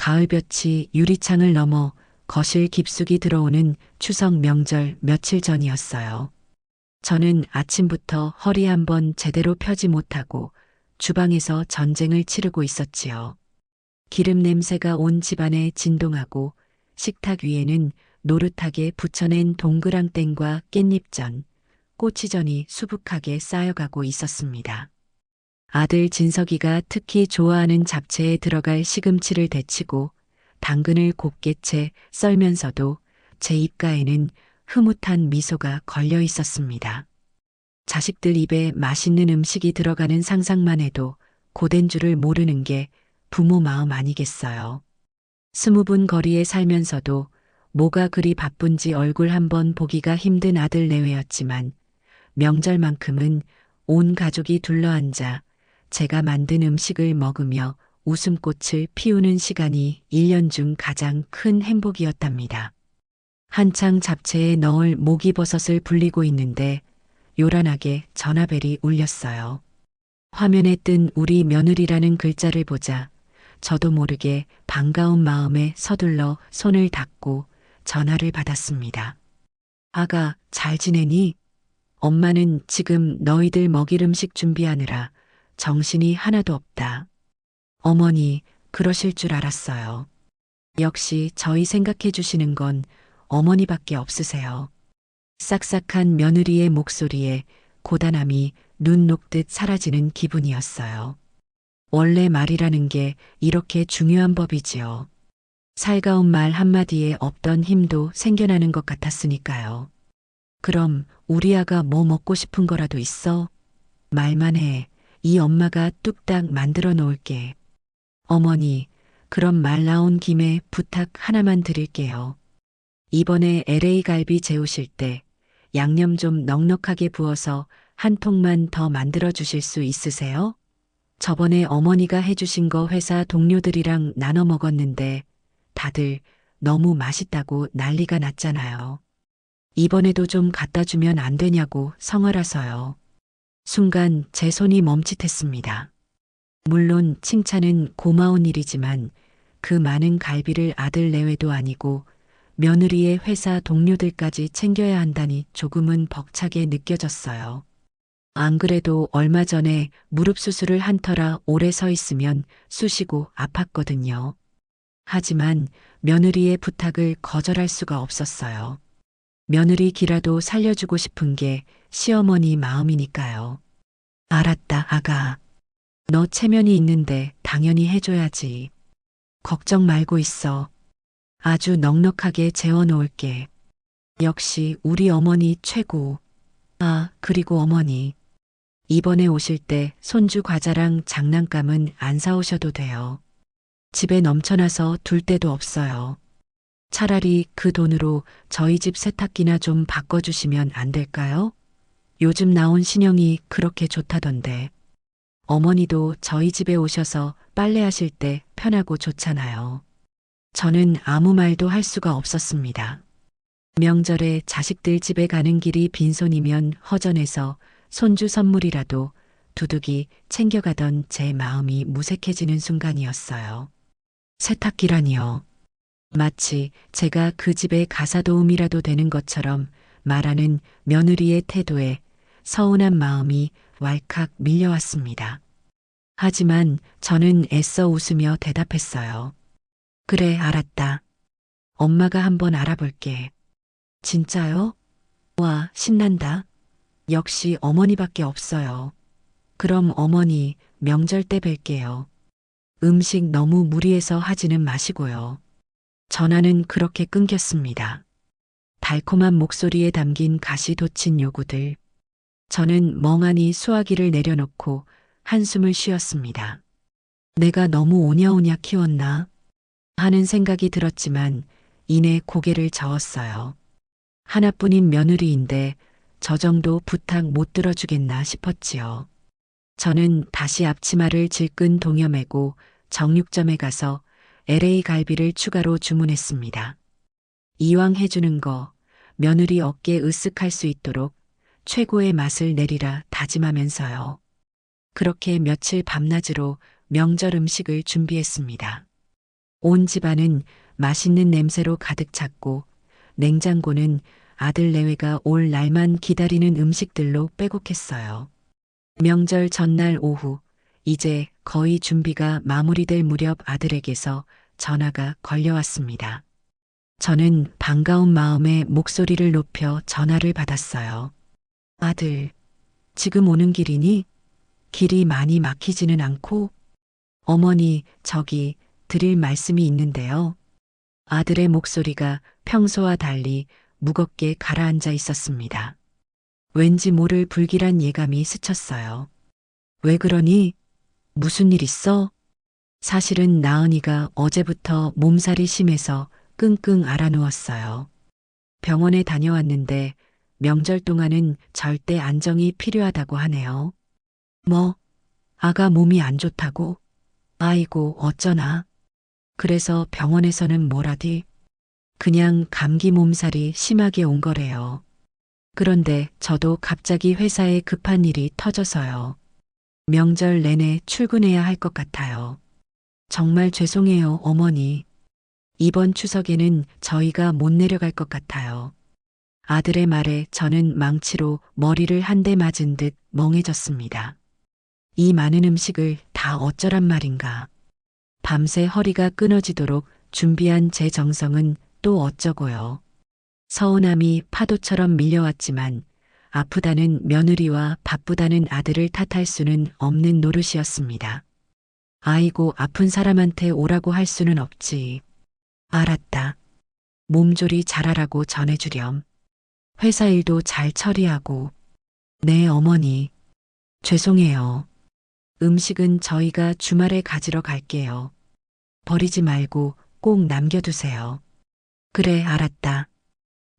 가을볕이 유리창을 넘어 거실 깊숙이 들어오는 추석 명절 며칠 전이었어요. 저는 아침부터 허리 한번 제대로 펴지 못하고 주방에서 전쟁을 치르고 있었지요. 기름 냄새가 온 집안에 진동하고 식탁 위에는 노릇하게 부쳐낸 동그랑땡과 깻잎전, 꼬치전이 수북하게 쌓여가고 있었습니다. 아들 진석이가 특히 좋아하는 잡채에 들어갈 시금치를 데치고 당근을 곱게 채 썰면서도 제 입가에는 흐뭇한 미소가 걸려 있었습니다. 자식들 입에 맛있는 음식이 들어가는 상상만 해도 고된 줄을 모르는 게 부모 마음 아니겠어요. 20분 거리에 살면서도 뭐가 그리 바쁜지 얼굴 한번 보기가 힘든 아들 내외였지만 명절만큼은 온 가족이 둘러앉아 제가 만든 음식을 먹으며 웃음꽃을 피우는 시간이 1년 중 가장 큰 행복이었답니다. 한창 잡채에 넣을 목이버섯을 불리고 있는데 요란하게 전화벨이 울렸어요. 화면에 뜬 우리 며느리라는 글자를 보자 저도 모르게 반가운 마음에 서둘러 손을 닦고 전화를 받았습니다. 아가, 잘 지내니? 엄마는 지금 너희들 먹일 음식 준비하느라 정신이 하나도 없다. 어머니, 그러실 줄 알았어요. 역시 저희 생각해 주시는 건 어머니밖에 없으세요. 싹싹한 며느리의 목소리에 고단함이 눈 녹듯 사라지는 기분이었어요. 원래 말이라는 게 이렇게 중요한 법이지요. 살가운 말 한마디에 없던 힘도 생겨나는 것 같았으니까요. 그럼 우리 아가 뭐 먹고 싶은 거라도 있어? 말만 해. 이 엄마가 뚝딱 만들어 놓을게. 어머니, 그럼 말 나온 김에 부탁 하나만 드릴게요. 이번에 LA 갈비 재우실 때 양념 좀 넉넉하게 부어서 한 통만 더 만들어 주실 수 있으세요? 저번에 어머니가 해주신 거 회사 동료들이랑 나눠 먹었는데 다들 너무 맛있다고 난리가 났잖아요. 이번에도 좀 갖다 주면 안 되냐고 성화라서요. 순간 제 손이 멈칫했습니다. 물론 칭찬은 고마운 일이지만 그 많은 갈비를 아들 내외도 아니고 며느리의 회사 동료들까지 챙겨야 한다니 조금은 벅차게 느껴졌어요. 안 그래도 얼마 전에 무릎 수술을 한 터라 오래 서 있으면 쑤시고 아팠거든요. 하지만 며느리의 부탁을 거절할 수가 없었어요. 며느리 기라도 살려주고 싶은 게 시어머니 마음이니까요. 알았다, 아가. 너 체면이 있는데 당연히 해줘야지. 걱정 말고 있어. 아주 넉넉하게 재워놓을게. 역시 우리 어머니 최고. 아, 그리고 어머니. 이번에 오실 때 손주 과자랑 장난감은 안 사오셔도 돼요. 집에 넘쳐나서 둘 데도 없어요. 차라리 그 돈으로 저희 집 세탁기나 좀 바꿔주시면 안 될까요? 요즘 나온 신형이 그렇게 좋다던데. 어머니도 저희 집에 오셔서 빨래하실 때 편하고 좋잖아요. 저는 아무 말도 할 수가 없었습니다. 명절에 자식들 집에 가는 길이 빈손이면 허전해서 손주 선물이라도 두둑이 챙겨가던 제 마음이 무색해지는 순간이었어요. 세탁기라니요. 마치 제가 그 집의 가사도움이라도 되는 것처럼 말하는 며느리의 태도에 서운한 마음이 왈칵 밀려왔습니다. 하지만 저는 애써 웃으며 대답했어요. 그래, 알았다. 엄마가 한번 알아볼게. 진짜요? 와, 신난다. 역시 어머니밖에 없어요. 그럼 어머니, 명절 때 뵐게요. 음식 너무 무리해서 하지는 마시고요. 전화는 그렇게 끊겼습니다. 달콤한 목소리에 담긴 가시 돋친 요구들. 저는 멍하니 수화기를 내려놓고 한숨을 쉬었습니다. 내가 너무 오냐오냐 키웠나 하는 생각이 들었지만 이내 고개를 저었어요. 하나뿐인 며느리인데 저 정도 부탁 못 들어주겠나 싶었지요. 저는 다시 앞치마를 질끈 동여매고 정육점에 가서 LA 갈비를 추가로 주문했습니다. 이왕 해주는 거 며느리 어깨 으쓱할 수 있도록 최고의 맛을 내리라 다짐하면서요. 그렇게 며칠 밤낮으로 명절 음식을 준비했습니다. 온 집안은 맛있는 냄새로 가득 찼고 냉장고는 아들 내외가 올 날만 기다리는 음식들로 빼곡했어요. 명절 전날 오후, 이제 거의 준비가 마무리될 무렵 아들에게서 전화가 걸려왔습니다. 저는 반가운 마음에 목소리를 높여 전화를 받았어요. 아들, 지금 오는 길이니? 길이 많이 막히지는 않고? 어머니, 저기 드릴 말씀이 있는데요. 아들의 목소리가 평소와 달리 무겁게 가라앉아 있었습니다. 왠지 모를 불길한 예감이 스쳤어요. 왜 그러니? 무슨 일 있어? 사실은 나은이가 어제부터 몸살이 심해서 끙끙 앓아누웠어요. 병원에 다녀왔는데 명절 동안은 절대 안정이 필요하다고 하네요. 뭐, 아가 몸이 안 좋다고? 아이고, 어쩌나. 그래서 병원에서는 뭐라디? 그냥 감기 몸살이 심하게 온 거래요. 그런데 저도 갑자기 회사에 급한 일이 터져서요. 명절 내내 출근해야 할 것 같아요. 정말 죄송해요, 어머니. 이번 추석에는 저희가 못 내려갈 것 같아요. 아들의 말에 저는 망치로 머리를 한 대 맞은 듯 멍해졌습니다. 이 많은 음식을 다 어쩌란 말인가. 밤새 허리가 끊어지도록 준비한 제 정성은 또 어쩌고요. 서운함이 파도처럼 밀려왔지만 아프다는 며느리와 바쁘다는 아들을 탓할 수는 없는 노릇이었습니다. 아이고, 아픈 사람한테 오라고 할 수는 없지. 알았다. 몸조리 잘하라고 전해주렴. 회사 일도 잘 처리하고. 네, 어머니. 죄송해요. 음식은 저희가 주말에 가지러 갈게요. 버리지 말고 꼭 남겨두세요. 그래, 알았다.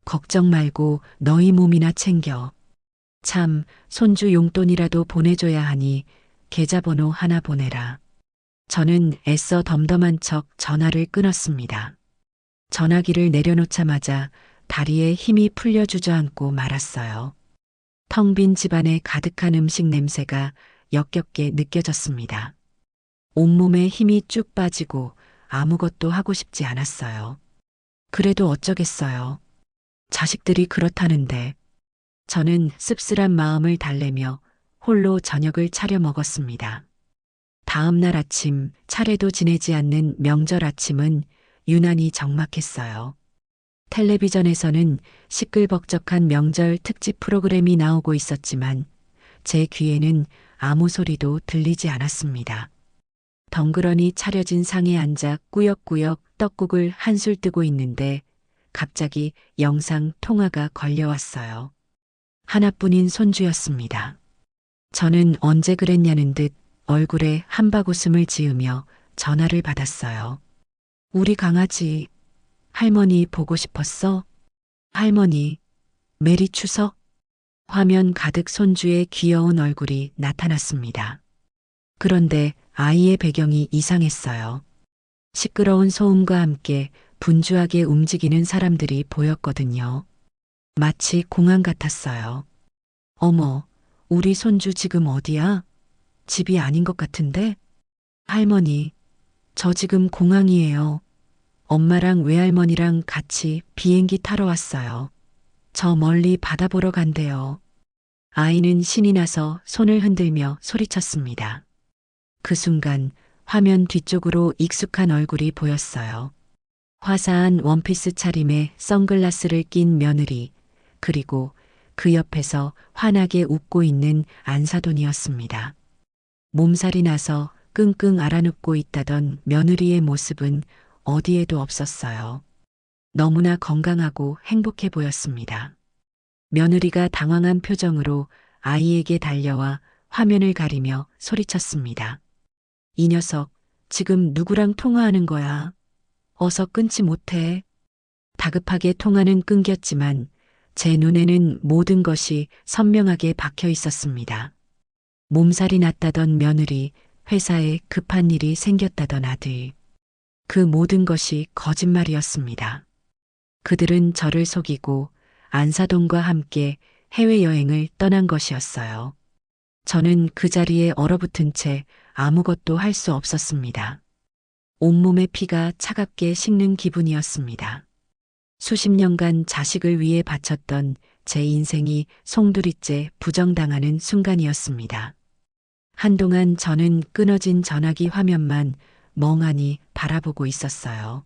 걱정 말고 너희 몸이나 챙겨. 참, 손주 용돈이라도 보내줘야 하니 계좌번호 하나 보내라. 저는 애써 덤덤한 척 전화를 끊었습니다. 전화기를 내려놓자마자 다리에 힘이 풀려 주저앉고 말았어요. 텅 빈 집안에 가득한 음식 냄새가 역겹게 느껴졌습니다. 온몸에 힘이 쭉 빠지고 아무것도 하고 싶지 않았어요. 그래도 어쩌겠어요. 자식들이 그렇다는데. 저는 씁쓸한 마음을 달래며 홀로 저녁을 차려 먹었습니다. 다음 날 아침, 차례도 지내지 않는 명절 아침은 유난히 적막했어요. 텔레비전에서는 시끌벅적한 명절 특집 프로그램이 나오고 있었지만 제 귀에는 아무 소리도 들리지 않았습니다. 덩그러니 차려진 상에 앉아 꾸역꾸역 떡국을 한술 뜨고 있는데 갑자기 영상 통화가 걸려왔어요. 하나뿐인 손주였습니다. 저는 언제 그랬냐는 듯 얼굴에 한바구음을 지으며 전화를 받았어요. 우리 강아지, 할머니 보고 싶었어? 할머니, 메리 추석? 화면 가득 손주의 귀여운 얼굴이 나타났습니다. 그런데 아이의 배경이 이상했어요. 시끄러운 소음과 함께 분주하게 움직이는 사람들이 보였거든요. 마치 공항 같았어요. 어머, 우리 손주 지금 어디야? 집이 아닌 것 같은데? 할머니, 저 지금 공항이에요. 엄마랑 외할머니랑 같이 비행기 타러 왔어요. 저 멀리 바다 보러 간대요. 아이는 신이 나서 손을 흔들며 소리쳤습니다. 그 순간 화면 뒤쪽으로 익숙한 얼굴이 보였어요. 화사한 원피스 차림에 선글라스를 낀 며느리, 그리고 그 옆에서 환하게 웃고 있는 안사돈이었습니다. 몸살이 나서 끙끙 앓아눕고 있다던 며느리의 모습은 어디에도 없었어요. 너무나 건강하고 행복해 보였습니다. 며느리가 당황한 표정으로 아이에게 달려와 화면을 가리며 소리쳤습니다. 이 녀석, 지금 누구랑 통화하는 거야? 어서 끊지 못해. 다급하게 통화는 끊겼지만 제 눈에는 모든 것이 선명하게 박혀 있었습니다. 몸살이 났다던 며느리, 회사에 급한 일이 생겼다던 아들. 그 모든 것이 거짓말이었습니다. 그들은 저를 속이고 안사돈과 함께 해외여행을 떠난 것이었어요. 저는 그 자리에 얼어붙은 채 아무것도 할 수 없었습니다. 온몸의 피가 차갑게 식는 기분이었습니다. 수십 년간 자식을 위해 바쳤던 제 인생이 송두리째 부정당하는 순간이었습니다. 한동안 저는 끊어진 전화기 화면만 멍하니 바라보고 있었어요.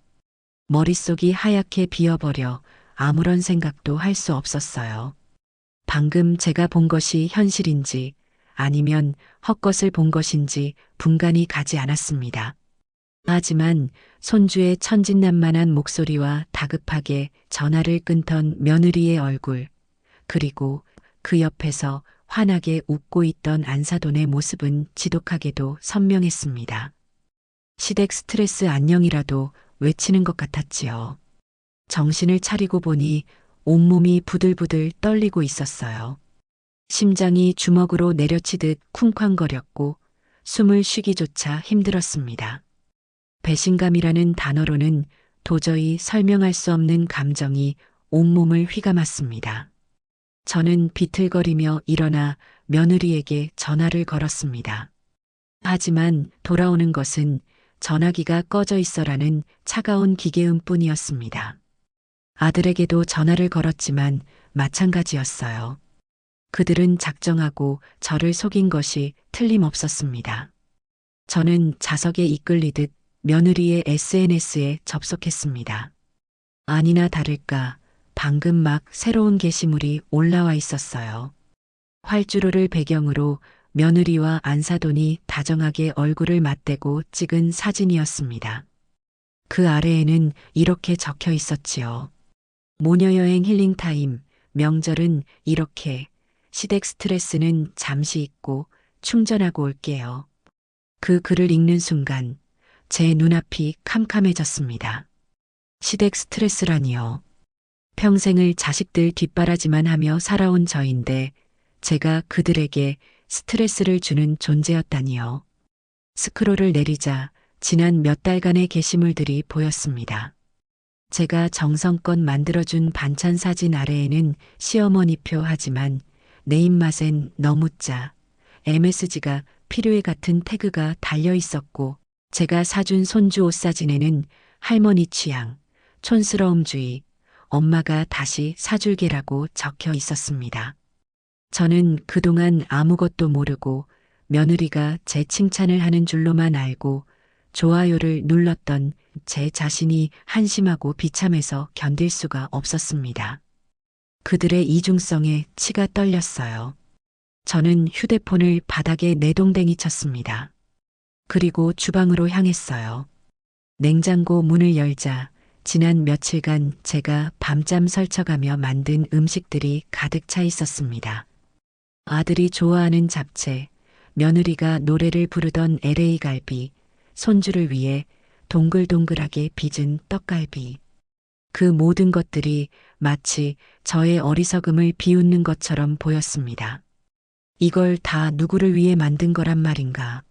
머릿속이 하얗게 비어버려 아무런 생각도 할 수 없었어요. 방금 제가 본 것이 현실인지 아니면 헛것을 본 것인지 분간이 가지 않았습니다. 하지만 손주의 천진난만한 목소리와 다급하게 전화를 끊던 며느리의 얼굴, 그리고 그 옆에서 환하게 웃고 있던 안사돈의 모습은 지독하게도 선명했습니다. 시댁 스트레스 안녕이라도 외치는 것 같았지요. 정신을 차리고 보니 온몸이 부들부들 떨리고 있었어요. 심장이 주먹으로 내려치듯 쿵쾅거렸고 숨을 쉬기조차 힘들었습니다. 배신감이라는 단어로는 도저히 설명할 수 없는 감정이 온몸을 휘감았습니다. 저는 비틀거리며 일어나 며느리에게 전화를 걸었습니다. 하지만 돌아오는 것은 전화기가 꺼져 있어라는 차가운 기계음 뿐이었습니다. 아들에게도 전화를 걸었지만 마찬가지였어요. 그들은 작정하고 저를 속인 것이 틀림없었습니다. 저는 자석에 이끌리듯 며느리의 SNS에 접속했습니다. 아니나 다를까 방금 막 새로운 게시물이 올라와 있었어요. 활주로를 배경으로 며느리와 안사돈이 다정하게 얼굴을 맞대고 찍은 사진이었습니다. 그 아래에는 이렇게 적혀 있었지요. 모녀여행 힐링타임, 명절은 이렇게, 시댁 스트레스는 잠시 잊고 충전하고 올게요. 그 글을 읽는 순간 제 눈앞이 캄캄해졌습니다. 시댁 스트레스라니요. 평생을 자식들 뒷바라지만 하며 살아온 저인데 제가 그들에게 스트레스를 주는 존재였다니요. 스크롤을 내리자 지난 몇 달간의 게시물들이 보였습니다. 제가 정성껏 만들어준 반찬 사진 아래에는 시어머니표 하지만 내 입맛엔 너무 짜. MSG가 필요해 같은 태그가 달려 있었고 제가 사준 손주 옷 사진에는 할머니 취향, 촌스러움주의, 엄마가 다시 사줄게라고 적혀 있었습니다. 저는 그동안 아무것도 모르고 며느리가 제 칭찬을 하는 줄로만 알고 좋아요를 눌렀던 제 자신이 한심하고 비참해서 견딜 수가 없었습니다. 그들의 이중성에 치가 떨렸어요. 저는 휴대폰을 바닥에 내동댕이 쳤습니다. 그리고 주방으로 향했어요. 냉장고 문을 열자 지난 며칠간 제가 밤잠 설쳐가며 만든 음식들이 가득 차 있었습니다. 아들이 좋아하는 잡채, 며느리가 노래를 부르던 LA 갈비, 손주를 위해 동글동글하게 빚은 떡갈비. 그 모든 것들이 마치 저의 어리석음을 비웃는 것처럼 보였습니다. 이걸 다 누구를 위해 만든 거란 말인가.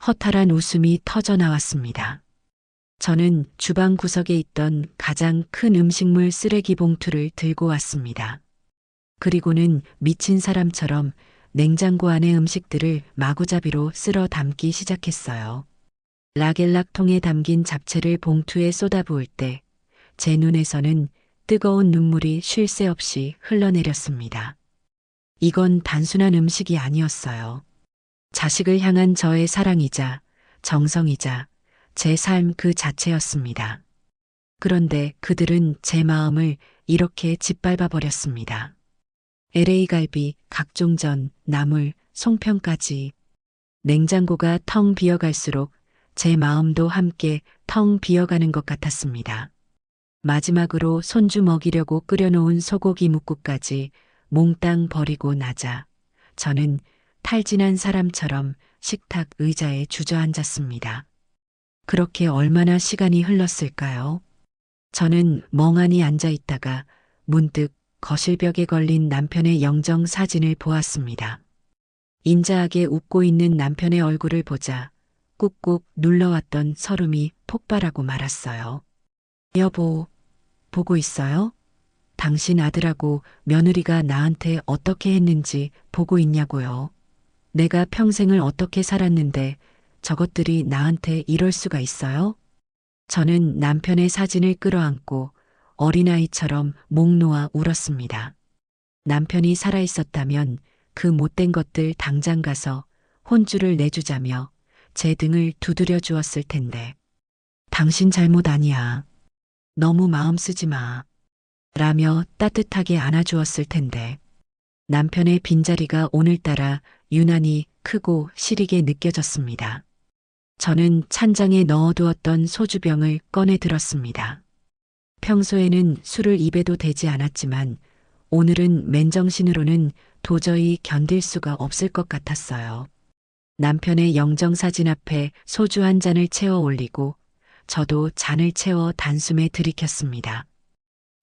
허탈한 웃음이 터져 나왔습니다. 저는 주방 구석에 있던 가장 큰 음식물 쓰레기 봉투를 들고 왔습니다. 그리고는 미친 사람처럼 냉장고 안의 음식들을 마구잡이로 쓸어 담기 시작했어요. 라겔락 통에 담긴 잡채를 봉투에 쏟아부을 때 제 눈에서는 뜨거운 눈물이 쉴 새 없이 흘러내렸습니다. 이건 단순한 음식이 아니었어요. 자식을 향한 저의 사랑이자 정성이자 제 삶 그 자체였습니다. 그런데 그들은 제 마음을 이렇게 짓밟아 버렸습니다. LA 갈비, 각종 전, 나물, 송편까지. 냉장고가 텅 비어갈수록 제 마음도 함께 텅 비어가는 것 같았습니다. 마지막으로 손주 먹이려고 끓여놓은 소고기 묵국까지 몽땅 버리고 나자 저는 탈진한 사람처럼 식탁 의자에 주저앉았습니다. 그렇게 얼마나 시간이 흘렀을까요? 저는 멍하니 앉아 있다가 문득 거실벽에 걸린 남편의 영정 사진을 보았습니다. 인자하게 웃고 있는 남편의 얼굴을 보자 꾹꾹 눌러왔던 설움이 폭발하고 말았어요. 여보, 보고 있어요? 당신 아들하고 며느리가 나한테 어떻게 했는지 보고 있냐고요. 내가 평생을 어떻게 살았는데 저것들이 나한테 이럴 수가 있어요? 저는 남편의 사진을 끌어안고 어린아이처럼 목 놓아 울었습니다. 남편이 살아있었다면 그 못된 것들 당장 가서 혼쭐을 내주자며 제 등을 두드려 주었을 텐데. 당신 잘못 아니야. 너무 마음 쓰지 마. 라며 따뜻하게 안아주었을 텐데. 남편의 빈자리가 오늘따라 유난히 크고 시리게 느껴졌습니다. 저는 찬장에 넣어두었던 소주병을 꺼내 들었습니다. 평소에는 술을 입에도 대지 않았지만 오늘은 맨정신으로는 도저히 견딜 수가 없을 것 같았어요. 남편의 영정사진 앞에 소주 한 잔을 채워 올리고 저도 잔을 채워 단숨에 들이켰습니다.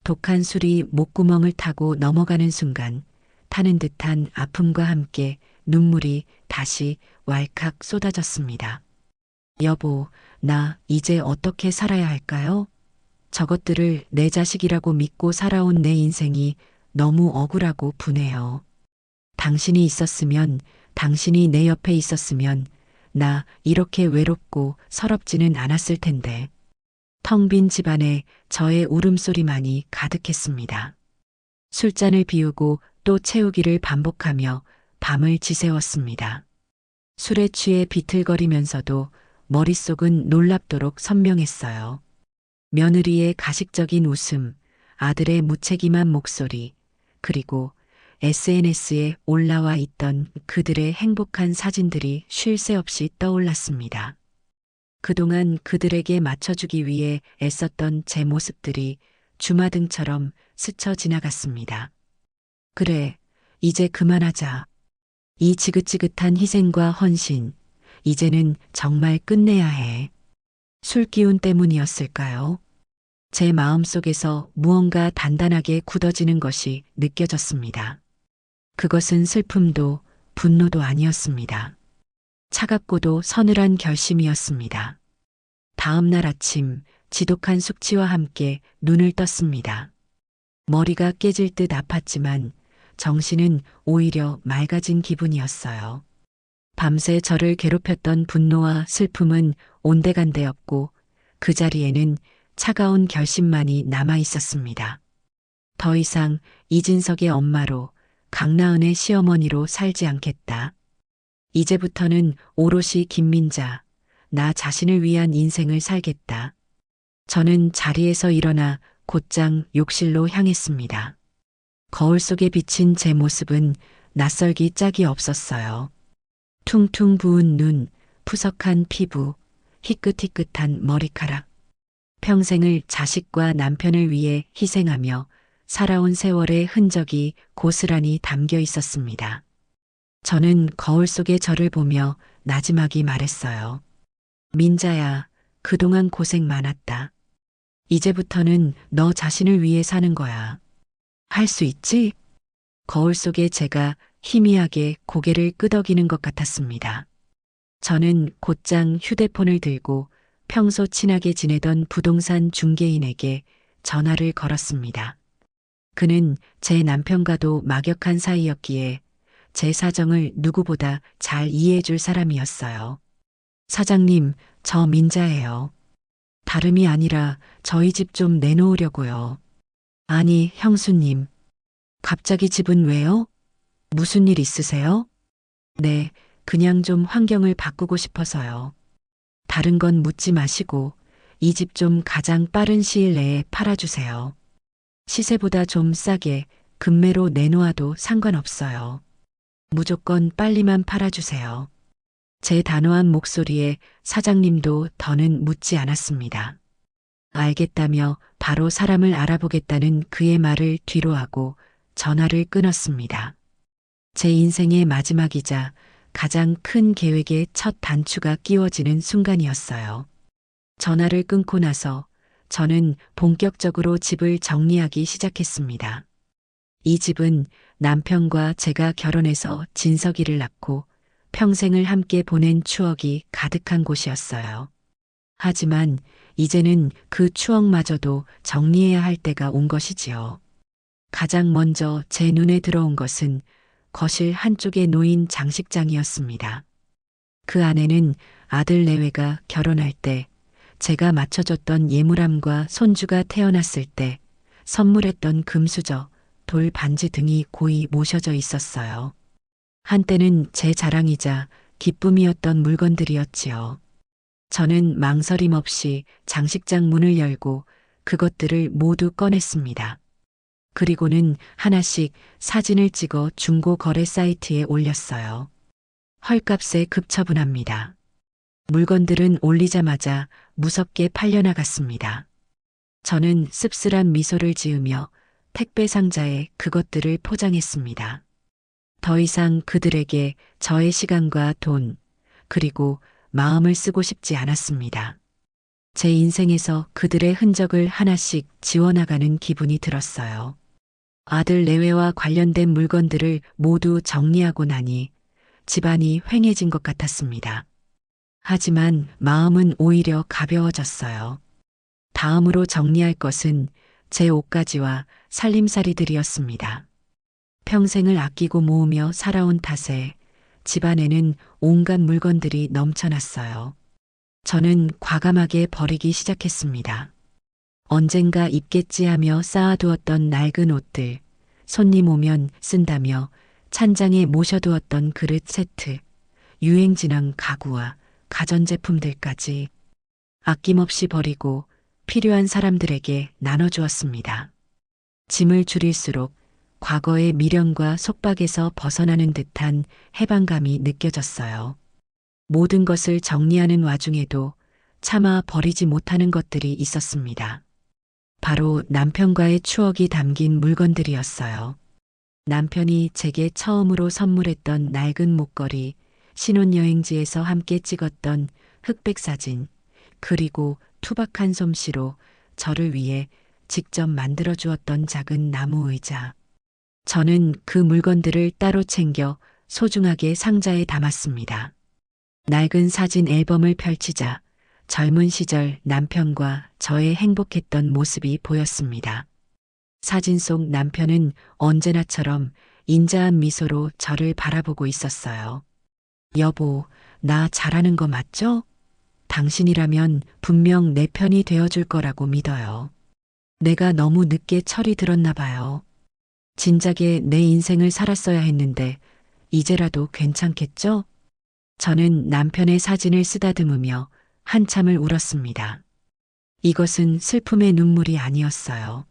독한 술이 목구멍을 타고 넘어가는 순간 타는 듯한 아픔과 함께 눈물이 다시 왈칵 쏟아졌습니다. 여보, 나 이제 어떻게 살아야 할까요? 저것들을 내 자식이라고 믿고 살아온 내 인생이 너무 억울하고 분해요. 당신이 있었으면, 당신이 내 옆에 있었으면 나 이렇게 외롭고 서럽지는 않았을 텐데. 텅 빈 집안에 저의 울음소리만이 가득했습니다. 술잔을 비우고 또 채우기를 반복하며 밤을 지새웠습니다. 술에 취해 비틀거리면서도 머릿속은 놀랍도록 선명했어요. 며느리의 가식적인 웃음, 아들의 무책임한 목소리, 그리고 SNS에 올라와 있던 그들의 행복한 사진들이 쉴 새 없이 떠올랐습니다. 그동안 그들에게 맞춰주기 위해 애썼던 제 모습들이 주마등처럼 스쳐 지나갔습니다. 그래, 이제 그만하자. 이 지긋지긋한 희생과 헌신, 이제는 정말 끝내야 해. 술기운 때문이었을까요? 제 마음속에서 무언가 단단하게 굳어지는 것이 느껴졌습니다. 그것은 슬픔도 분노도 아니었습니다. 차갑고도 서늘한 결심이었습니다. 다음 날 아침 지독한 숙취와 함께 눈을 떴습니다. 머리가 깨질 듯 아팠지만 정신은 오히려 맑아진 기분이었어요. 밤새 저를 괴롭혔던 분노와 슬픔은 온데간데였고 그 자리에는 차가운 결심만이 남아 있었습니다. 더 이상 이진석의 엄마로 강나은의 시어머니로 살지 않겠다. 이제부터는 오롯이 김민자, 나 자신을 위한 인생을 살겠다. 저는 자리에서 일어나 곧장 욕실로 향했습니다. 거울 속에 비친 제 모습은 낯설기 짝이 없었어요. 퉁퉁 부은 눈, 푸석한 피부, 희끗희끗한 머리카락. 평생을 자식과 남편을 위해 희생하며 살아온 세월의 흔적이 고스란히 담겨 있었습니다. 저는 거울 속의 저를 보며 나지막이 말했어요. 민자야, 그동안 고생 많았다. 이제부터는 너 자신을 위해 사는 거야. 할 수 있지? 거울 속에 제가 희미하게 고개를 끄덕이는 것 같았습니다. 저는 곧장 휴대폰을 들고 평소 친하게 지내던 부동산 중개인에게 전화를 걸었습니다. 그는 제 남편과도 막역한 사이였기에 제 사정을 누구보다 잘 이해해 줄 사람이었어요. 사장님, 저 민자예요. 다름이 아니라 저희 집 좀 내놓으려고요. 아니, 형수님. 갑자기 집은 왜요? 무슨 일 있으세요? 네, 그냥 좀 환경을 바꾸고 싶어서요. 다른 건 묻지 마시고 이 집 좀 가장 빠른 시일 내에 팔아주세요. 시세보다 좀 싸게 금매로 내놓아도 상관없어요. 무조건 빨리만 팔아주세요. 제 단호한 목소리에 사장님도 더는 묻지 않았습니다. 알겠다며 바로 사람을 알아보겠다는 그의 말을 뒤로하고 전화를 끊었습니다. 제 인생의 마지막이자 가장 큰 계획의 첫 단추가 끼워지는 순간이었어요. 전화를 끊고 나서 저는 본격적으로 집을 정리하기 시작했습니다. 이 집은 남편과 제가 결혼해서 진석이를 낳고 평생을 함께 보낸 추억이 가득한 곳이었어요. 하지만 이제는 그 추억마저도 정리해야 할 때가 온 것이지요. 가장 먼저 제 눈에 들어온 것은 거실 한쪽에 놓인 장식장이었습니다. 그 안에는 아들 내외가 결혼할 때 제가 맞춰줬던 예물함과 손주가 태어났을 때 선물했던 금수저, 돌 반지 등이 고이 모셔져 있었어요. 한때는 제 자랑이자 기쁨이었던 물건들이었지요. 저는 망설임 없이 장식장 문을 열고 그것들을 모두 꺼냈습니다. 그리고는 하나씩 사진을 찍어 중고 거래 사이트에 올렸어요. 헐값에 급처분합니다. 물건들은 올리자마자 무섭게 팔려나갔습니다. 저는 씁쓸한 미소를 지으며 택배 상자에 그것들을 포장했습니다. 더 이상 그들에게 저의 시간과 돈, 그리고 마음을 쓰고 싶지 않았습니다. 제 인생에서 그들의 흔적을 하나씩 지워나가는 기분이 들었어요. 아들 내외와 관련된 물건들을 모두 정리하고 나니 집안이 휑해진 것 같았습니다. 하지만 마음은 오히려 가벼워졌어요. 다음으로 정리할 것은 제 옷가지와 살림살이들이었습니다. 평생을 아끼고 모으며 살아온 탓에 집안에는 온갖 물건들이 넘쳐났어요. 저는 과감하게 버리기 시작했습니다. 언젠가 입겠지 하며 쌓아두었던 낡은 옷들, 손님 오면 쓴다며 찬장에 모셔두었던 그릇 세트, 유행지난 가구와 가전제품들까지 아낌없이 버리고 필요한 사람들에게 나눠주었습니다. 짐을 줄일수록 과거의 미련과 속박에서 벗어나는 듯한 해방감이 느껴졌어요. 모든 것을 정리하는 와중에도 차마 버리지 못하는 것들이 있었습니다. 바로 남편과의 추억이 담긴 물건들이었어요. 남편이 제게 처음으로 선물했던 낡은 목걸이, 신혼여행지에서 함께 찍었던 흑백 사진, 그리고 투박한 솜씨로 저를 위해 직접 만들어 주었던 작은 나무 의자. 저는 그 물건들을 따로 챙겨 소중하게 상자에 담았습니다. 낡은 사진 앨범을 펼치자 젊은 시절 남편과 저의 행복했던 모습이 보였습니다. 사진 속 남편은 언제나처럼 인자한 미소로 저를 바라보고 있었어요. 여보, 나 잘하는 거 맞죠? 당신이라면 분명 내 편이 되어줄 거라고 믿어요. 내가 너무 늦게 철이 들었나 봐요. 진작에 내 인생을 살았어야 했는데 이제라도 괜찮겠죠? 저는 남편의 사진을 쓰다듬으며 한참을 울었습니다. 이것은 슬픔의 눈물이 아니었어요.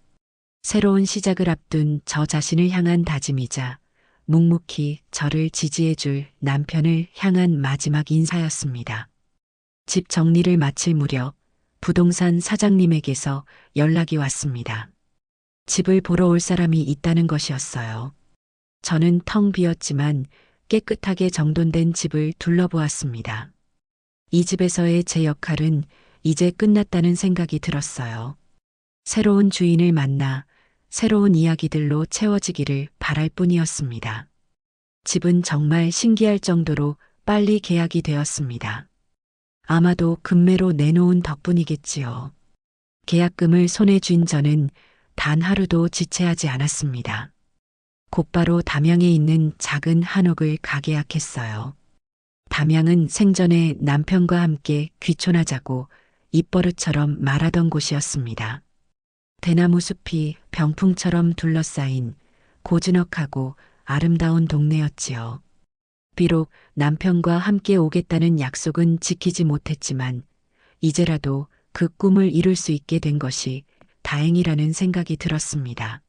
새로운 시작을 앞둔 저 자신을 향한 다짐이자 묵묵히 저를 지지해줄 남편을 향한 마지막 인사였습니다. 집 정리를 마칠 무렵 부동산 사장님에게서 연락이 왔습니다. 집을 보러 올 사람이 있다는 것이었어요. 저는 텅 비었지만 깨끗하게 정돈된 집을 둘러보았습니다. 이 집에서의 제 역할은 이제 끝났다는 생각이 들었어요. 새로운 주인을 만나 새로운 이야기들로 채워지기를 바랄 뿐이었습니다. 집은 정말 신기할 정도로 빨리 계약이 되었습니다. 아마도 금매로 내놓은 덕분이겠지요. 계약금을 손에 쥔 저는 단 하루도 지체하지 않았습니다. 곧바로 담양에 있는 작은 한옥을 가계약했어요. 담양은 생전에 남편과 함께 귀촌하자고 입버릇처럼 말하던 곳이었습니다. 대나무 숲이 병풍처럼 둘러싸인 고즈넉하고 아름다운 동네였지요. 비록 남편과 함께 오겠다는 약속은 지키지 못했지만 이제라도 그 꿈을 이룰 수 있게 된 것이 다행이라는 생각이 들었습니다.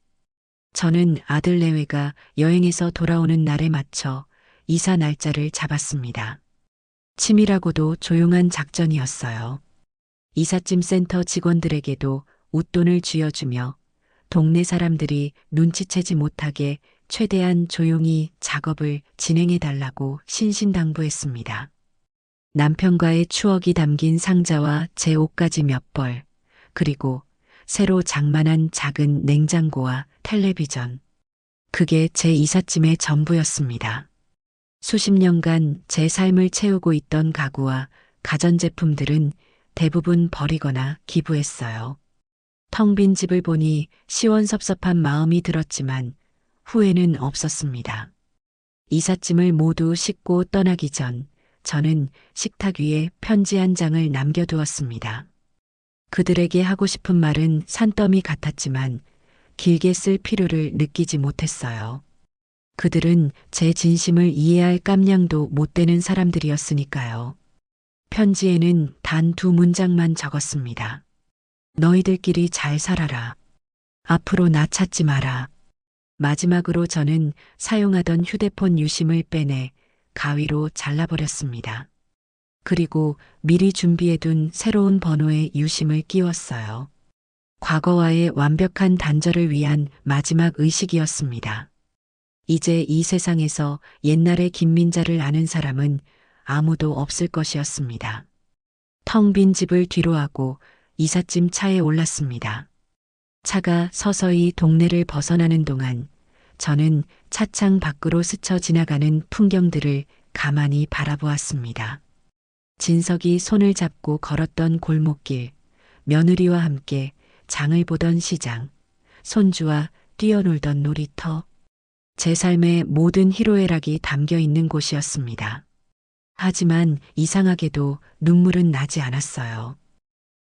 저는 아들 내외가 여행에서 돌아오는 날에 맞춰 이사 날짜를 잡았습니다. 치밀하고도 조용한 작전이었어요. 이삿짐 센터 직원들에게도 웃돈을 쥐어주며 동네 사람들이 눈치채지 못하게 최대한 조용히 작업을 진행해달라고 신신당부했습니다. 남편과의 추억이 담긴 상자와 제 옷가지 몇 벌, 그리고 새로 장만한 작은 냉장고와 텔레비전. 그게 제 이삿짐의 전부였습니다. 수십 년간 제 삶을 채우고 있던 가구와 가전제품들은 대부분 버리거나 기부했어요. 텅 빈 집을 보니 시원섭섭한 마음이 들었지만 후회는 없었습니다. 이삿짐을 모두 싣고 떠나기 전 저는 식탁 위에 편지 한 장을 남겨두었습니다. 그들에게 하고 싶은 말은 산더미 같았지만 길게 쓸 필요를 느끼지 못했어요. 그들은 제 진심을 이해할 깜냥도 못 되는 사람들이었으니까요. 편지에는 단 2문장만 적었습니다. 너희들끼리 잘 살아라. 앞으로 나 찾지 마라. 마지막으로 저는 사용하던 휴대폰 유심을 빼내 가위로 잘라버렸습니다. 그리고 미리 준비해둔 새로운 번호의 유심을 끼웠어요. 과거와의 완벽한 단절을 위한 마지막 의식이었습니다. 이제 이 세상에서 옛날의 김민자를 아는 사람은 아무도 없을 것이었습니다. 텅 빈 집을 뒤로하고 이삿짐 차에 올랐습니다. 차가 서서히 동네를 벗어나는 동안 저는 차창 밖으로 스쳐 지나가는 풍경들을 가만히 바라보았습니다. 진석이 손을 잡고 걸었던 골목길, 며느리와 함께 장을 보던 시장, 손주와 뛰어놀던 놀이터, 제 삶의 모든 희로애락이 담겨 있는 곳이었습니다. 하지만 이상하게도 눈물은 나지 않았어요.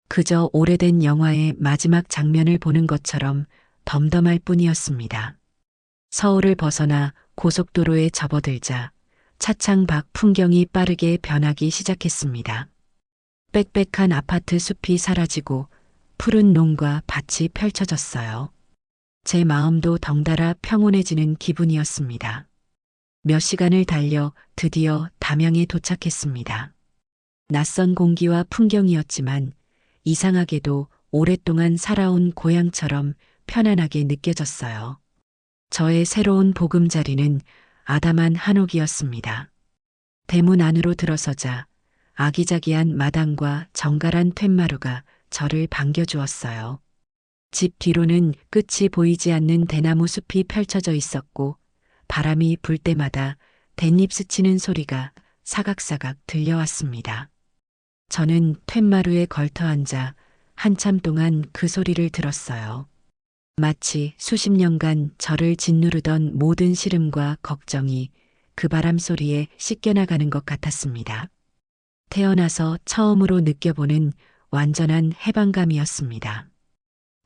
그저 오래된 영화의 마지막 장면을 보는 것처럼 덤덤할 뿐이었습니다. 서울을 벗어나 고속도로에 접어들자 차창 밖 풍경이 빠르게 변하기 시작했습니다. 빽빽한 아파트 숲이 사라지고 푸른 농과 밭이 펼쳐졌어요. 제 마음도 덩달아 평온해지는 기분이었습니다. 몇 시간을 달려 드디어 담양에 도착했습니다. 낯선 공기와 풍경이었지만 이상하게도 오랫동안 살아온 고향처럼 편안하게 느껴졌어요. 저의 새로운 보금자리는 아담한 한옥이었습니다. 대문 안으로 들어서자 아기자기한 마당과 정갈한 툇마루가 저를 반겨주었어요. 집 뒤로는 끝이 보이지 않는 대나무 숲이 펼쳐져 있었고 바람이 불 때마다 댄잎 스치는 소리가 사각사각 들려왔습니다. 저는 툇마루에 걸터앉아 한참 동안 그 소리를 들었어요. 마치 수십 년간 저를 짓누르던 모든 시름과 걱정이 그 바람 소리에 씻겨나가는 것 같았습니다. 태어나서 처음으로 느껴보는 완전한 해방감이었습니다.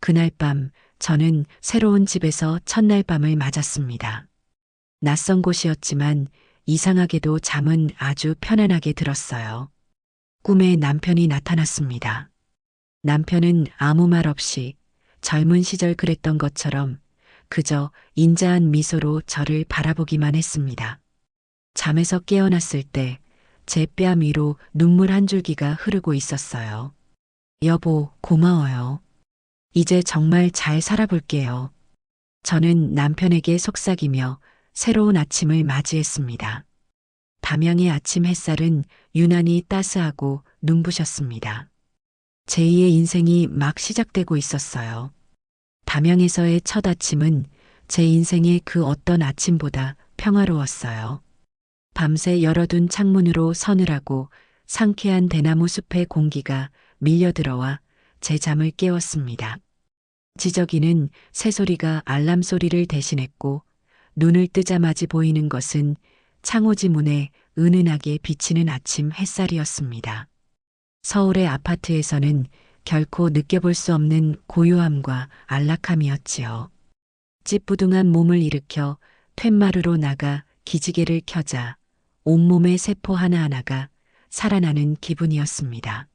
그날 밤 저는 새로운 집에서 첫날 밤을 맞았습니다. 낯선 곳이었지만 이상하게도 잠은 아주 편안하게 들었어요. 꿈에 남편이 나타났습니다. 남편은 아무 말 없이 젊은 시절 그랬던 것처럼 그저 인자한 미소로 저를 바라보기만 했습니다. 잠에서 깨어났을 때 제 뺨 위로 눈물 한 줄기가 흐르고 있었어요. 여보, 고마워요. 이제 정말 잘 살아볼게요. 저는 남편에게 속삭이며 새로운 아침을 맞이했습니다. 담양의 아침 햇살은 유난히 따스하고 눈부셨습니다. 제2의 인생이 막 시작되고 있었어요. 담양에서의 첫 아침은 제 인생의 그 어떤 아침보다 평화로웠어요. 밤새 열어둔 창문으로 서늘하고 상쾌한 대나무 숲의 공기가 밀려들어와 제 잠을 깨웠습니다. 지저귀는 새소리가 알람 소리를 대신했고 눈을 뜨자마자 보이는 것은 창호지 문에 은은하게 비치는 아침 햇살이었습니다. 서울의 아파트에서는 결코 느껴볼 수 없는 고요함과 안락함이었지요. 찌뿌둥한 몸을 일으켜 툇마루로 나가 기지개를 켜자 온몸의 세포 하나하나가 살아나는 기분이었습니다.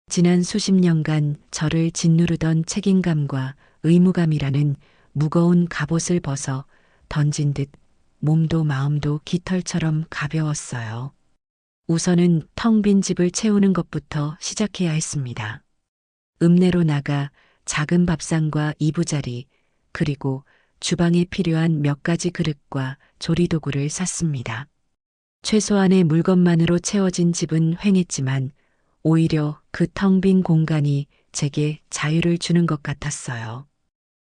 지난 수십 년간 저를 짓누르던 책임감과 의무감이라는 무거운 갑옷을 벗어 던진 듯 몸도 마음도 깃털처럼 가벼웠어요. 우선은 텅 빈 집을 채우는 것부터 시작해야 했습니다. 읍내로 나가 작은 밥상과 이부자리, 그리고 주방에 필요한 몇 가지 그릇과 조리도구를 샀습니다. 최소한의 물건만으로 채워진 집은 휑했지만 오히려 그 텅 빈 공간이 제게 자유를 주는 것 같았어요.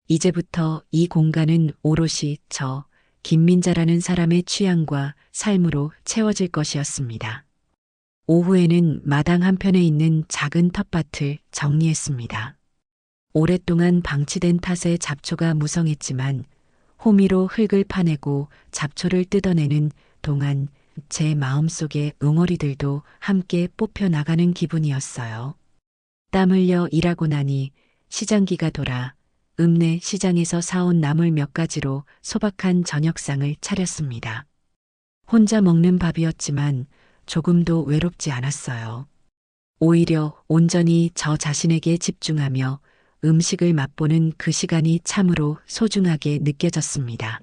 이제부터 이 공간은 오롯이 저 김민자라는 사람의 취향과 삶으로 채워질 것이었습니다. 오후에는 마당 한편에 있는 작은 텃밭을 정리했습니다. 오랫동안 방치된 탓에 잡초가 무성했지만 호미로 흙을 파내고 잡초를 뜯어내는 동안 제 마음속의 응어리들도 함께 뽑혀 나가는 기분이었어요. 땀 흘려 일하고 나니 시장기가 돌아 읍내 시장에서 사온 나물 몇 가지로 소박한 저녁상을 차렸습니다. 혼자 먹는 밥이었지만 조금도 외롭지 않았어요. 오히려 온전히 저 자신에게 집중하며 음식을 맛보는 그 시간이 참으로 소중하게 느껴졌습니다.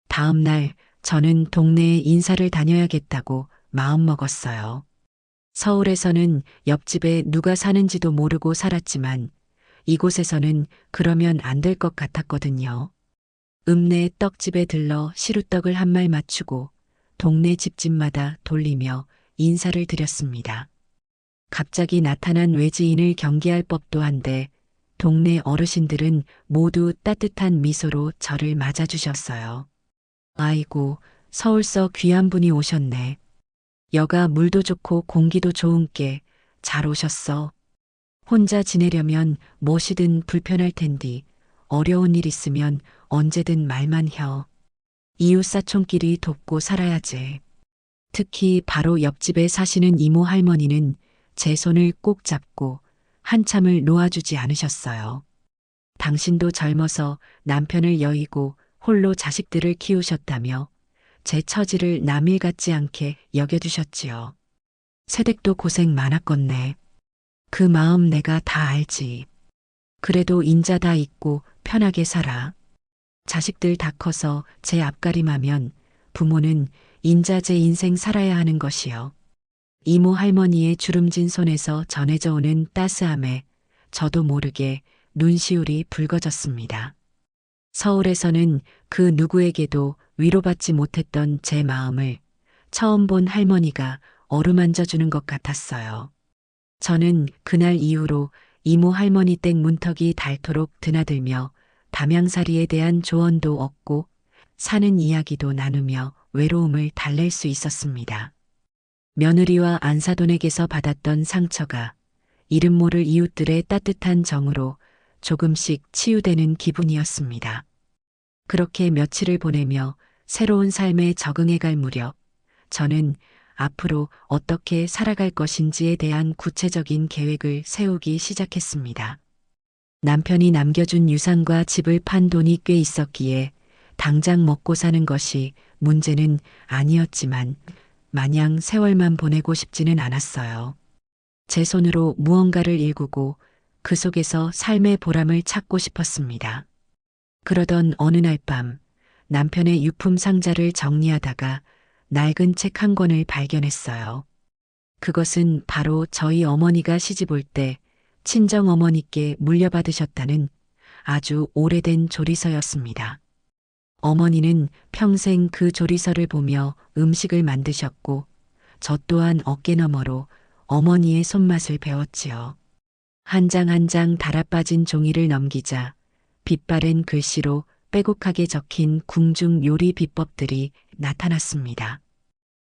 다음 날 저는 동네에 인사를 다녀야겠다고 마음먹었어요. 서울에서는 옆집에 누가 사는지도 모르고 살았지만 이곳에서는 그러면 안 될 것 같았거든요. 읍내 떡집에 들러 시루떡을 한 말 맞추고 동네 집집마다 돌리며 인사를 드렸습니다. 갑자기 나타난 외지인을 경계할 법도 한데 동네 어르신들은 모두 따뜻한 미소로 저를 맞아주셨어요. 아이고, 서울서 귀한 분이 오셨네. 여가 물도 좋고 공기도 좋은께 잘 오셨어. 혼자 지내려면 무엇이든 불편할 텐디 어려운 일 있으면 언제든 말만 혀. 이웃사촌끼리 돕고 살아야지. 특히 바로 옆집에 사시는 이모 할머니는 제 손을 꼭 잡고 한참을 놓아주지 않으셨어요. 당신도 젊어서 남편을 여의고 홀로 자식들을 키우셨다며 제 처지를 남일 같지 않게 여겨주셨지요. 새댁도 고생 많았건네. 그 마음 내가 다 알지. 그래도 인자 다 있고 편하게 살아. 자식들 다 커서 제 앞가림하면 부모는 인자 제 인생 살아야 하는 것이요. 이모 할머니의 주름진 손에서 전해져 오는 따스함에 저도 모르게 눈시울이 붉어졌습니다. 서울에서는 그 누구에게도 위로받지 못했던 제 마음을 처음 본 할머니가 어루만져 주는 것 같았어요. 저는 그날 이후로 이모 할머니 댁 문턱이 닳도록 드나들며 담양살이에 대한 조언도 얻고 사는 이야기도 나누며 외로움을 달랠 수 있었습니다. 며느리와 안사돈에게서 받았던 상처가 이름 모를 이웃들의 따뜻한 정으로 조금씩 치유되는 기분이었습니다. 그렇게 며칠을 보내며 새로운 삶에 적응해갈 무렵 저는 앞으로 어떻게 살아갈 것인지에 대한 구체적인 계획을 세우기 시작했습니다. 남편이 남겨준 유산과 집을 판 돈이 꽤 있었기에 당장 먹고 사는 것이 문제는 아니었지만 마냥 세월만 보내고 싶지는 않았어요. 제 손으로 무언가를 일구고 그 속에서 삶의 보람을 찾고 싶었습니다. 그러던 어느 날 밤 남편의 유품 상자를 정리하다가 낡은 책 한 권을 발견했어요. 그것은 바로 저희 어머니가 시집 올 때 친정 어머니께 물려받으셨다는 아주 오래된 조리서였습니다. 어머니는 평생 그 조리서를 보며 음식을 만드셨고 저 또한 어깨너머로 어머니의 손맛을 배웠지요. 한 장 한 장 달아빠진 종이를 넘기자 빛바랜 글씨로 빼곡하게 적힌 궁중 요리 비법들이 나타났습니다.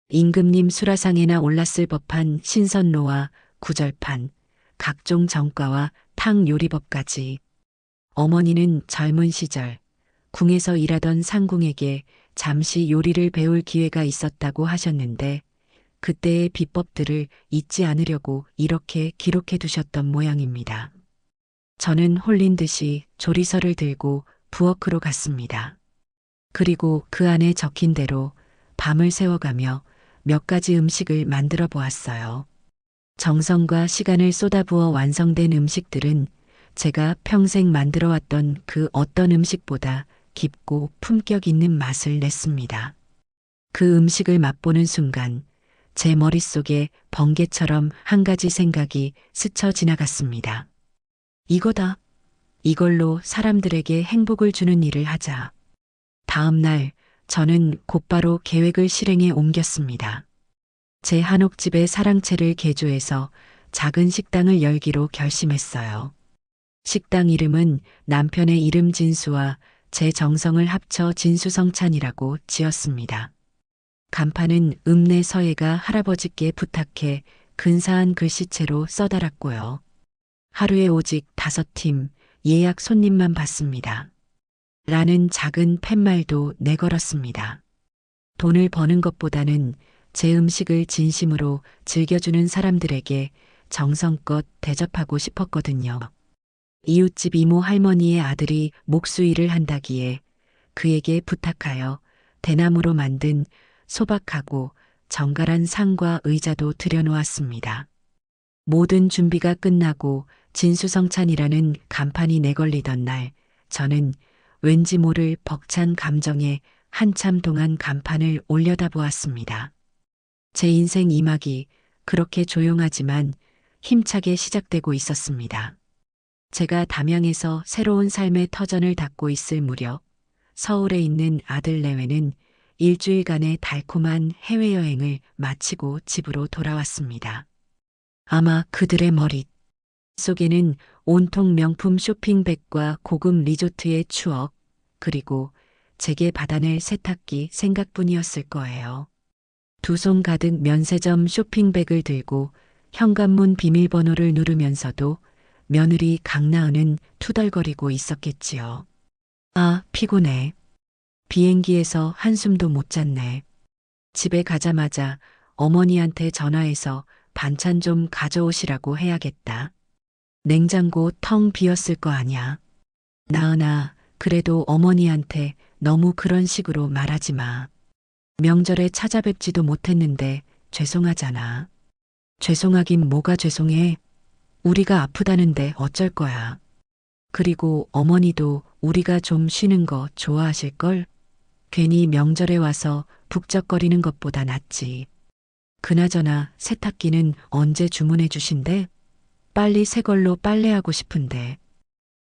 임금님 수라상에나 올랐을 법한 신선로와 구절판, 각종 정과와 탕 요리법까지. 어머니는 젊은 시절 궁에서 일하던 상궁에게 잠시 요리를 배울 기회가 있었다고 하셨는데 그때의 비법들을 잊지 않으려고 이렇게 기록해 두셨던 모양입니다. 저는 홀린 듯이 조리서를 들고 부엌으로 갔습니다. 그리고 그 안에 적힌 대로 밤을 새워가며 몇 가지 음식을 만들어 보았어요. 정성과 시간을 쏟아부어 완성된 음식들은 제가 평생 만들어 왔던 그 어떤 음식보다 깊고 품격 있는 맛을 냈습니다. 그 음식을 맛보는 순간 제 머릿속에 번개처럼 한 가지 생각이 스쳐 지나갔습니다. 이거다. 이걸로 사람들에게 행복을 주는 일을 하자. 다음 날 저는 곧바로 계획을 실행에 옮겼습니다. 제 한옥집의 사랑채를 개조해서 작은 식당을 열기로 결심했어요. 식당 이름은 남편의 이름 진수와 제 정성을 합쳐 진수성찬이라고 지었습니다. 간판은 읍내 서예가 할아버지께 부탁해 근사한 글씨체로 써달았고요. 하루에 오직 5팀 예약 손님만 받습니다. 라는 작은 팻말도 내걸었습니다. 돈을 버는 것보다는 제 음식을 진심으로 즐겨주는 사람들에게 정성껏 대접하고 싶었거든요. 이웃집 이모 할머니의 아들이 목수일을 한다기에 그에게 부탁하여 대나무로 만든 소박하고 정갈한 상과 의자도 들여놓았습니다. 모든 준비가 끝나고 진수성찬이라는 간판이 내걸리던 날, 저는 왠지 모를 벅찬 감정에 한참 동안 간판을 올려다보았습니다. 제 인생 2막이 그렇게 조용하지만 힘차게 시작되고 있었습니다. 제가 담양에서 새로운 삶의 터전을 닫고 있을 무렵 서울에 있는 아들 내외는 일주일간의 달콤한 해외여행을 마치고 집으로 돌아왔습니다. 아마 그들의 머릿 속에는 온통 명품 쇼핑백과 고급 리조트의 추억, 그리고 제게 받아낼 세탁기 생각뿐이었을 거예요. 두 손 가득 면세점 쇼핑백을 들고 현관문 비밀번호를 누르면서도 며느리 강나은은 투덜거리고 있었겠지요. 아, 피곤해. 비행기에서 한숨도 못 잤네. 집에 가자마자 어머니한테 전화해서 반찬 좀 가져오시라고 해야겠다. 냉장고 텅 비었을 거 아냐. 나은아, 그래도 어머니한테 너무 그런 식으로 말하지 마. 명절에 찾아뵙지도 못했는데 죄송하잖아. 죄송하긴 뭐가 죄송해. 우리가 아프다는데 어쩔 거야. 그리고 어머니도 우리가 좀 쉬는 거 좋아하실걸? 괜히 명절에 와서 북적거리는 것보다 낫지. 그나저나 세탁기는 언제 주문해 주신대? 빨리 새 걸로 빨래하고 싶은데.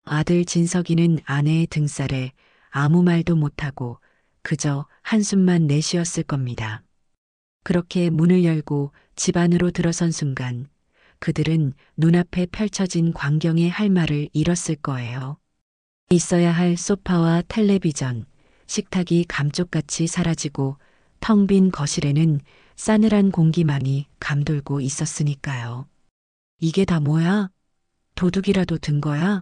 아들 진석이는 아내의 등살에 아무 말도 못하고 그저 한숨만 내쉬었을 겁니다. 그렇게 문을 열고 집 안으로 들어선 순간 그들은 눈앞에 펼쳐진 광경에 할 말을 잃었을 거예요. 있어야 할 소파와 텔레비전, 식탁이 감쪽같이 사라지고 텅 빈 거실에는 싸늘한 공기만이 감돌고 있었으니까요. 이게 다 뭐야? 도둑이라도 든 거야?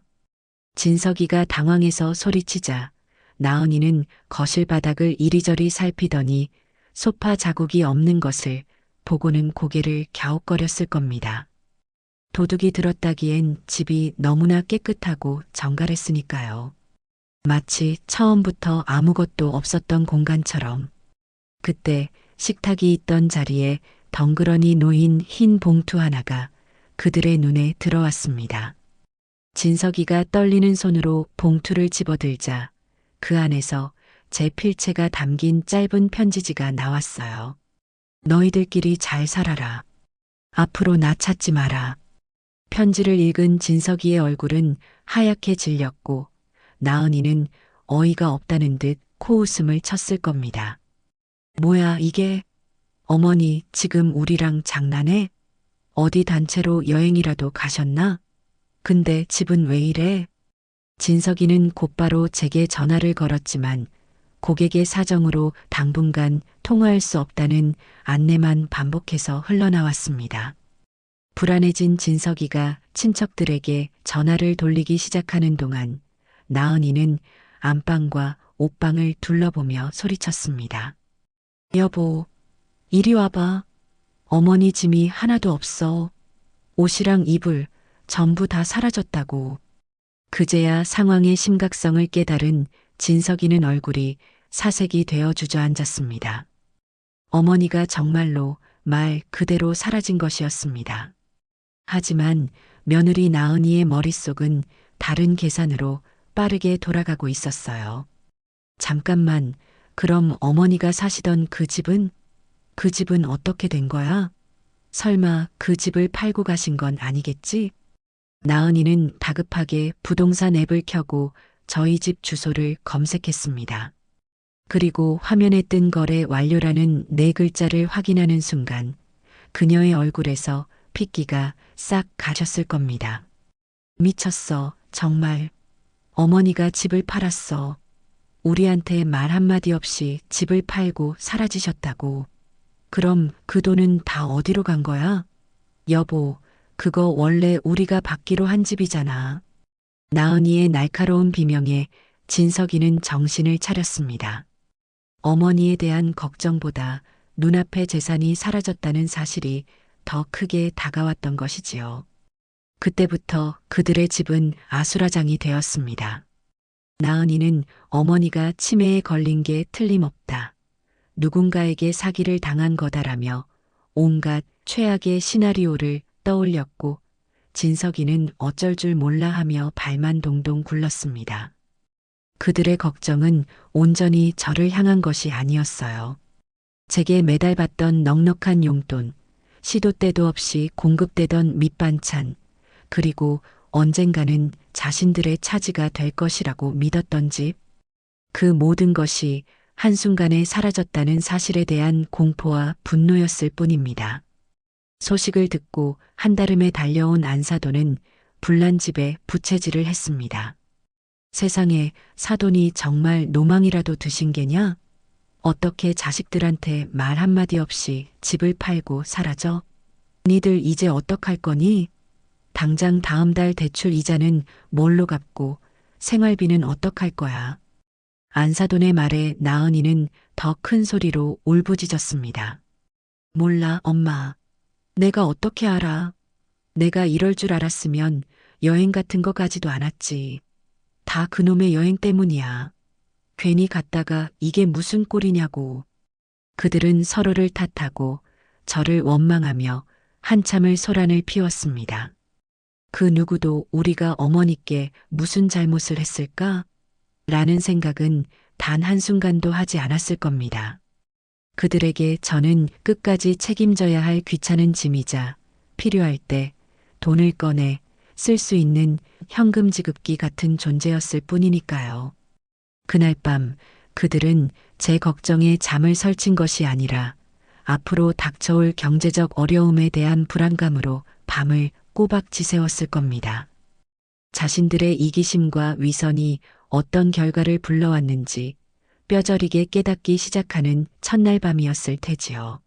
진석이가 당황해서 소리치자 나은이는 거실 바닥을 이리저리 살피더니 소파 자국이 없는 것을 보고는 고개를 갸웃거렸을 겁니다. 도둑이 들었다기엔 집이 너무나 깨끗하고 정갈했으니까요. 마치 처음부터 아무것도 없었던 공간처럼. 그때 식탁이 있던 자리에 덩그러니 놓인 흰 봉투 하나가 그들의 눈에 들어왔습니다. 진석이가 떨리는 손으로 봉투를 집어들자 그 안에서 제 필체가 담긴 짧은 편지지가 나왔어요. 너희들끼리 잘 살아라. 앞으로 나 찾지 마라. 편지를 읽은 진석이의 얼굴은 하얗게 질렸고 나은이는 어이가 없다는 듯 코웃음을 쳤을 겁니다. 뭐야 이게? 어머니 지금 우리랑 장난해? 어디 단체로 여행이라도 가셨나? 근데 집은 왜 이래? 진석이는 곧바로 제게 전화를 걸었지만 고객의 사정으로 당분간 통화할 수 없다는 안내만 반복해서 흘러나왔습니다. 불안해진 진석이가 친척들에게 전화를 돌리기 시작하는 동안 나은이는 안방과 옷방을 둘러보며 소리쳤습니다. 여보, 이리 와봐. 어머니 짐이 하나도 없어. 옷이랑 이불 전부 다 사라졌다고. 그제야 상황의 심각성을 깨달은 진석이는 얼굴이 사색이 되어 주저앉았습니다. 어머니가 정말로 말 그대로 사라진 것이었습니다. 하지만 며느리 나은이의 머릿속은 다른 계산으로 빠르게 돌아가고 있었어요. 잠깐만, 그럼 어머니가 사시던 그 집은 어떻게 된 거야? 설마 그 집을 팔고 가신 건 아니겠지? 나은이는 다급하게 부동산 앱을 켜고 저희 집 주소를 검색했습니다. 그리고 화면에 뜬 거래 완료라는 네 글자를 확인하는 순간 그녀의 얼굴에서 핏기가 싹 가셨을 겁니다. 미쳤어, 정말. 어머니가 집을 팔았어. 우리한테 말 한마디 없이 집을 팔고 사라지셨다고. 그럼 그 돈은 다 어디로 간 거야? 여보, 그거 원래 우리가 받기로 한 집이잖아. 나은이의 날카로운 비명에 진석이는 정신을 차렸습니다. 어머니에 대한 걱정보다 눈앞의 재산이 사라졌다는 사실이 더 크게 다가왔던 것이지요. 그때부터 그들의 집은 아수라장이 되었습니다. 나은이는 어머니가 치매에 걸린 게 틀림없다. 누군가에게 사기를 당한 거다라며 온갖 최악의 시나리오를 떠올렸고 진석이는 어쩔 줄 몰라 하며 발만 동동 굴렀습니다. 그들의 걱정은 온전히 저를 향한 것이 아니었어요. 제게 매달 받던 넉넉한 용돈, 시도 때도 없이 공급되던 밑반찬, 그리고 언젠가는 자신들의 차지가 될 것이라고 믿었던 집, 그 모든 것이 한순간에 사라졌다는 사실에 대한 공포와 분노였을 뿐입니다. 소식을 듣고 한달음에 달려온 안사돈은 불난 집에 부채질을 했습니다. 세상에 사돈이 정말 노망이라도 드신 게냐? 어떻게 자식들한테 말 한마디 없이 집을 팔고 사라져? 니들 이제 어떡할 거니? 당장 다음 달 대출 이자는 뭘로 갚고 생활비는 어떡할 거야? 안사돈의 말에 나은이는 더 큰 소리로 울부짖었습니다. 몰라, 엄마. 내가 어떻게 알아? 내가 이럴 줄 알았으면 여행 같은 거 가지도 않았지. 다 그놈의 여행 때문이야. 괜히 갔다가 이게 무슨 꼴이냐고. 그들은 서로를 탓하고 저를 원망하며 한참을 소란을 피웠습니다. 그 누구도 우리가 어머니께 무슨 잘못을 했을까? 라는 생각은 단 한순간도 하지 않았을 겁니다. 그들에게 저는 끝까지 책임져야 할 귀찮은 짐이자 필요할 때 돈을 꺼내 쓸 수 있는 현금 지급기 같은 존재였을 뿐이니까요. 그날 밤 그들은 제 걱정에 잠을 설친 것이 아니라 앞으로 닥쳐올 경제적 어려움에 대한 불안감으로 밤을 꼬박 지새웠을 겁니다. 자신들의 이기심과 위선이 어떤 결과를 불러왔는지 뼈저리게 깨닫기 시작하는 첫날 밤이었을 테지요.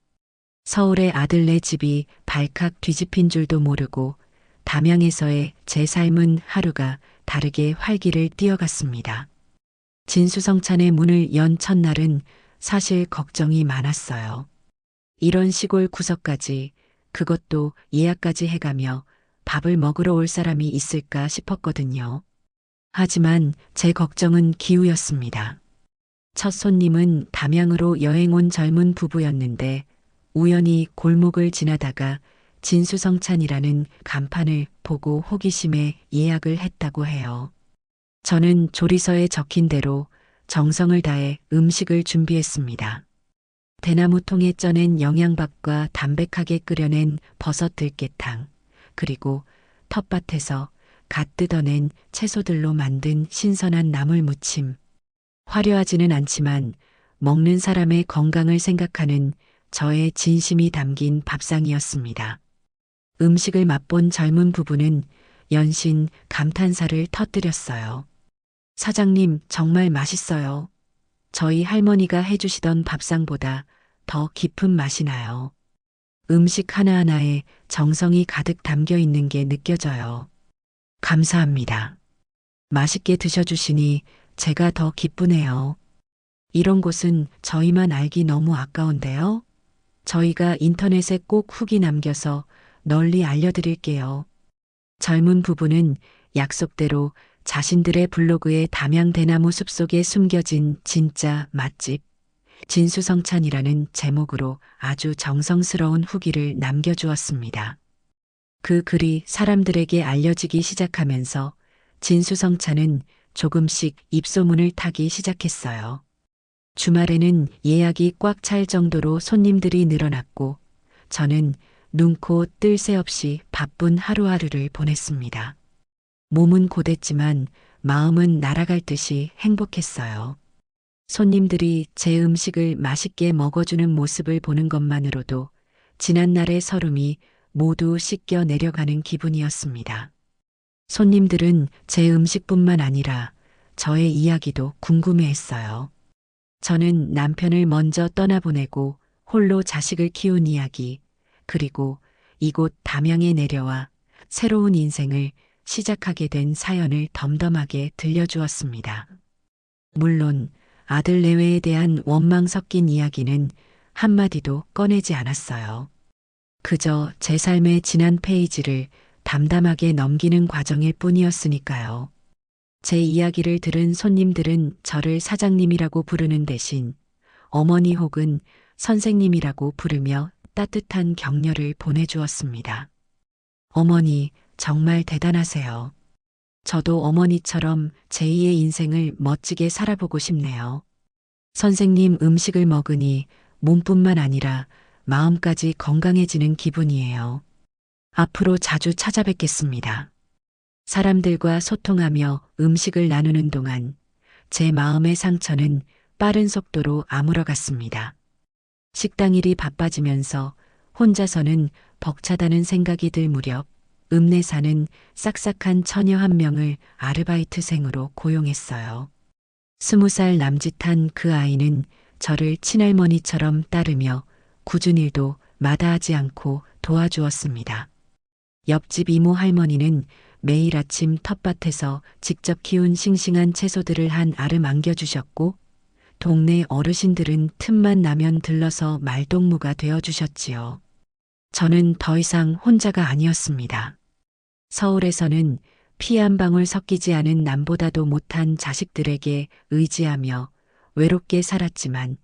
서울의 아들네 집이 발칵 뒤집힌 줄도 모르고 담양에서의 제 삶은 하루가 다르게 활기를 띠어갔습니다. 진수성찬의 문을 연 첫날은 사실 걱정이 많았어요. 이런 시골 구석까지, 그것도 예약까지 해가며 밥을 먹으러 올 사람이 있을까 싶었거든요. 하지만 제 걱정은 기우였습니다. 첫 손님은 담양으로 여행 온 젊은 부부였는데 우연히 골목을 지나다가 진수성찬이라는 간판을 보고 호기심에 예약을 했다고 해요. 저는 조리서에 적힌 대로 정성을 다해 음식을 준비했습니다. 대나무 통에 쪄낸 영양밥과 담백하게 끓여낸 버섯 들깨탕, 그리고 텃밭에서 갓 뜯어낸 채소들로 만든 신선한 나물 무침. 화려하지는 않지만 먹는 사람의 건강을 생각하는 저의 진심이 담긴 밥상이었습니다. 음식을 맛본 젊은 부부는 연신 감탄사를 터뜨렸어요. 사장님, 정말 맛있어요. 저희 할머니가 해주시던 밥상보다 더 깊은 맛이 나요. 음식 하나하나에 정성이 가득 담겨 있는 게 느껴져요. 감사합니다. 맛있게 드셔주시니 제가 더 기쁘네요. 이런 곳은 저희만 알기 너무 아까운데요. 저희가 인터넷에 꼭 후기 남겨서 널리 알려드릴게요. 젊은 부부는 약속대로 자신들의 블로그에 담양 대나무 숲속에 숨겨진 진짜 맛집, 진수성찬이라는 제목으로 아주 정성스러운 후기를 남겨주었습니다. 그 글이 사람들에게 알려지기 시작하면서 진수성찬은 조금씩 입소문을 타기 시작했어요. 주말에는 예약이 꽉 찰 정도로 손님들이 늘어났고 저는 눈코 뜰 새 없이 바쁜 하루하루를 보냈습니다. 몸은 고됐지만 마음은 날아갈 듯이 행복했어요. 손님들이 제 음식을 맛있게 먹어주는 모습을 보는 것만으로도 지난날의 서름이 모두 씻겨 내려가는 기분이었습니다. 손님들은 제 음식뿐만 아니라 저의 이야기도 궁금해했어요. 저는 남편을 먼저 떠나보내고 홀로 자식을 키운 이야기, 그리고 이곳 담양에 내려와 새로운 인생을 시작하게 된 사연을 덤덤하게 들려주었습니다. 물론 아들 내외에 대한 원망 섞인 이야기는 한마디도 꺼내지 않았어요. 그저 제 삶의 지난 페이지를 담담하게 넘기는 과정일 뿐이었으니까요. 제 이야기를 들은 손님들은 저를 사장님이라고 부르는 대신 어머니 혹은 선생님이라고 부르며 따뜻한 격려를 보내주었습니다. 어머니, 정말 대단하세요. 저도 어머니처럼 제2의 인생을 멋지게 살아보고 싶네요. 선생님, 음식을 먹으니 몸뿐만 아니라 마음까지 건강해지는 기분이에요. 앞으로 자주 찾아뵙겠습니다. 사람들과 소통하며 음식을 나누는 동안 제 마음의 상처는 빠른 속도로 아물어갔습니다. 식당 일이 바빠지면서 혼자서는 벅차다는 생각이 들 무렵 읍내사는 싹싹한 처녀 한 명을 아르바이트생으로 고용했어요. 20살 남짓한 그 아이는 저를 친할머니처럼 따르며 굳은 일도 마다하지 않고 도와주었습니다. 옆집 이모 할머니는 매일 아침 텃밭에서 직접 키운 싱싱한 채소들을 한 알을 안겨주셨고, 동네 어르신들은 틈만 나면 들러서 말동무가 되어주셨지요. 저는 더 이상 혼자가 아니었습니다. 서울에서는 피 한 방울 섞이지 않은 남보다도 못한 자식들에게 의지하며 외롭게 살았지만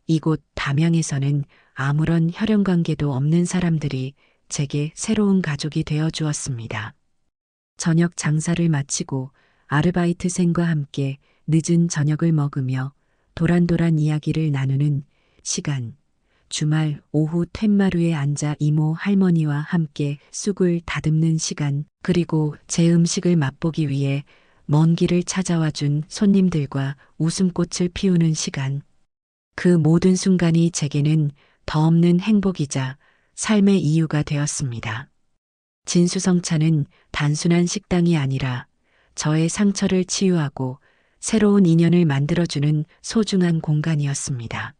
이곳 담양에서는 아무런 혈연관계도 없는 사람들이 제게 새로운 가족이 되어 주었습니다. 저녁 장사를 마치고 아르바이트생과 함께 늦은 저녁을 먹으며 도란도란 이야기를 나누는 시간, 주말 오후 툇마루에 앉아 이모 할머니와 함께 쑥을 다듬는 시간, 그리고 제 음식을 맛보기 위해 먼 길을 찾아와 준 손님들과 웃음꽃을 피우는 시간. 그 모든 순간이 제게는 더 없는 행복이자 삶의 이유가 되었습니다. 진수성찬은 단순한 식당이 아니라 저의 상처를 치유하고 새로운 인연을 만들어주는 소중한 공간이었습니다.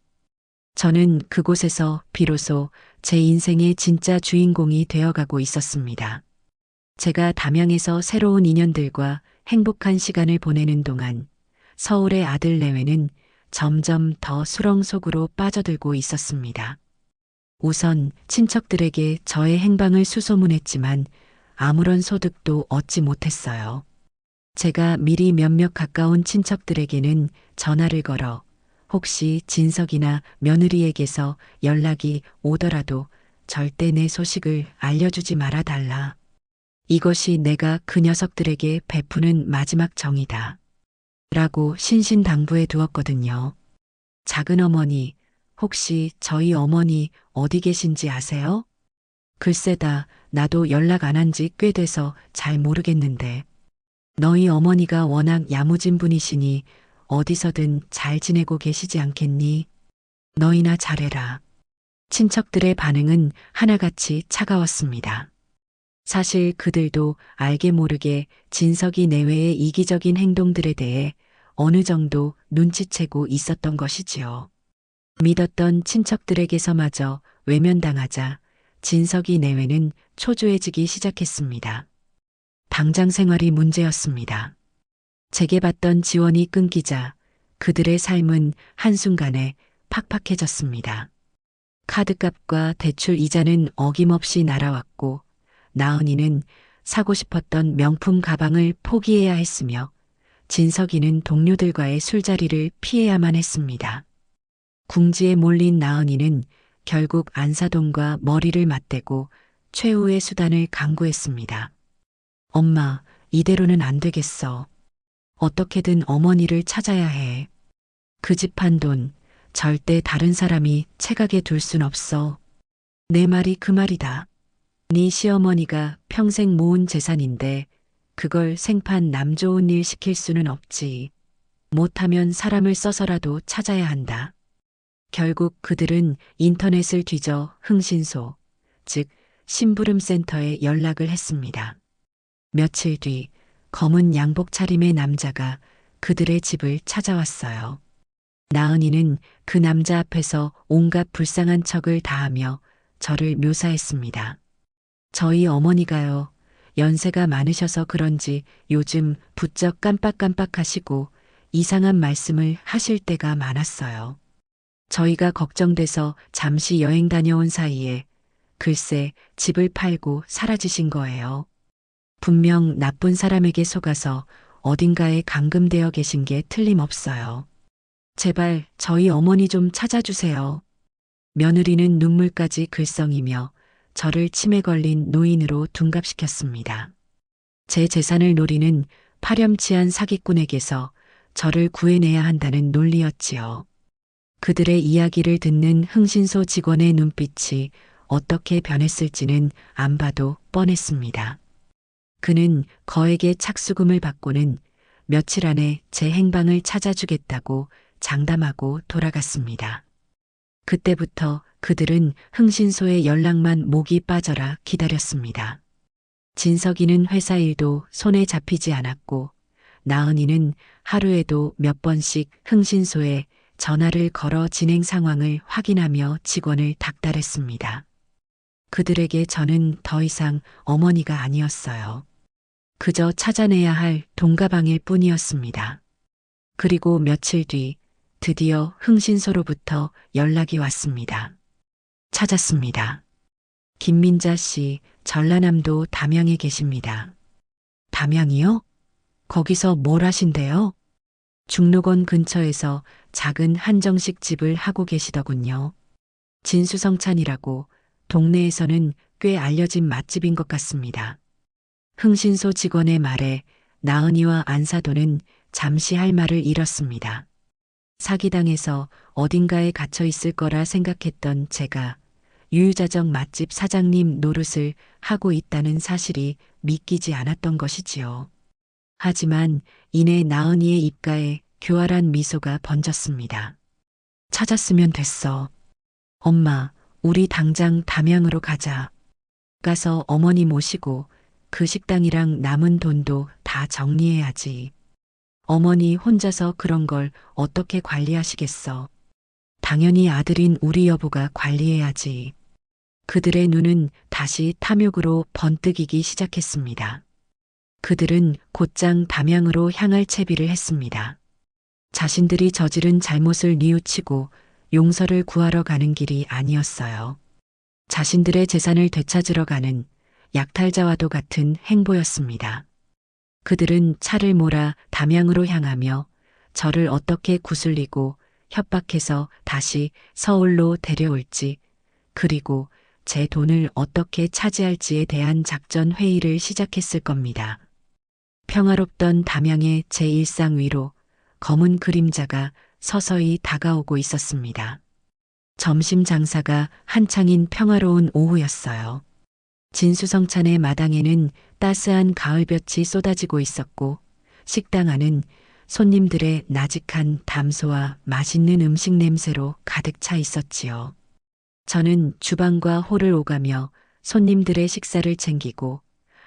저는 그곳에서 비로소 제 인생의 진짜 주인공이 되어가고 있었습니다. 제가 담양에서 새로운 인연들과 행복한 시간을 보내는 동안 서울의 아들 내외는 점점 더 수렁 속으로 빠져들고 있었습니다. 우선 친척들에게 저의 행방을 수소문했지만 아무런 소득도 얻지 못했어요. 제가 미리 몇몇 가까운 친척들에게는 전화를 걸어 혹시 진석이나 며느리에게서 연락이 오더라도 절대 내 소식을 알려주지 말아달라. 이것이 내가 그 녀석들에게 베푸는 마지막 정이다. 라고 신신당부해 두었거든요. 작은 어머니, 혹시 저희 어머니 어디 계신지 아세요? 글쎄다, 나도 연락 안 한 지 꽤 돼서 잘 모르겠는데. 너희 어머니가 워낙 야무진 분이시니 어디서든 잘 지내고 계시지 않겠니? 너희나 잘해라. 친척들의 반응은 하나같이 차가웠습니다. 사실 그들도 알게 모르게 진석이 내외의 이기적인 행동들에 대해 어느 정도 눈치채고 있었던 것이지요. 믿었던 친척들에게서마저 외면당하자 진석이 내외는 초조해지기 시작했습니다. 당장 생활이 문제였습니다. 제게 받던 지원이 끊기자 그들의 삶은 한순간에 팍팍해졌습니다. 카드값과 대출 이자는 어김없이 날아왔고 나은이는 사고 싶었던 명품 가방을 포기해야 했으며 진석이는 동료들과의 술자리를 피해야만 했습니다. 궁지에 몰린 나은이는 결국 안사돈과 머리를 맞대고 최후의 수단을 강구했습니다. 엄마, 이대로는 안 되겠어. 어떻게든 어머니를 찾아야 해. 그 집 한 돈 절대 다른 사람이 채가게 둘 순 없어. 내 말이 그 말이다. 네 시어머니가 평생 모은 재산인데 그걸 생판 남 좋은 일 시킬 수는 없지. 못하면 사람을 써서라도 찾아야 한다. 결국 그들은 인터넷을 뒤져 흥신소, 즉 심부름센터에 연락을 했습니다. 며칠 뒤 검은 양복 차림의 남자가 그들의 집을 찾아왔어요. 나은이는 그 남자 앞에서 온갖 불쌍한 척을 다하며 저를 묘사했습니다. 저희 어머니가요, 연세가 많으셔서 그런지 요즘 부쩍 깜빡깜빡하시고 이상한 말씀을 하실 때가 많았어요. 저희가 걱정돼서 잠시 여행 다녀온 사이에 글쎄, 집을 팔고 사라지신 거예요. 분명 나쁜 사람에게 속아서 어딘가에 감금되어 계신 게 틀림없어요. 제발 저희 어머니 좀 찾아주세요. 며느리는 눈물까지 글썽이며 저를 치매 걸린 노인으로 둔갑시켰습니다. 제 재산을 노리는 파렴치한 사기꾼에게서 저를 구해내야 한다는 논리였지요. 그들의 이야기를 듣는 흥신소 직원의 눈빛이 어떻게 변했을지는 안 봐도 뻔했습니다. 그는 거액의 착수금을 받고는 며칠 안에 제 행방을 찾아주겠다고 장담하고 돌아갔습니다. 그때부터 그들은 흥신소의 연락만 목이 빠져라 기다렸습니다. 진석이는 회사 일도 손에 잡히지 않았고 나은이는 하루에도 몇 번씩 흥신소에 전화를 걸어 진행 상황을 확인하며 직원을 닥달했습니다. 그들에게 저는 더 이상 어머니가 아니었어요. 그저 찾아내야 할 동가방일 뿐이었습니다. 그리고 며칠 뒤 드디어 흥신소로부터 연락이 왔습니다. 찾았습니다. 김민자 씨, 전라남도 담양에 계십니다. 담양이요? 거기서 뭘 하신대요? 중록원 근처에서 작은 한정식 집을 하고 계시더군요. 진수성찬이라고 동네에서는 꽤 알려진 맛집인 것 같습니다. 흥신소 직원의 말에 나은이와 안사도는 잠시 할 말을 잃었습니다. 사기당해서 어딘가에 갇혀 있을 거라 생각했던 제가 유유자적 맛집 사장님 노릇을 하고 있다는 사실이 믿기지 않았던 것이지요. 하지만 이내 나은이의 입가에 교활한 미소가 번졌습니다. 찾았으면 됐어. 엄마, 우리 당장 담양으로 가자. 가서 어머니 모시고 그 식당이랑 남은 돈도 다 정리해야지. 어머니 혼자서 그런 걸 어떻게 관리하시겠어. 당연히 아들인 우리 여보가 관리해야지. 그들의 눈은 다시 탐욕으로 번뜩이기 시작했습니다. 그들은 곧장 담양으로 향할 채비를 했습니다. 자신들이 저지른 잘못을 뉘우치고 용서를 구하러 가는 길이 아니었어요. 자신들의 재산을 되찾으러 가는 약탈자와도 같은 행보였습니다. 그들은 차를 몰아 담양으로 향하며 저를 어떻게 구슬리고 협박해서 다시 서울로 데려올지, 그리고 제 돈을 어떻게 차지할지에 대한 작전 회의를 시작했을 겁니다. 평화롭던 담양의 제 일상 위로 검은 그림자가 서서히 다가오고 있었습니다. 점심 장사가 한창인 평화로운 오후였어요. 진수성찬의 마당에는 따스한 가을볕이 쏟아지고 있었고 식당 안은 손님들의 나직한 담소와 맛있는 음식 냄새로 가득 차 있었지요. 저는 주방과 홀을 오가며 손님들의 식사를 챙기고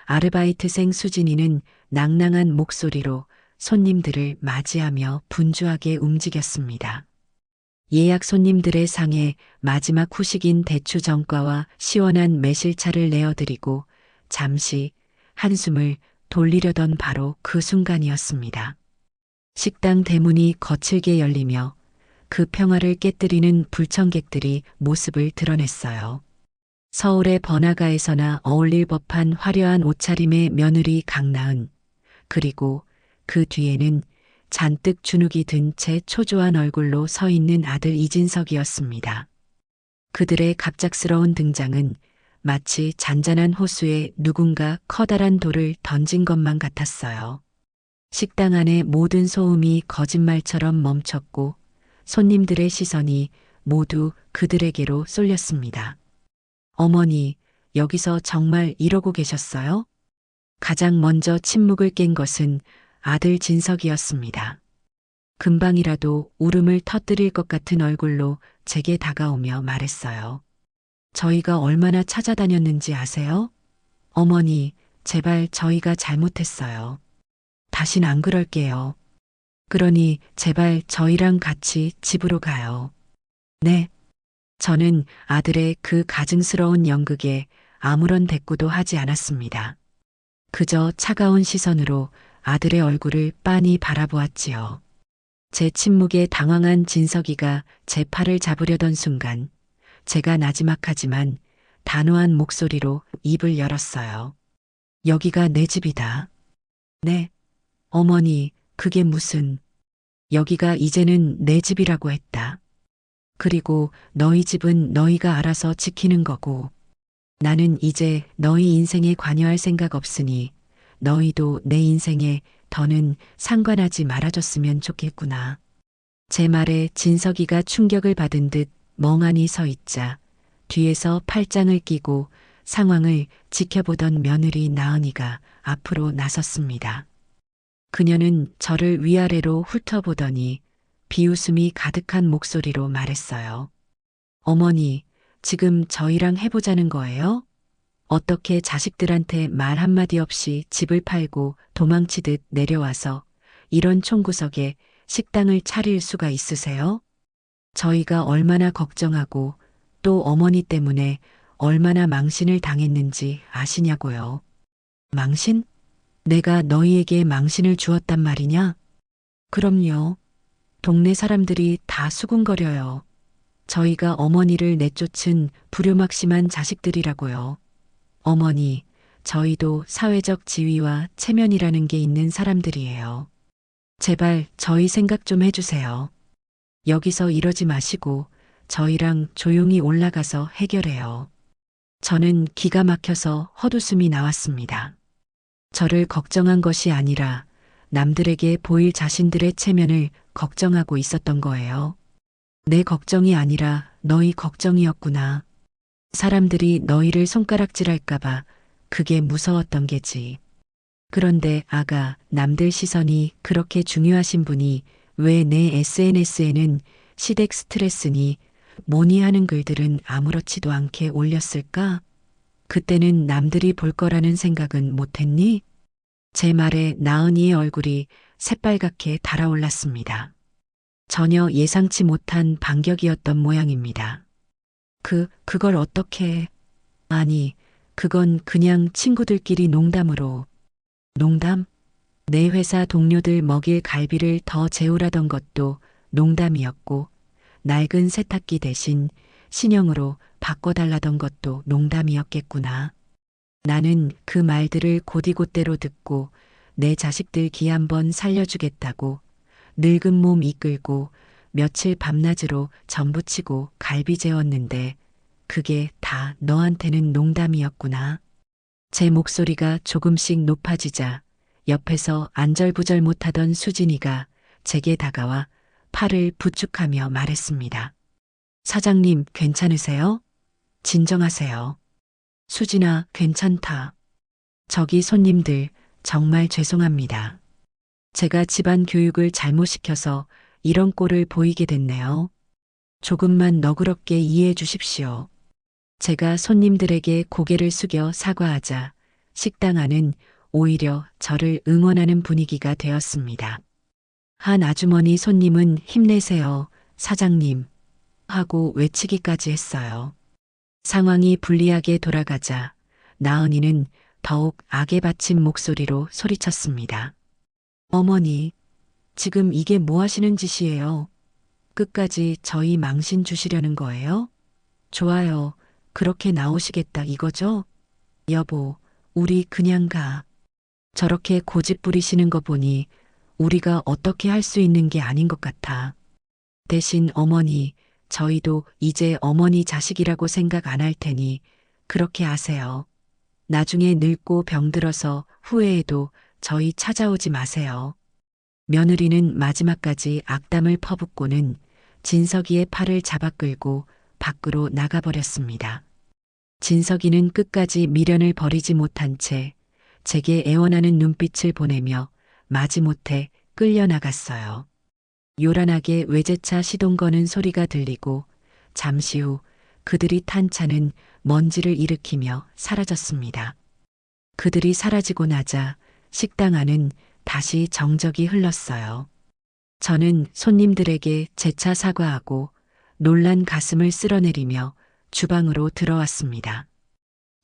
아르바이트생 수진이는 낭낭한 목소리로 손님들을 맞이하며 분주하게 움직였습니다. 예약 손님들의 상에 마지막 후식인 대추전과와 시원한 매실차를 내어드리고 잠시 한숨을 돌리려던 바로 그 순간이었습니다. 식당 대문이 거칠게 열리며 그 평화를 깨뜨리는 불청객들이 모습을 드러냈어요. 서울의 번화가에서나 어울릴 법한 화려한 옷차림의 며느리 강나은, 그리고 그 뒤에는 잔뜩 주눅이 든 채 초조한 얼굴로 서 있는 아들 이진석이었습니다. 그들의 갑작스러운 등장은 마치 잔잔한 호수에 누군가 커다란 돌을 던진 것만 같았어요. 식당 안의 모든 소음이 거짓말처럼 멈췄고 손님들의 시선이 모두 그들에게로 쏠렸습니다. 어머니, 여기서 정말 이러고 계셨어요? 가장 먼저 침묵을 깬 것은 아들 진석이었습니다. 금방이라도 울음을 터뜨릴 것 같은 얼굴로 제게 다가오며 말했어요. 저희가 얼마나 찾아다녔는지 아세요? 어머니, 제발 저희가 잘못했어요. 다신 안 그럴게요. 그러니 제발 저희랑 같이 집으로 가요. 네. 저는 아들의 그 가증스러운 연극에 아무런 대꾸도 하지 않았습니다. 그저 차가운 시선으로 아들의 얼굴을 빤히 바라보았지요. 제 침묵에 당황한 진석이가 제 팔을 잡으려던 순간 제가 나지막하지만 단호한 목소리로 입을 열었어요. 여기가 내 집이다. 네. 어머니, 그게 무슨. 여기가 이제는 내 집이라고 했다. 그리고 너희 집은 너희가 알아서 지키는 거고, 나는 이제 너희 인생에 관여할 생각 없으니 너희도 내 인생에 더는 상관하지 말아줬으면 좋겠구나. 제 말에 진석이가 충격을 받은 듯 멍하니 서 있자 뒤에서 팔짱을 끼고 상황을 지켜보던 며느리 나은이가 앞으로 나섰습니다. 그녀는 저를 위아래로 훑어보더니 비웃음이 가득한 목소리로 말했어요. 어머니, 지금 저희랑 해보자는 거예요? 어떻게 자식들한테 말 한마디 없이 집을 팔고 도망치듯 내려와서 이런 총구석에 식당을 차릴 수가 있으세요? 저희가 얼마나 걱정하고 또 어머니 때문에 얼마나 망신을 당했는지 아시냐고요. 망신? 내가 너희에게 망신을 주었단 말이냐? 그럼요. 동네 사람들이 다 수군거려요. 저희가 어머니를 내쫓은 불효막심한 자식들이라고요. 어머니, 저희도 사회적 지위와 체면이라는 게 있는 사람들이에요. 제발 저희 생각 좀 해주세요. 여기서 이러지 마시고 저희랑 조용히 올라가서 해결해요. 저는 기가 막혀서 헛웃음이 나왔습니다. 저를 걱정한 것이 아니라 남들에게 보일 자신들의 체면을 걱정하고 있었던 거예요. 내 걱정이 아니라 너희 걱정이었구나. 사람들이 너희를 손가락질할까봐 그게 무서웠던 게지. 그런데 아가, 남들 시선이 그렇게 중요하신 분이 왜 내 SNS에는 시댁 스트레스니 뭐니 하는 글들은 아무렇지도 않게 올렸을까? 그때는 남들이 볼 거라는 생각은 못했니? 제 말에 나은이의 얼굴이 새빨갛게 달아올랐습니다. 전혀 예상치 못한 반격이었던 모양입니다. 그걸 어떻게... 아니, 그건 그냥 친구들끼리 농담으로. 농담? 내 회사 동료들 먹일 갈비를 더 재우라던 것도 농담이었고, 낡은 세탁기 대신 신형으로 바꿔달라던 것도 농담이었겠구나. 나는 그 말들을 곧이곧대로 듣고 내 자식들 기 한번 살려주겠다고 늙은 몸 이끌고 며칠 밤낮으로 전부치고 갈비 재웠는데 그게 다 너한테는 농담이었구나. 제 목소리가 조금씩 높아지자 옆에서 안절부절 못하던 수진이가 제게 다가와 팔을 부축하며 말했습니다. 사장님, 괜찮으세요? 진정하세요. 수진아, 괜찮다. 저기 손님들, 정말 죄송합니다. 제가 집안 교육을 잘못 시켜서 이런 꼴을 보이게 됐네요. 조금만 너그럽게 이해해 주십시오. 제가 손님들에게 고개를 숙여 사과하자 식당 안은 오히려 저를 응원하는 분위기가 되었습니다. 한 아주머니 손님은 힘내세요, 사장님, 하고 외치기까지 했어요. 상황이 불리하게 돌아가자 나은이는 더욱 악에 받친 목소리로 소리쳤습니다. 어머니, 지금 이게 뭐 하시는 짓이에요? 끝까지 저희 망신 주시려는 거예요? 좋아요. 그렇게 나오시겠다 이거죠? 여보, 우리 그냥 가. 저렇게 고집 부리시는 거 보니 우리가 어떻게 할 수 있는 게 아닌 것 같아. 대신 어머니, 저희도 이제 어머니 자식이라고 생각 안 할 테니 그렇게 아세요. 나중에 늙고 병들어서 후회해도 저희 찾아오지 마세요. 며느리는 마지막까지 악담을 퍼붓고는 진석이의 팔을 잡아 끌고 밖으로 나가버렸습니다. 진석이는 끝까지 미련을 버리지 못한 채 제게 애원하는 눈빛을 보내며 마지못해 끌려나갔어요. 요란하게 외제차 시동 거는 소리가 들리고 잠시 후 그들이 탄 차는 먼지를 일으키며 사라졌습니다. 그들이 사라지고 나자 식당 안은 다시 정적이 흘렀어요. 저는 손님들에게 재차 사과하고 놀란 가슴을 쓸어내리며 주방으로 들어왔습니다.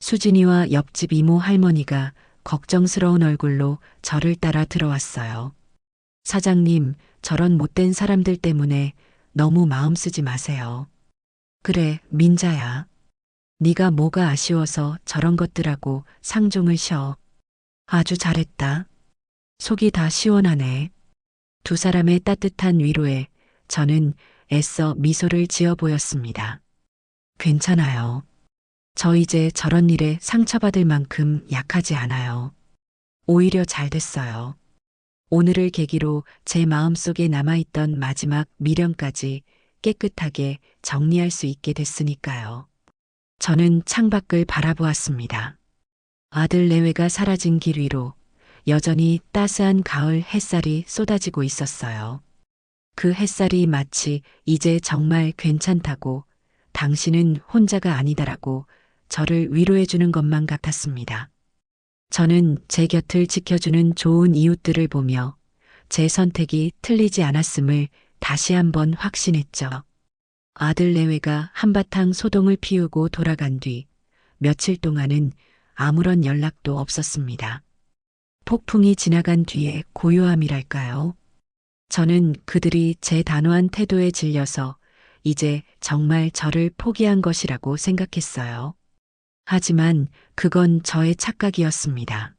수진이와 옆집 이모 할머니가 걱정스러운 얼굴로 저를 따라 들어왔어요. 사장님, 저런 못된 사람들 때문에 너무 마음 쓰지 마세요. 그래, 민자야. 네가 뭐가 아쉬워서 저런 것들하고 상종을 셔. 아주 잘했다. 속이 다 시원하네. 두 사람의 따뜻한 위로에 저는 애써 미소를 지어 보였습니다. 괜찮아요. 저 이제 저런 일에 상처받을 만큼 약하지 않아요. 오히려 잘 됐어요. 오늘을 계기로 제 마음속에 남아있던 마지막 미련까지 깨끗하게 정리할 수 있게 됐으니까요. 저는 창밖을 바라보았습니다. 아들 내외가 사라진 길 위로 여전히 따스한 가을 햇살이 쏟아지고 있었어요. 그 햇살이 마치 이제 정말 괜찮다고 당신은 혼자가 아니다라고 저를 위로해주는 것만 같았습니다. 저는 제 곁을 지켜주는 좋은 이웃들을 보며 제 선택이 틀리지 않았음을 다시 한번 확신했죠. 아들 내외가 한바탕 소동을 피우고 돌아간 뒤 며칠 동안은 아무런 연락도 없었습니다. 폭풍이 지나간 뒤에 고요함이랄까요? 저는 그들이 제 단호한 태도에 질려서 이제 정말 저를 포기한 것이라고 생각했어요. 하지만 그건 저의 착각이었습니다.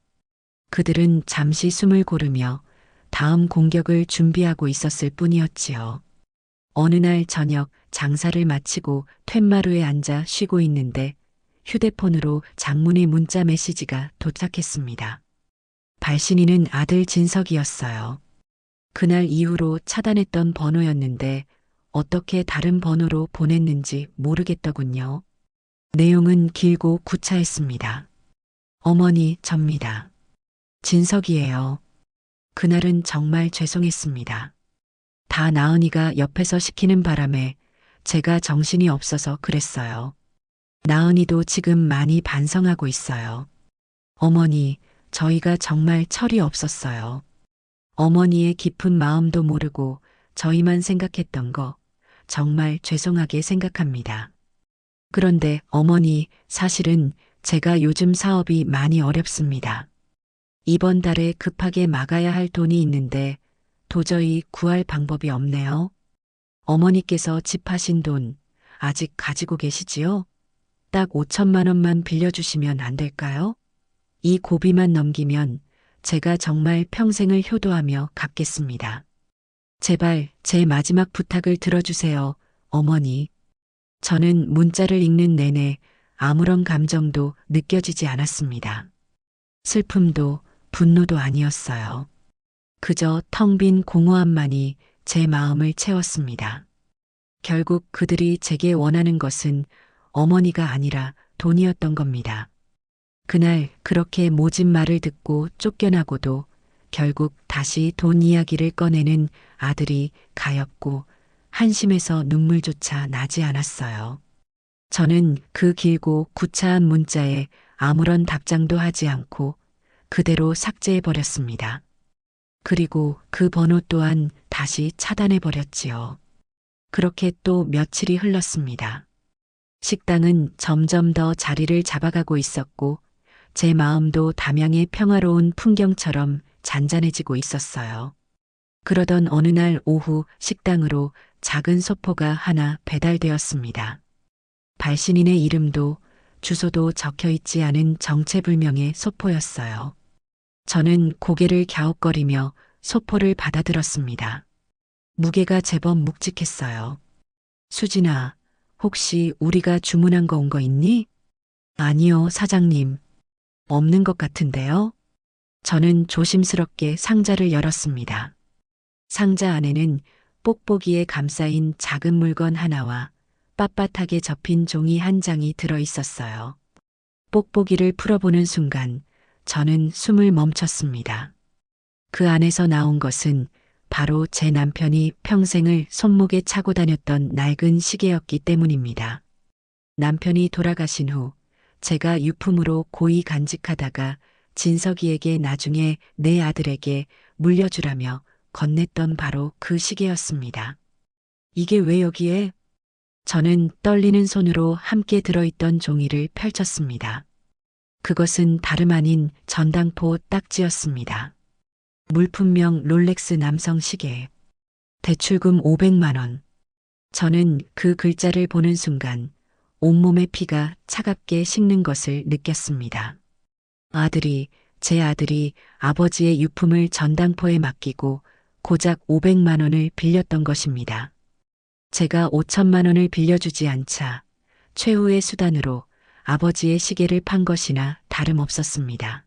그들은 잠시 숨을 고르며 다음 공격을 준비하고 있었을 뿐이었지요. 어느 날 저녁 장사를 마치고 툇마루에 앉아 쉬고 있는데 휴대폰으로 장문의 문자 메시지가 도착했습니다. 발신인은 아들 진석이었어요. 그날 이후로 차단했던 번호였는데 어떻게 다른 번호로 보냈는지 모르겠더군요. 내용은 길고 구차했습니다. 어머니, 접니다. 진석이에요. 그날은 정말 죄송했습니다. 다 나은이가 옆에서 시키는 바람에 제가 정신이 없어서 그랬어요. 나은이도 지금 많이 반성하고 있어요. 어머니, 저희가 정말 철이 없었어요. 어머니의 깊은 마음도 모르고 저희만 생각했던 거 정말 죄송하게 생각합니다. 그런데 어머니, 사실은 제가 요즘 사업이 많이 어렵습니다. 이번 달에 급하게 막아야 할 돈이 있는데 도저히 구할 방법이 없네요. 어머니께서 집하신 돈 아직 가지고 계시지요? 딱 5천만 원만 빌려주시면 안 될까요? 이 고비만 넘기면 제가 정말 평생을 효도하며 갚겠습니다. 제발 제 마지막 부탁을 들어주세요, 어머니. 저는 문자를 읽는 내내 아무런 감정도 느껴지지 않았습니다. 슬픔도 분노도 아니었어요. 그저 텅 빈 공허함만이 제 마음을 채웠습니다. 결국 그들이 제게 원하는 것은 어머니가 아니라 돈이었던 겁니다. 그날 그렇게 모진 말을 듣고 쫓겨나고도 결국 다시 돈 이야기를 꺼내는 아들이 가엾고 한심해서 눈물조차 나지 않았어요. 저는 그 길고 구차한 문자에 아무런 답장도 하지 않고 그대로 삭제해버렸습니다. 그리고 그 번호 또한 다시 차단해버렸지요. 그렇게 또 며칠이 흘렀습니다. 식당은 점점 더 자리를 잡아가고 있었고 제 마음도 담양의 평화로운 풍경처럼 잔잔해지고 있었어요. 그러던 어느 날 오후 식당으로 작은 소포가 하나 배달되었습니다. 발신인의 이름도 주소도 적혀 있지 않은 정체불명의 소포였어요. 저는 고개를 갸웃거리며 소포를 받아들었습니다. 무게가 제법 묵직했어요. 수진아, 혹시 우리가 주문한 거 온 거 있니? 아니요, 사장님. 없는 것 같은데요? 저는 조심스럽게 상자를 열었습니다. 상자 안에는 뽁뽁이에 감싸인 작은 물건 하나와 빳빳하게 접힌 종이 한 장이 들어 있었어요. 뽁뽁이를 풀어보는 순간 저는 숨을 멈췄습니다. 그 안에서 나온 것은 바로 제 남편이 평생을 손목에 차고 다녔던 낡은 시계였기 때문입니다. 남편이 돌아가신 후 제가 유품으로 고이 간직하다가 진석이에게 나중에 내 아들에게 물려주라며 건넸던 바로 그 시계였습니다. 이게 왜 여기에? 저는 떨리는 손으로 함께 들어있던 종이를 펼쳤습니다. 그것은 다름 아닌 전당포 딱지였습니다. 물품명 롤렉스 남성 시계. 대출금 500만 원. 저는 그 글자를 보는 순간 온몸의 피가 차갑게 식는 것을 느꼈습니다. 제 아들이 아버지의 유품을 전당포에 맡기고 고작 500만 원을 빌렸던 것입니다. 제가 5천만 원을 빌려주지 않자 최후의 수단으로 아버지의 시계를 판 것이나 다름없었습니다.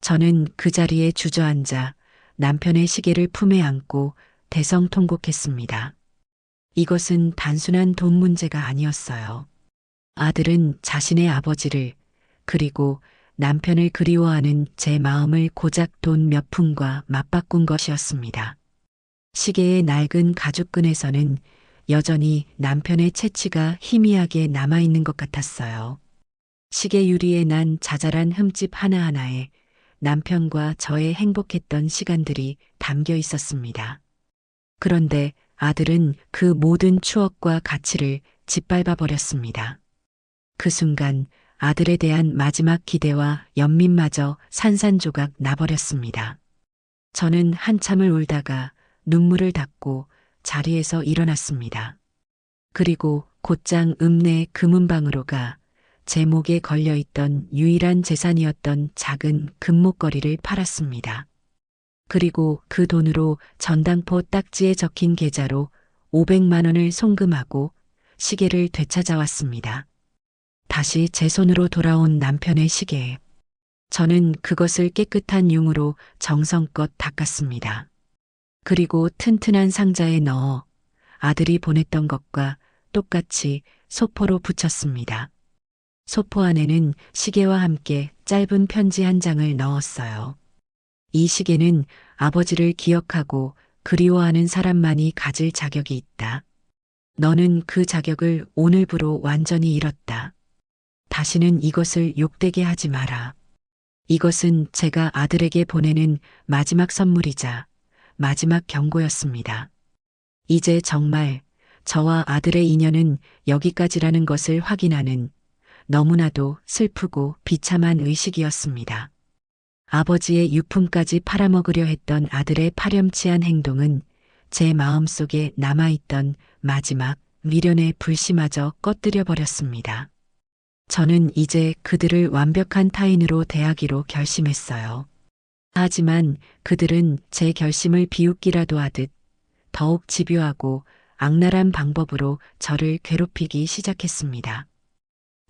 저는 그 자리에 주저앉아 남편의 시계를 품에 안고 대성통곡했습니다. 이것은 단순한 돈 문제가 아니었어요. 아들은 자신의 아버지를 그리고 남편을 그리워하는 제 마음을 고작 돈 몇 푼과 맞바꾼 것이었습니다. 시계의 낡은 가죽끈에서는 여전히 남편의 채취가 희미하게 남아있는 것 같았어요. 시계 유리에 난 자잘한 흠집 하나하나에 남편과 저의 행복했던 시간들이 담겨 있었습니다. 그런데 아들은 그 모든 추억과 가치를 짓밟아 버렸습니다. 그 순간 아들에 대한 마지막 기대와 연민마저 산산조각 나버렸습니다. 저는 한참을 울다가 눈물을 닦고 자리에서 일어났습니다. 그리고 곧장 읍내 금은방으로 가 제 목에 걸려있던 유일한 재산이었던 작은 금목걸이를 팔았습니다. 그리고 그 돈으로 전당포 딱지에 적힌 계좌로 500만 원을 송금하고 시계를 되찾아왔습니다. 다시 제 손으로 돌아온 남편의 시계. 저는 그것을 깨끗한 용으로 정성껏 닦았습니다. 그리고 튼튼한 상자에 넣어 아들이 보냈던 것과 똑같이 소포로 붙였습니다. 소포 안에는 시계와 함께 짧은 편지 한 장을 넣었어요. 이 시계는 아버지를 기억하고 그리워하는 사람만이 가질 자격이 있다. 너는 그 자격을 오늘부로 완전히 잃었다. 다시는 이것을 욕되게 하지 마라. 이것은 제가 아들에게 보내는 마지막 선물이자 마지막 경고였습니다. 이제 정말 저와 아들의 인연은 여기까지라는 것을 확인하는 너무나도 슬프고 비참한 의식이었습니다. 아버지의 유품까지 팔아먹으려 했던 아들의 파렴치한 행동은 제 마음속에 남아있던 마지막 미련의 불씨마저 꺼뜨려 버렸습니다. 저는 이제 그들을 완벽한 타인으로 대하기로 결심했어요. 하지만 그들은 제 결심을 비웃기라도 하듯 더욱 집요하고 악랄한 방법으로 저를 괴롭히기 시작했습니다.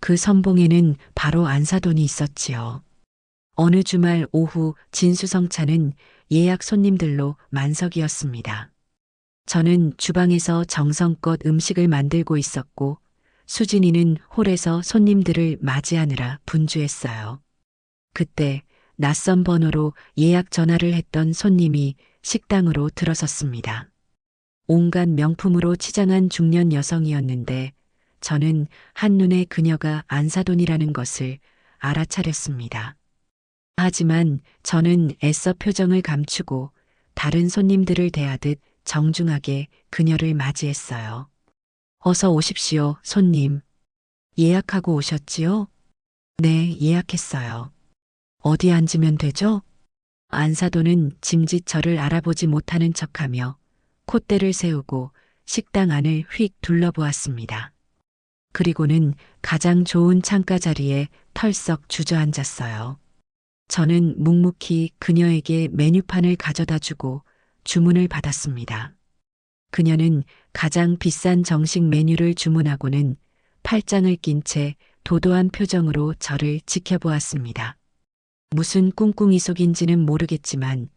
그 선봉에는 바로 안사돈이 있었지요. 어느 주말 오후 진수성찬은 예약 손님들로 만석이었습니다. 저는 주방에서 정성껏 음식을 만들고 있었고 수진이는 홀에서 손님들을 맞이하느라 분주했어요. 그때 낯선 번호로 예약 전화를 했던 손님이 식당으로 들어섰습니다. 온갖 명품으로 치장한 중년 여성이었는데 저는 한눈에 그녀가 안사돈이라는 것을 알아차렸습니다. 하지만 저는 애써 표정을 감추고 다른 손님들을 대하듯 정중하게 그녀를 맞이했어요. 어서 오십시오, 손님. 예약하고 오셨지요? 네, 예약했어요. 어디 앉으면 되죠? 안사돈은 짐짓 저를 알아보지 못하는 척하며 콧대를 세우고 식당 안을 휙 둘러보았습니다. 그리고는 가장 좋은 창가 자리에 털썩 주저앉았어요. 저는 묵묵히 그녀에게 메뉴판을 가져다 주고 주문을 받았습니다. 그녀는 가장 비싼 정식 메뉴를 주문하고는 팔짱을 낀 채 도도한 표정으로 저를 지켜보았습니다. 무슨 꿍꿍이 속인지는 모르겠지만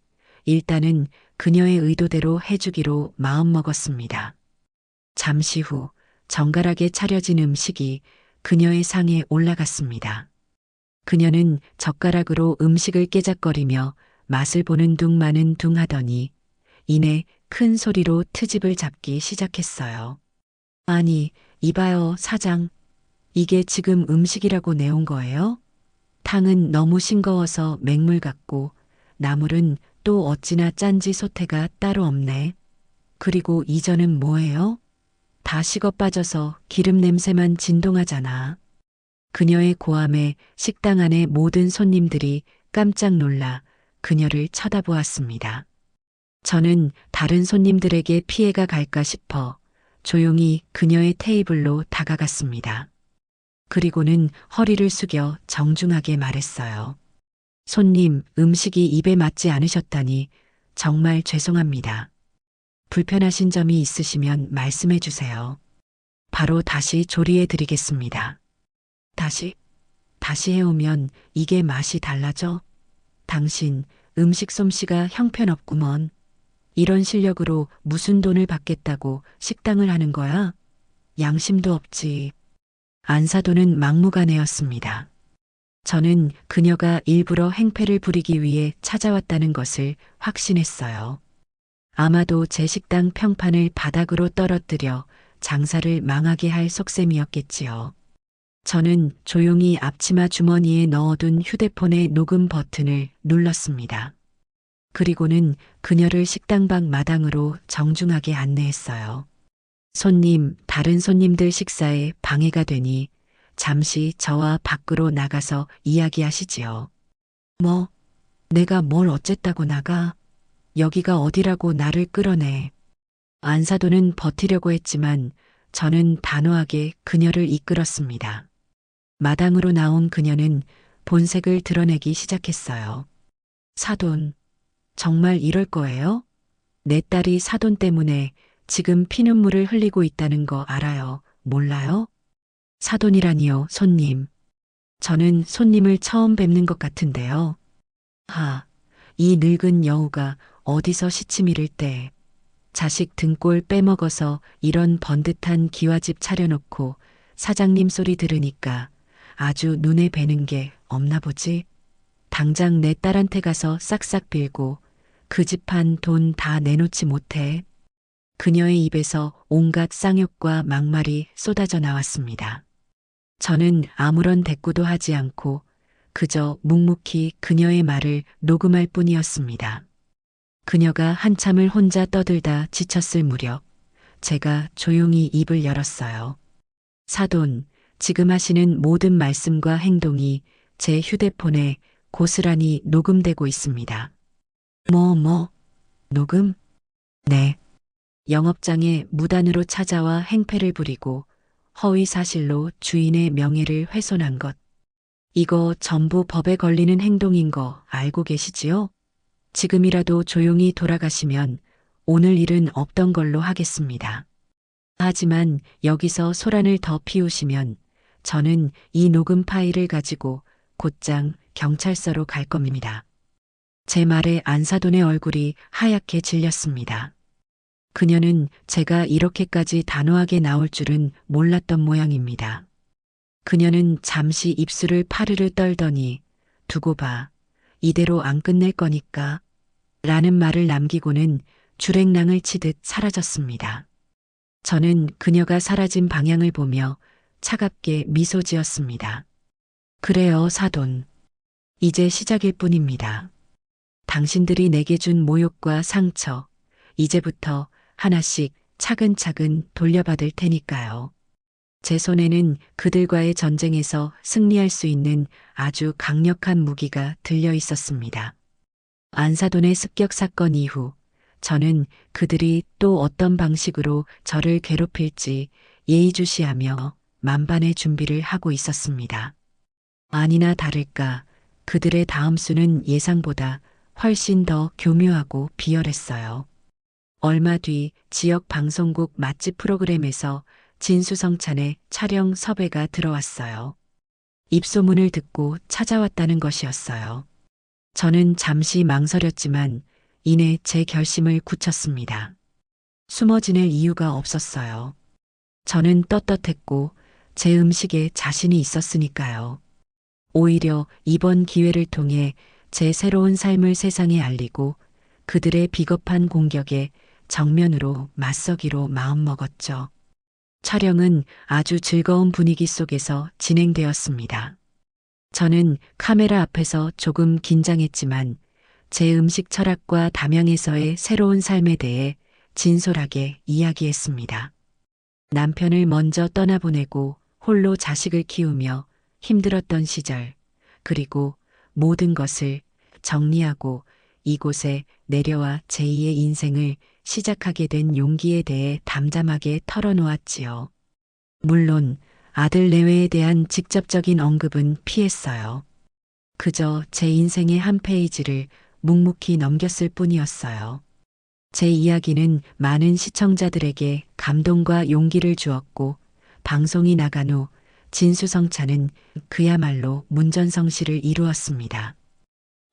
일단은 그녀의 의도대로 해주기로 마음먹었습니다. 잠시 후 정갈하게 차려진 음식이 그녀의 상에 올라갔습니다. 그녀는 젓가락으로 음식을 깨작거리며 맛을 보는 둥 마는 둥 하더니 이내 큰 소리로 트집을 잡기 시작했어요. 아니, 이봐요, 사장. 이게 지금 음식이라고 내온 거예요? 탕은 너무 싱거워서 맹물 같고 나물은 또 어찌나 짠지 소태가 따로 없네. 그리고 이전은 뭐예요? 다 식어 빠져서 기름 냄새만 진동하잖아. 그녀의 고함에 식당 안의 모든 손님들이 깜짝 놀라 그녀를 쳐다보았습니다. 저는 다른 손님들에게 피해가 갈까 싶어 조용히 그녀의 테이블로 다가갔습니다. 그리고는 허리를 숙여 정중하게 말했어요. 손님, 음식이 입에 맞지 않으셨다니 정말 죄송합니다. 불편하신 점이 있으시면 말씀해 주세요. 바로 다시 조리해 드리겠습니다. 다시 해오면 이게 맛이 달라져? 당신 음식 솜씨가 형편없구먼. 이런 실력으로 무슨 돈을 받겠다고 식당을 하는 거야? 양심도 없지. 안사돈은 막무가내였습니다. 저는 그녀가 일부러 행패를 부리기 위해 찾아왔다는 것을 확신했어요. 아마도 제 식당 평판을 바닥으로 떨어뜨려 장사를 망하게 할 속셈이었겠지요. 저는 조용히 앞치마 주머니에 넣어둔 휴대폰의 녹음 버튼을 눌렀습니다. 그리고는 그녀를 식당 밖 마당으로 정중하게 안내했어요. 손님, 다른 손님들 식사에 방해가 되니 잠시 저와 밖으로 나가서 이야기하시지요. 뭐, 내가 뭘 어쨌다고 나가? 여기가 어디라고 나를 끌어내. 안사도는 버티려고 했지만 저는 단호하게 그녀를 이끌었습니다. 마당으로 나온 그녀는 본색을 드러내기 시작했어요. 사돈, 정말 이럴 거예요? 내 딸이 사돈 때문에 지금 피눈물을 흘리고 있다는 거 알아요? 몰라요? 사돈이라니요, 손님. 저는 손님을 처음 뵙는 것 같은데요. 이 늙은 여우가 어디서 시침 잃을 때 자식 등골 빼먹어서 이런 번듯한 기와집 차려놓고 사장님 소리 들으니까 아주 눈에 뵈는 게 없나 보지? 당장 내 딸한테 가서 싹싹 빌고 그 집안 돈 다 내놓지 못해. 그녀의 입에서 온갖 쌍욕과 막말이 쏟아져 나왔습니다. 저는 아무런 대꾸도 하지 않고 그저 묵묵히 그녀의 말을 녹음할 뿐이었습니다. 그녀가 한참을 혼자 떠들다 지쳤을 무렵 제가 조용히 입을 열었어요. 사돈, 지금 하시는 모든 말씀과 행동이 제 휴대폰에 고스란히 녹음되고 있습니다. 녹음? 네. 영업장에 무단으로 찾아와 행패를 부리고 허위 사실로 주인의 명예를 훼손한 것. 이거 전부 법에 걸리는 행동인 거 알고 계시지요? 지금이라도 조용히 돌아가시면 오늘 일은 없던 걸로 하겠습니다. 하지만 여기서 소란을 더 피우시면 저는 이 녹음 파일을 가지고 곧장 경찰서로 갈 겁니다. 제 말에 안사돈의 얼굴이 하얗게 질렸습니다. 그녀는 제가 이렇게까지 단호하게 나올 줄은 몰랐던 모양입니다. 그녀는 잠시 입술을 파르르 떨더니 두고 봐. 이대로 안 끝낼 거니까. 라는 말을 남기고는 주랭랑을 치듯 사라졌습니다. 저는 그녀가 사라진 방향을 보며 차갑게 미소 지었습니다. 그래요, 사돈. 이제 시작일 뿐입니다. 당신들이 내게 준 모욕과 상처, 이제부터 하나씩 차근차근 돌려받을 테니까요. 제 손에는 그들과의 전쟁에서 승리할 수 있는 아주 강력한 무기가 들려 있었습니다. 안사돈의 습격 사건 이후 저는 그들이 또 어떤 방식으로 저를 괴롭힐지 예의주시하며 만반의 준비를 하고 있었습니다. 아니나 다를까 그들의 다음 수는 예상보다 훨씬 더 교묘하고 비열했어요. 얼마 뒤 지역 방송국 맛집 프로그램에서 진수성찬의 촬영 섭외가 들어왔어요. 입소문을 듣고 찾아왔다는 것이었어요. 저는 잠시 망설였지만 이내 제 결심을 굳혔습니다. 숨어 지낼 이유가 없었어요. 저는 떳떳했고 제 음식에 자신이 있었으니까요. 오히려 이번 기회를 통해 제 새로운 삶을 세상에 알리고 그들의 비겁한 공격에 정면으로 맞서기로 마음먹었죠. 촬영은 아주 즐거운 분위기 속에서 진행되었습니다. 저는 카메라 앞에서 조금 긴장했지만 제 음식 철학과 담양에서의 새로운 삶에 대해 진솔하게 이야기했습니다. 남편을 먼저 떠나보내고 홀로 자식을 키우며 힘들었던 시절, 그리고 모든 것을 정리하고 이곳에 내려와 제2의 인생을 시작하게 된 용기에 대해 담담하게 털어놓았지요. 물론 아들 내외에 대한 직접적인 언급은 피했어요. 그저 제 인생의 한 페이지를 묵묵히 넘겼을 뿐이었어요. 제 이야기는 많은 시청자들에게 감동과 용기를 주었고, 방송이 나간 후 진수성찬은 그야말로 문전성시를 이루었습니다.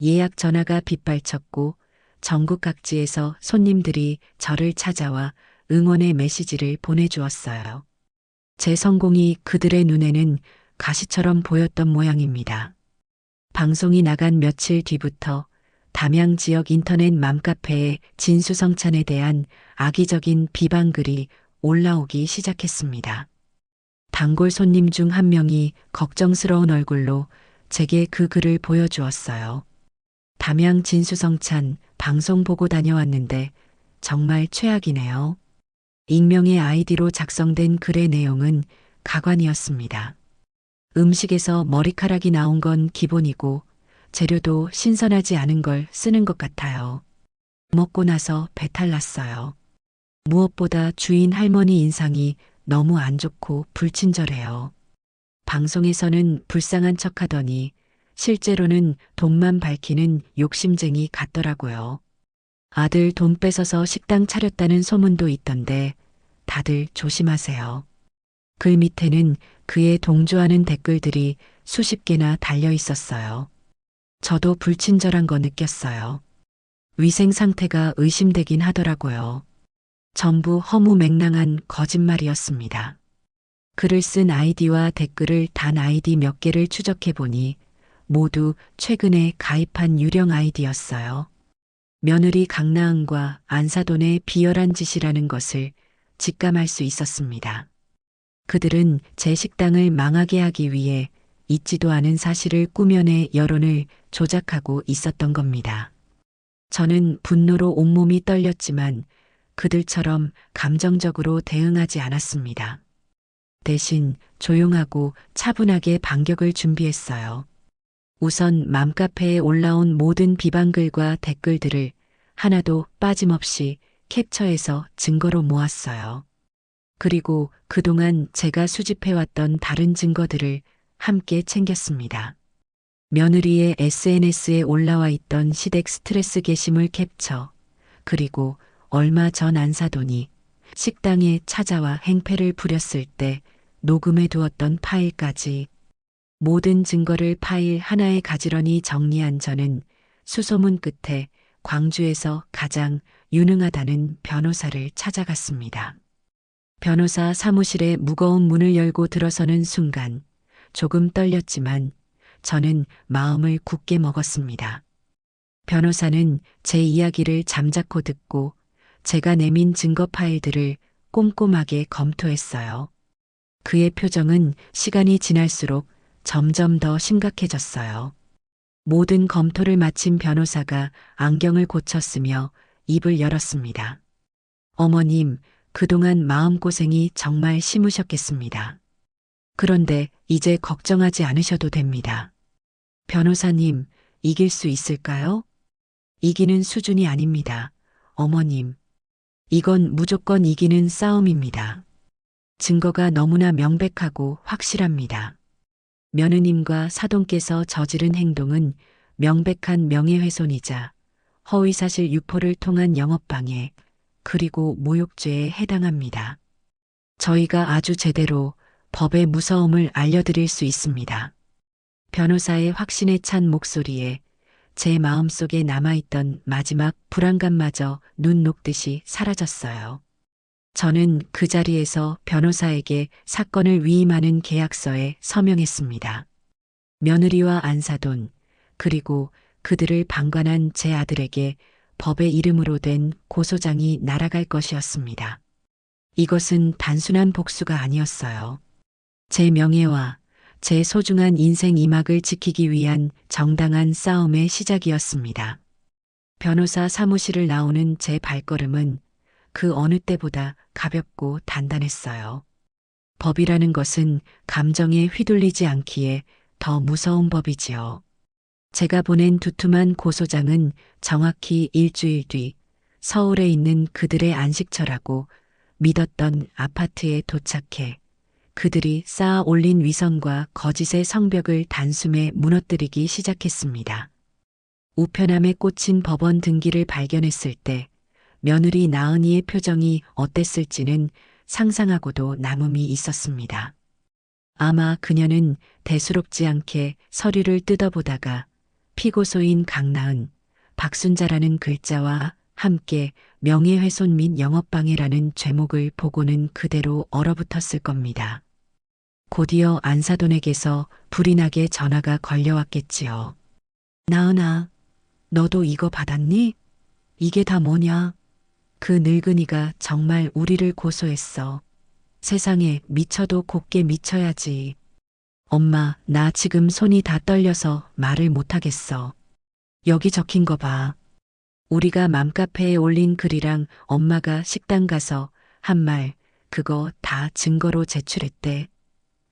예약 전화가 빗발쳤고 전국 각지에서 손님들이 저를 찾아와 응원의 메시지를 보내주었어요. 제 성공이 그들의 눈에는 가시처럼 보였던 모양입니다. 방송이 나간 며칠 뒤부터 담양 지역 인터넷 맘카페에 진수성찬에 대한 악의적인 비방글이 올라오기 시작했습니다. 단골 손님 중 한 명이 걱정스러운 얼굴로 제게 그 글을 보여주었어요. 담양 진수성찬 방송 보고 다녀왔는데 정말 최악이네요. 익명의 아이디로 작성된 글의 내용은 가관이었습니다. 음식에서 머리카락이 나온 건 기본이고 재료도 신선하지 않은 걸 쓰는 것 같아요. 먹고 나서 배탈 났어요. 무엇보다 주인 할머니 인상이 너무 안 좋고 불친절해요. 방송에서는 불쌍한 척 하더니 실제로는 돈만 밝히는 욕심쟁이 같더라고요. 아들 돈 뺏어서 식당 차렸다는 소문도 있던데 다들 조심하세요. 글 밑에는 그에 동조하는 댓글들이 수십 개나 달려 있었어요. 저도 불친절한 거 느꼈어요. 위생 상태가 의심되긴 하더라고요. 전부 허무맹랑한 거짓말이었습니다. 글을 쓴 아이디와 댓글을 단 아이디 몇 개를 추적해 보니 모두 최근에 가입한 유령 아이디였어요. 며느리 강나은과 안사돈의 비열한 짓이라는 것을 직감할 수 있었습니다. 그들은 제 식당을 망하게 하기 위해 있지도 않은 사실을 꾸며내 여론을 조작하고 있었던 겁니다. 저는 분노로 온몸이 떨렸지만 그들처럼 감정적으로 대응하지 않았습니다. 대신 조용하고 차분하게 반격을 준비했어요. 우선 맘카페에 올라온 모든 비방글과 댓글들을 하나도 빠짐없이 캡처해서 증거로 모았어요. 그리고 그동안 제가 수집해왔던 다른 증거들을 함께 챙겼습니다. 며느리의 SNS에 올라와 있던 시댁 스트레스 게시물 캡처, 그리고 얼마 전 안사돈이 식당에 찾아와 행패를 부렸을 때 녹음해 두었던 파일까지 모든 증거를 파일 하나에 가지런히 정리한 저는 수소문 끝에 광주에서 가장 유능하다는 변호사를 찾아갔습니다. 변호사 사무실에 무거운 문을 열고 들어서는 순간 조금 떨렸지만 저는 마음을 굳게 먹었습니다. 변호사는 제 이야기를 잠자코 듣고 제가 내민 증거 파일들을 꼼꼼하게 검토했어요. 그의 표정은 시간이 지날수록 점점 더 심각해졌어요. 모든 검토를 마친 변호사가 안경을 고쳤으며 입을 열었습니다. 어머님, 그동안 마음고생이 정말 심으셨겠습니다. 그런데 이제 걱정하지 않으셔도 됩니다. 변호사님, 이길 수 있을까요? 이기는 수준이 아닙니다. 어머님, 이건 무조건 이기는 싸움입니다. 증거가 너무나 명백하고 확실합니다. 며느님과 사돈께서 저지른 행동은 명백한 명예훼손이자 허위사실 유포를 통한 영업방해, 그리고 모욕죄에 해당합니다. 저희가 아주 제대로 법의 무서움을 알려드릴 수 있습니다. 변호사의 확신에 찬 목소리에 제 마음속에 남아있던 마지막 불안감마저 눈 녹듯이 사라졌어요. 저는 그 자리에서 변호사에게 사건을 위임하는 계약서에 서명했습니다. 며느리와 안사돈, 그리고 그들을 방관한 제 아들에게 법의 이름으로 된 고소장이 날아갈 것이었습니다. 이것은 단순한 복수가 아니었어요. 제 명예와 제 소중한 인생 이막을 지키기 위한 정당한 싸움의 시작이었습니다. 변호사 사무실을 나오는 제 발걸음은 그 어느 때보다 가볍고 단단했어요. 법이라는 것은 감정에 휘둘리지 않기에 더 무서운 법이지요. 제가 보낸 두툼한 고소장은 정확히 일주일 뒤 서울에 있는 그들의 안식처라고 믿었던 아파트에 도착해 그들이 쌓아 올린 위선과 거짓의 성벽을 단숨에 무너뜨리기 시작했습니다. 우편함에 꽂힌 법원 등기를 발견했을 때 며느리 나은이의 표정이 어땠을지는 상상하고도 남음이 있었습니다. 아마 그녀는 대수롭지 않게 서류를 뜯어보다가 피고소인 강나은, 박순자라는 글자와 함께 명예훼손 및 영업방해라는 죄목을 보고는 그대로 얼어붙었을 겁니다. 곧이어 안사돈에게서 불이 나게 전화가 걸려왔겠지요. 나은아, 너도 이거 받았니? 이게 다 뭐냐? 그 늙은이가 정말 우리를 고소했어. 세상에 미쳐도 곱게 미쳐야지. 엄마, 나 지금 손이 다 떨려서 말을 못하겠어. 여기 적힌 거 봐. 우리가 맘카페에 올린 글이랑 엄마가 식당 가서 한 말, 그거 다 증거로 제출했대.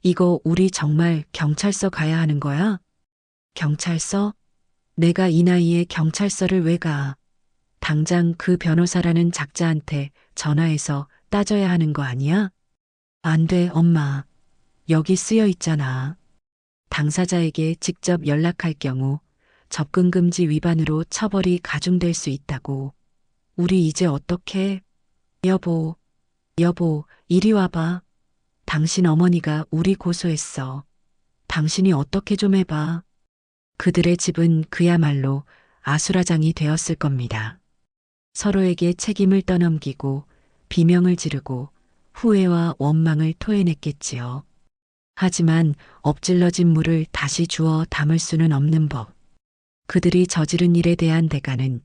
이거 우리 정말 경찰서 가야 하는 거야? 경찰서? 내가 이 나이에 경찰서를 왜 가? 당장 그 변호사라는 작자한테 전화해서 따져야 하는 거 아니야? 안 돼, 엄마. 여기 쓰여 있잖아. 당사자에게 직접 연락할 경우 접근금지 위반으로 처벌이 가중될 수 있다고. 우리 이제 어떡해? 여보, 이리 와봐. 당신 어머니가 우리 고소했어. 당신이 어떻게 좀 해봐. 그들의 집은 그야말로 아수라장이 되었을 겁니다. 서로에게 책임을 떠넘기고 비명을 지르고 후회와 원망을 토해냈겠지요. 하지만 엎질러진 물을 다시 주워 담을 수는 없는 법. 그들이 저지른 일에 대한 대가는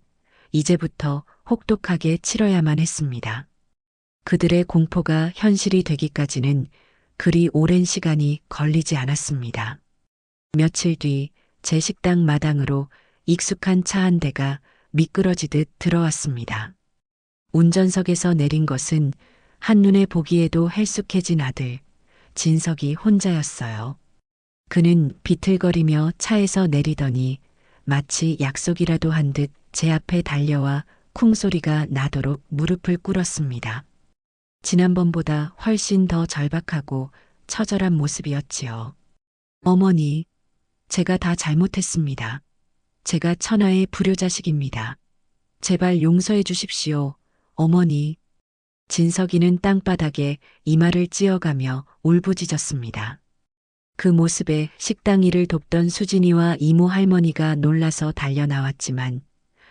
이제부터 혹독하게 치러야만 했습니다. 그들의 공포가 현실이 되기까지는 그리 오랜 시간이 걸리지 않았습니다. 며칠 뒤 제 식당 마당으로 익숙한 차 한 대가 미끄러지듯 들어왔습니다. 운전석에서 내린 것은 한눈에 보기에도 헬쑥해진 아들, 진석이 혼자였어요. 그는 비틀거리며 차에서 내리더니 마치 약속이라도 한 듯 제 앞에 달려와 쿵소리가 나도록 무릎을 꿇었습니다. 지난번보다 훨씬 더 절박하고 처절한 모습이었지요. 어머니, 제가 다 잘못했습니다. 제가 천하의 불효자식입니다. 제발 용서해 주십시오, 어머니. 진석이는 땅바닥에 이마를 찧어가며 울부짖었습니다. 그 모습에 식당 일을 돕던 수진이와 이모 할머니가 놀라서 달려나왔지만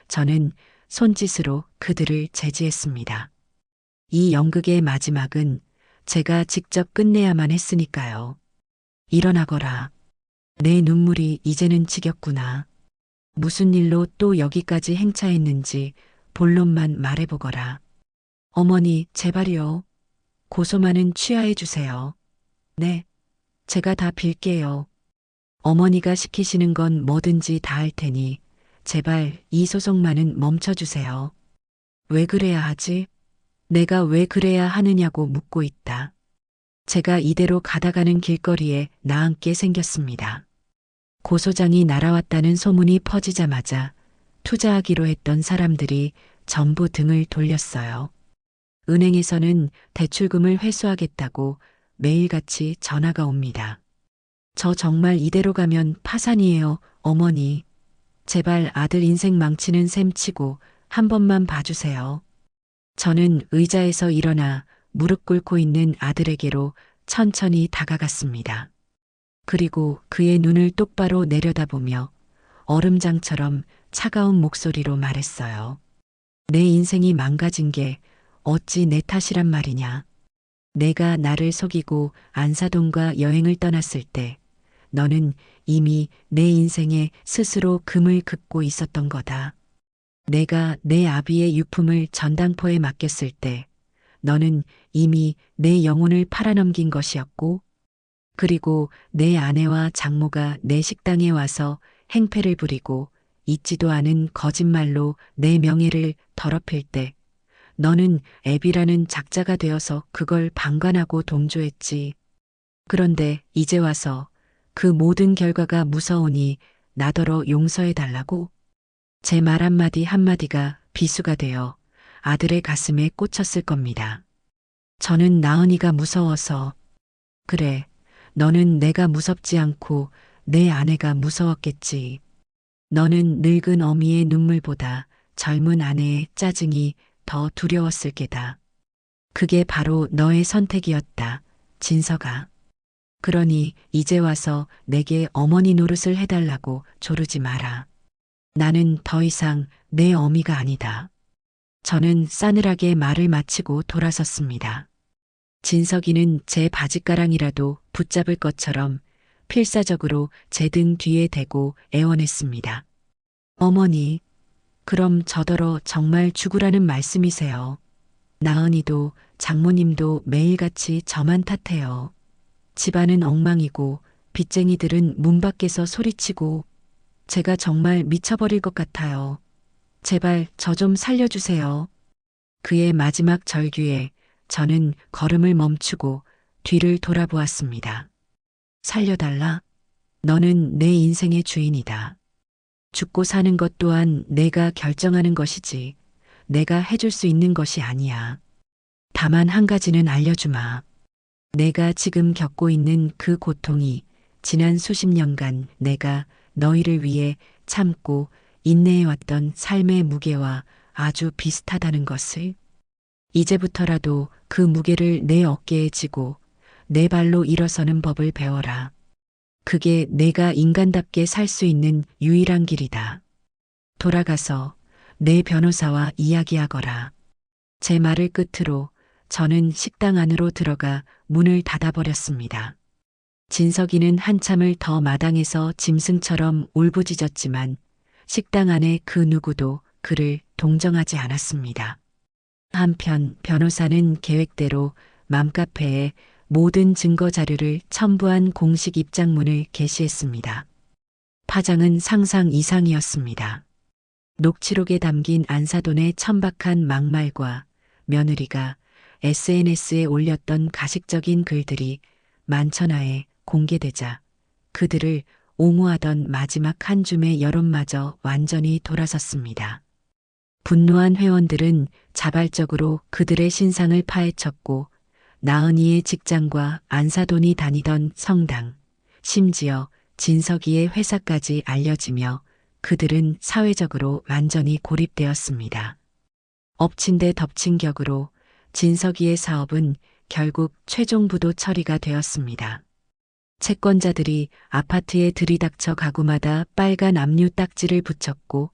저는 손짓으로 그들을 제지했습니다. 이 연극의 마지막은 제가 직접 끝내야만 했으니까요. 일어나거라. 내 눈물이 이제는 지겹구나. 무슨 일로 또 여기까지 행차했는지 본론만 말해보거라. 어머니, 제발요. 고소만은 취하해 주세요. 네, 제가 다 빌게요. 어머니가 시키시는 건 뭐든지 다 할 테니 제발 이 소송만은 멈춰주세요. 왜 그래야 하지? 내가 왜 그래야 하느냐고 묻고 있다. 제가 이대로 가다가는 길거리에 나앉게 생겼습니다. 고소장이 날아왔다는 소문이 퍼지자마자 투자하기로 했던 사람들이 전부 등을 돌렸어요. 은행에서는 대출금을 회수하겠다고 매일같이 전화가 옵니다. 저 정말 이대로 가면 파산이에요, 어머니. 제발 아들 인생 망치는 셈 치고 한 번만 봐주세요. 저는 의자에서 일어나 무릎 꿇고 있는 아들에게로 천천히 다가갔습니다. 그리고 그의 눈을 똑바로 내려다보며 얼음장처럼 차가운 목소리로 말했어요. 내 인생이 망가진 게 어찌 내 탓이란 말이냐. 내가 나를 속이고 안사돈과 여행을 떠났을 때 너는 이미 내 인생에 스스로 금을 긋고 있었던 거다. 내가 내 아비의 유품을 전당포에 맡겼을 때 너는 이미 내 영혼을 팔아넘긴 것이었고, 그리고 내 아내와 장모가 내 식당에 와서 행패를 부리고 있지도 않은 거짓말로 내 명예를 더럽힐 때 너는 애비라는 작자가 되어서 그걸 방관하고 동조했지. 그런데 이제 와서 그 모든 결과가 무서우니 나더러 용서해달라고? 제 말 한마디 한마디가 비수가 되어 아들의 가슴에 꽂혔을 겁니다. 저는 나은이가 무서워서 그래, 너는 내가 무섭지 않고 내 아내가 무서웠겠지. 너는 늙은 어미의 눈물보다 젊은 아내의 짜증이 더 두려웠을 게다. 그게 바로 너의 선택이었다, 진서가. 그러니 이제 와서 내게 어머니 노릇을 해달라고 조르지 마라. 나는 더 이상 내 어미가 아니다. 저는 싸늘하게 말을 마치고 돌아섰습니다. 진석이는 제 바짓가랑이라도 붙잡을 것처럼 필사적으로 제 등 뒤에 대고 애원했습니다. 어머니, 그럼 저더러 정말 죽으라는 말씀이세요. 나은이도 장모님도 매일같이 저만 탓해요. 집안은 엉망이고 빚쟁이들은 문 밖에서 소리치고 제가 정말 미쳐버릴 것 같아요. 제발 저 좀 살려주세요. 그의 마지막 절규에 저는 걸음을 멈추고 뒤를 돌아보았습니다. 살려달라? 너는 내 인생의 주인이다. 죽고 사는 것 또한 내가 결정하는 것이지 내가 해줄 수 있는 것이 아니야. 다만 한 가지는 알려주마. 내가 지금 겪고 있는 그 고통이 지난 수십 년간 내가 너희를 위해 참고 인내해왔던 삶의 무게와 아주 비슷하다는 것을. 이제부터라도 그 무게를 내 어깨에 지고 내 발로 일어서는 법을 배워라. 그게 내가 인간답게 살 수 있는 유일한 길이다. 돌아가서 내 변호사와 이야기하거라. 제 말을 끝으로 저는 식당 안으로 들어가 문을 닫아버렸습니다. 진석이는 한참을 더 마당에서 짐승처럼 울부짖었지만 식당 안에 그 누구도 그를 동정하지 않았습니다. 한편 변호사는 계획대로 맘카페에 모든 증거 자료를 첨부한 공식 입장문을 게시했습니다. 파장은 상상 이상이었습니다. 녹취록에 담긴 안사돈의 천박한 막말과 며느리가 SNS에 올렸던 가식적인 글들이 만천하에 공개되자 그들을 옹호하던 마지막 한 줌의 여론마저 완전히 돌아섰습니다. 분노한 회원들은 자발적으로 그들의 신상을 파헤쳤고 나은이의 직장과 안사돈이 다니던 성당, 심지어 진석이의 회사까지 알려지며 그들은 사회적으로 완전히 고립되었습니다. 엎친 데 덮친 격으로 진석이의 사업은 결국 최종 부도 처리가 되었습니다. 채권자들이 아파트에 들이닥쳐 가구마다 빨간 압류 딱지를 붙였고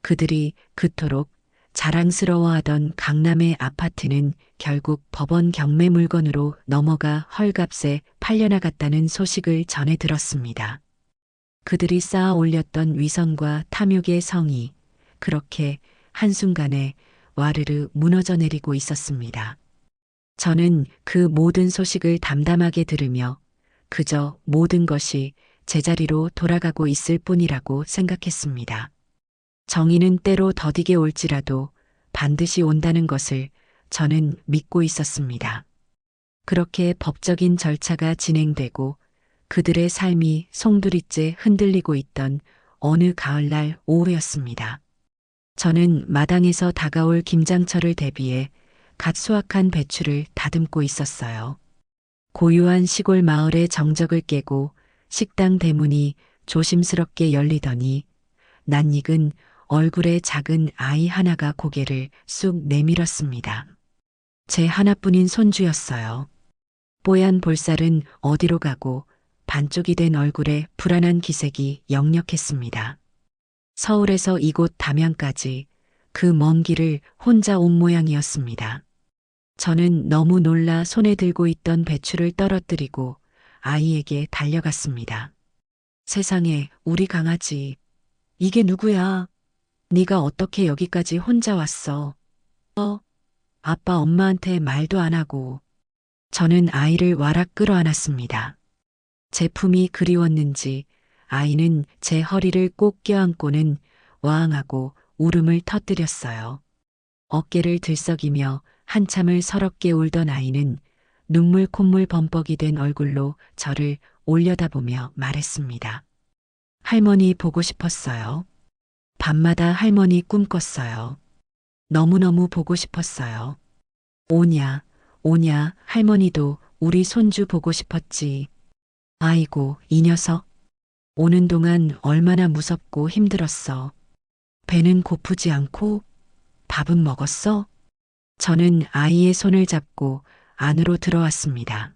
그들이 그토록 자랑스러워하던 강남의 아파트는 결국 법원 경매 물건으로 넘어가 헐값에 팔려나갔다는 소식을 전해 들었습니다. 그들이 쌓아 올렸던 위선과 탐욕의 성이 그렇게 한순간에 와르르 무너져 내리고 있었습니다. 저는 그 모든 소식을 담담하게 들으며 그저 모든 것이 제자리로 돌아가고 있을 뿐이라고 생각했습니다. 정의는 때로 더디게 올지라도 반드시 온다는 것을 저는 믿고 있었습니다. 그렇게 법적인 절차가 진행되고 그들의 삶이 송두리째 흔들리고 있던 어느 가을날 오후였습니다. 저는 마당에서 다가올 김장철을 대비해 갓 수확한 배추를 다듬고 있었어요. 고요한 시골 마을의 정적을 깨고 식당 대문이 조심스럽게 열리더니 낯익은 얼굴에 작은 아이 하나가 고개를 쑥 내밀었습니다. 제 하나뿐인 손주였어요. 뽀얀 볼살은 어디로 가고 반쪽이 된 얼굴에 불안한 기색이 역력했습니다. 서울에서 이곳 담양까지 그 먼 길을 혼자 온 모양이었습니다. 저는 너무 놀라 손에 들고 있던 배추를 떨어뜨리고 아이에게 달려갔습니다. 세상에, 우리 강아지. 이게 누구야? 네가 어떻게 여기까지 혼자 왔어? 아빠 엄마한테 말도 안 하고. 저는 아이를 와락 끌어안았습니다. 제 품이 그리웠는지 아이는 제 허리를 꼭 껴안고는 와앙하고 울음을 터뜨렸어요. 어깨를 들썩이며 한참을 서럽게 울던 아이는 눈물 콧물 범벅이 된 얼굴로 저를 올려다보며 말했습니다. 할머니 보고 싶었어요. 밤마다 할머니 꿈꿨어요. 너무너무 보고 싶었어요. 오냐, 오냐 할머니도 우리 손주 보고 싶었지. 아이고, 이 녀석. 오는 동안 얼마나 무섭고 힘들었어. 배는 고프지 않고 밥은 먹었어? 저는 아이의 손을 잡고 안으로 들어왔습니다.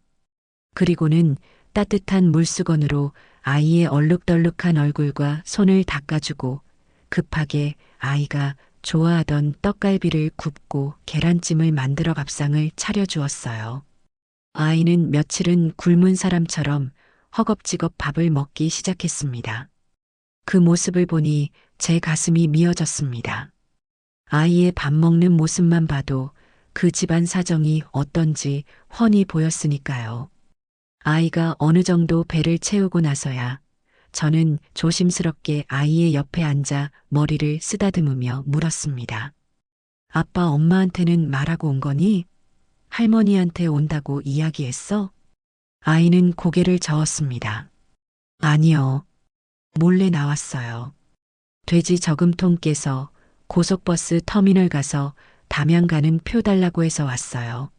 그리고는 따뜻한 물수건으로 아이의 얼룩덜룩한 얼굴과 손을 닦아주고 급하게 아이가 좋아하던 떡갈비를 굽고 계란찜을 만들어 밥상을 차려주었어요. 아이는 며칠은 굶은 사람처럼 허겁지겁 밥을 먹기 시작했습니다. 그 모습을 보니 제 가슴이 미어졌습니다. 아이의 밥 먹는 모습만 봐도 그 집안 사정이 어떤지 훤히 보였으니까요. 아이가 어느 정도 배를 채우고 나서야 저는 조심스럽게 아이의 옆에 앉아 머리를 쓰다듬으며 물었습니다. 아빠 엄마한테는 말하고 온 거니? 할머니한테 온다고 이야기했어? 아이는 고개를 저었습니다. 아니요. 몰래 나왔어요. 돼지 저금통께서 고속버스 터미널 가서 담양 가는 표 달라고 해서 왔어요.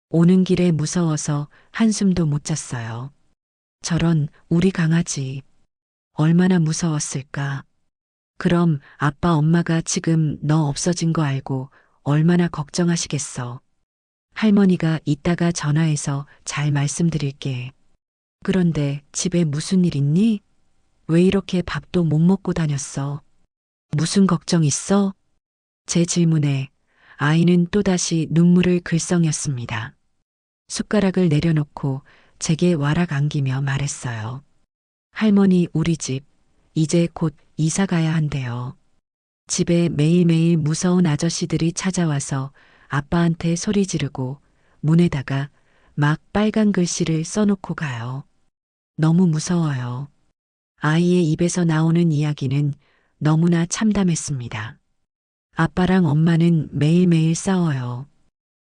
오는 길에 무서워서 한숨도 못 잤어요. 저런 우리 강아지. 얼마나 무서웠을까. 그럼 아빠 엄마가 지금 너 없어진 거 알고 얼마나 걱정하시겠어. 할머니가 이따가 전화해서 잘 말씀드릴게. 그런데 집에 무슨 일 있니? 왜 이렇게 밥도 못 먹고 다녔어? 무슨 걱정 있어? 제 질문에 아이는 또다시 눈물을 글썽였습니다. 숟가락을 내려놓고 제게 와락 안기며 말했어요. 할머니, 우리 집 이제 곧 이사 가야 한대요. 집에 매일매일 무서운 아저씨들이 찾아와서 아빠한테 소리 지르고 문에다가 막 빨간 글씨를 써놓고 가요. 너무 무서워요. 아이의 입에서 나오는 이야기는 너무나 참담했습니다. 아빠랑 엄마는 매일매일 싸워요.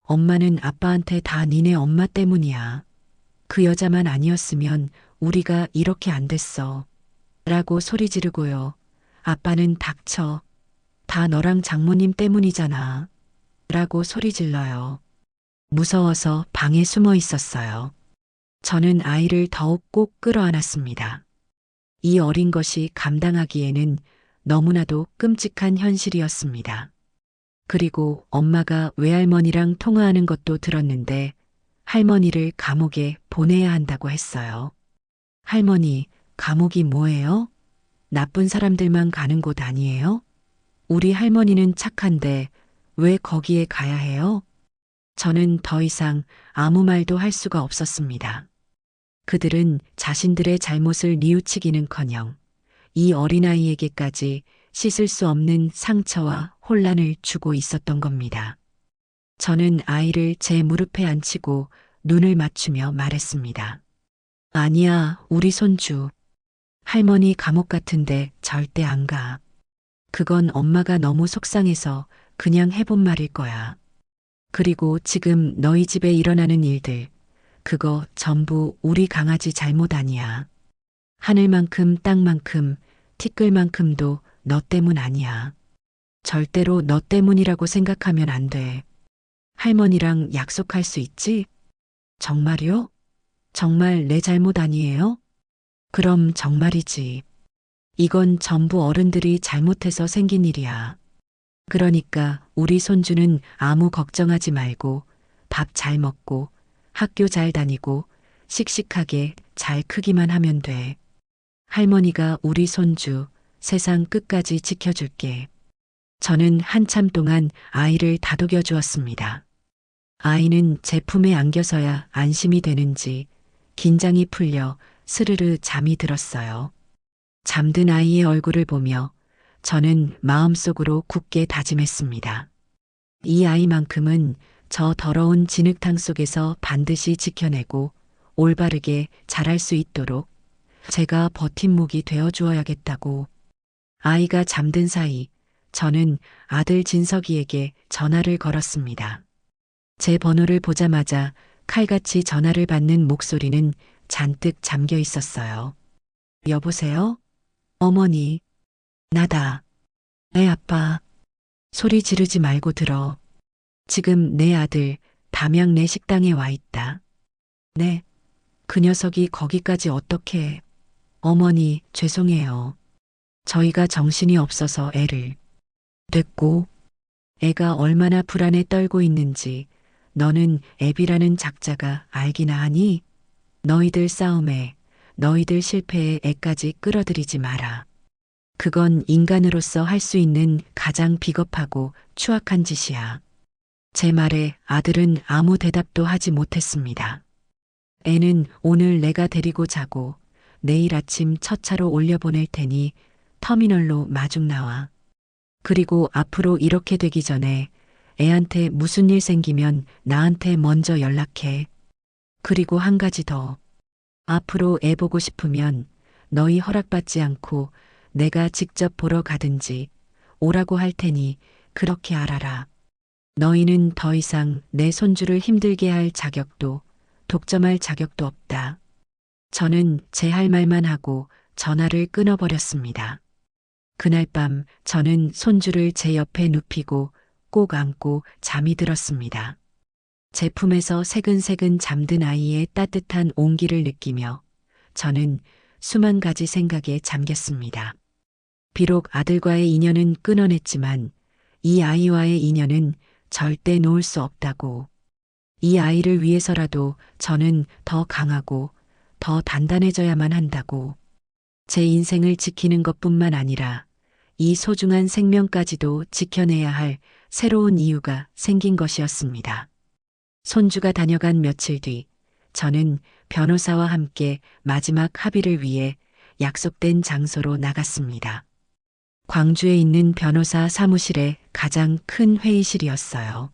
엄마는 아빠한테 다 니네 엄마 때문이야. 그 여자만 아니었으면 우리가 이렇게 안 됐어. 라고 소리 지르고요. 아빠는 닥쳐. 다 너랑 장모님 때문이잖아. 라고 소리 질러요. 무서워서 방에 숨어 있었어요. 저는 아이를 더욱 꼭 끌어안았습니다. 이 어린 것이 감당하기에는 너무나도 끔찍한 현실이었습니다. 그리고 엄마가 외할머니랑 통화하는 것도 들었는데 할머니를 감옥에 보내야 한다고 했어요. 할머니, 감옥이 뭐예요? 나쁜 사람들만 가는 곳 아니에요? 우리 할머니는 착한데 왜 거기에 가야 해요? 저는 더 이상 아무 말도 할 수가 없었습니다. 그들은 자신들의 잘못을 뉘우치기는커녕 이 어린아이에게까지 씻을 수 없는 상처와 혼란을 주고 있었던 겁니다. 저는 아이를 제 무릎에 앉히고 눈을 맞추며 말했습니다. 아니야, 우리 손주. 할머니 감옥 같은데 절대 안 가. 그건 엄마가 너무 속상해서 그냥 해본 말일 거야. 그리고 지금 너희 집에 일어나는 일들, 그거 전부 우리 강아지 잘못 아니야. 하늘만큼 땅만큼 티끌만큼도 너 때문 아니야. 절대로 너 때문이라고 생각하면 안 돼. 할머니랑 약속할 수 있지? 정말요? 정말 내 잘못 아니에요? 그럼 정말이지. 이건 전부 어른들이 잘못해서 생긴 일이야. 그러니까 우리 손주는 아무 걱정하지 말고 밥 잘 먹고 학교 잘 다니고 씩씩하게 잘 크기만 하면 돼. 할머니가 우리 손주 세상 끝까지 지켜줄게. 저는 한참 동안 아이를 다독여 주었습니다. 아이는 제 품에 안겨서야 안심이 되는지 긴장이 풀려 스르르 잠이 들었어요. 잠든 아이의 얼굴을 보며 저는 마음속으로 굳게 다짐했습니다. 이 아이만큼은 저 더러운 진흙탕 속에서 반드시 지켜내고 올바르게 자랄 수 있도록 제가 버팀목이 되어 주어야겠다고. 아이가 잠든 사이 저는 아들 진석이에게 전화를 걸었습니다. 제 번호를 보자마자 칼같이 전화를 받는 목소리는 잔뜩 잠겨 있었어요. 여보세요? 어머니. 나다. 애 아빠. 소리 지르지 말고 들어. 지금 내 아들 담양 내 식당에 와 있다. 네, 그 녀석이 거기까지 어떻게... 어머니, 죄송해요. 저희가 정신이 없어서 애를... 됐고, 애가 얼마나 불안에 떨고 있는지 너는 애비라는 작자가 알기나 하니? 너희들 싸움에, 너희들 실패에 애까지 끌어들이지 마라. 그건 인간으로서 할 수 있는 가장 비겁하고 추악한 짓이야. 제 말에 아들은 아무 대답도 하지 못했습니다. 애는 오늘 내가 데리고 자고 내일 아침 첫 차로 올려보낼 테니 터미널로 마중 나와. 그리고 앞으로 이렇게 되기 전에 애한테 무슨 일 생기면 나한테 먼저 연락해. 그리고 한 가지 더. 앞으로 애 보고 싶으면 너희 허락받지 않고 내가 직접 보러 가든지 오라고 할 테니 그렇게 알아라. 너희는 더 이상 내 손주를 힘들게 할 자격도 독점할 자격도 없다. 저는 제 할 말만 하고 전화를 끊어버렸습니다. 그날 밤 저는 손주를 제 옆에 눕히고 꼭 안고 잠이 들었습니다. 제 품에서 새근새근 잠든 아이의 따뜻한 온기를 느끼며 저는 수만 가지 생각에 잠겼습니다. 비록 아들과의 인연은 끊어냈지만 이 아이와의 인연은 절대 놓을 수 없다고. 이 아이를 위해서라도 저는 더 강하고 더 단단해져야만 한다고. 제 인생을 지키는 것뿐만 아니라 이 소중한 생명까지도 지켜내야 할 새로운 이유가 생긴 것이었습니다. 손주가 다녀간 며칠 뒤 저는 변호사와 함께 마지막 합의를 위해 약속된 장소로 나갔습니다. 광주에 있는 변호사 사무실의 가장 큰 회의실이었어요.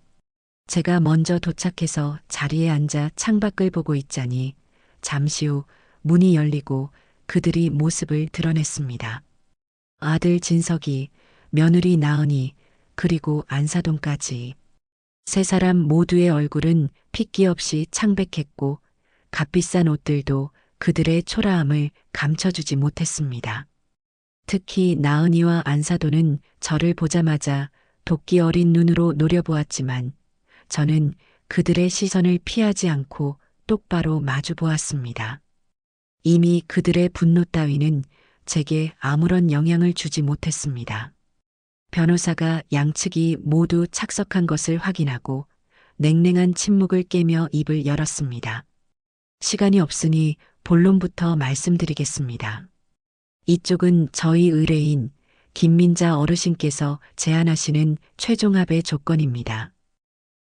제가 먼저 도착해서 자리에 앉아 창밖을 보고 있자니 잠시 후 문이 열리고 그들이 모습을 드러냈습니다. 아들 진석이, 며느리 나은이, 그리고 안사돈까지. 세 사람 모두의 얼굴은 핏기 없이 창백했고 값비싼 옷들도 그들의 초라함을 감춰주지 못했습니다. 특히 나은이와 안사돈은 저를 보자마자 도끼 어린 눈으로 노려보았지만 저는 그들의 시선을 피하지 않고 똑바로 마주 보았습니다. 이미 그들의 분노 따위는 제게 아무런 영향을 주지 못했습니다. 변호사가 양측이 모두 착석한 것을 확인하고 냉랭한 침묵을 깨며 입을 열었습니다. 시간이 없으니 본론부터 말씀드리겠습니다. 이쪽은 저희 의뢰인 김민자 어르신께서 제안하시는 최종 합의 조건입니다.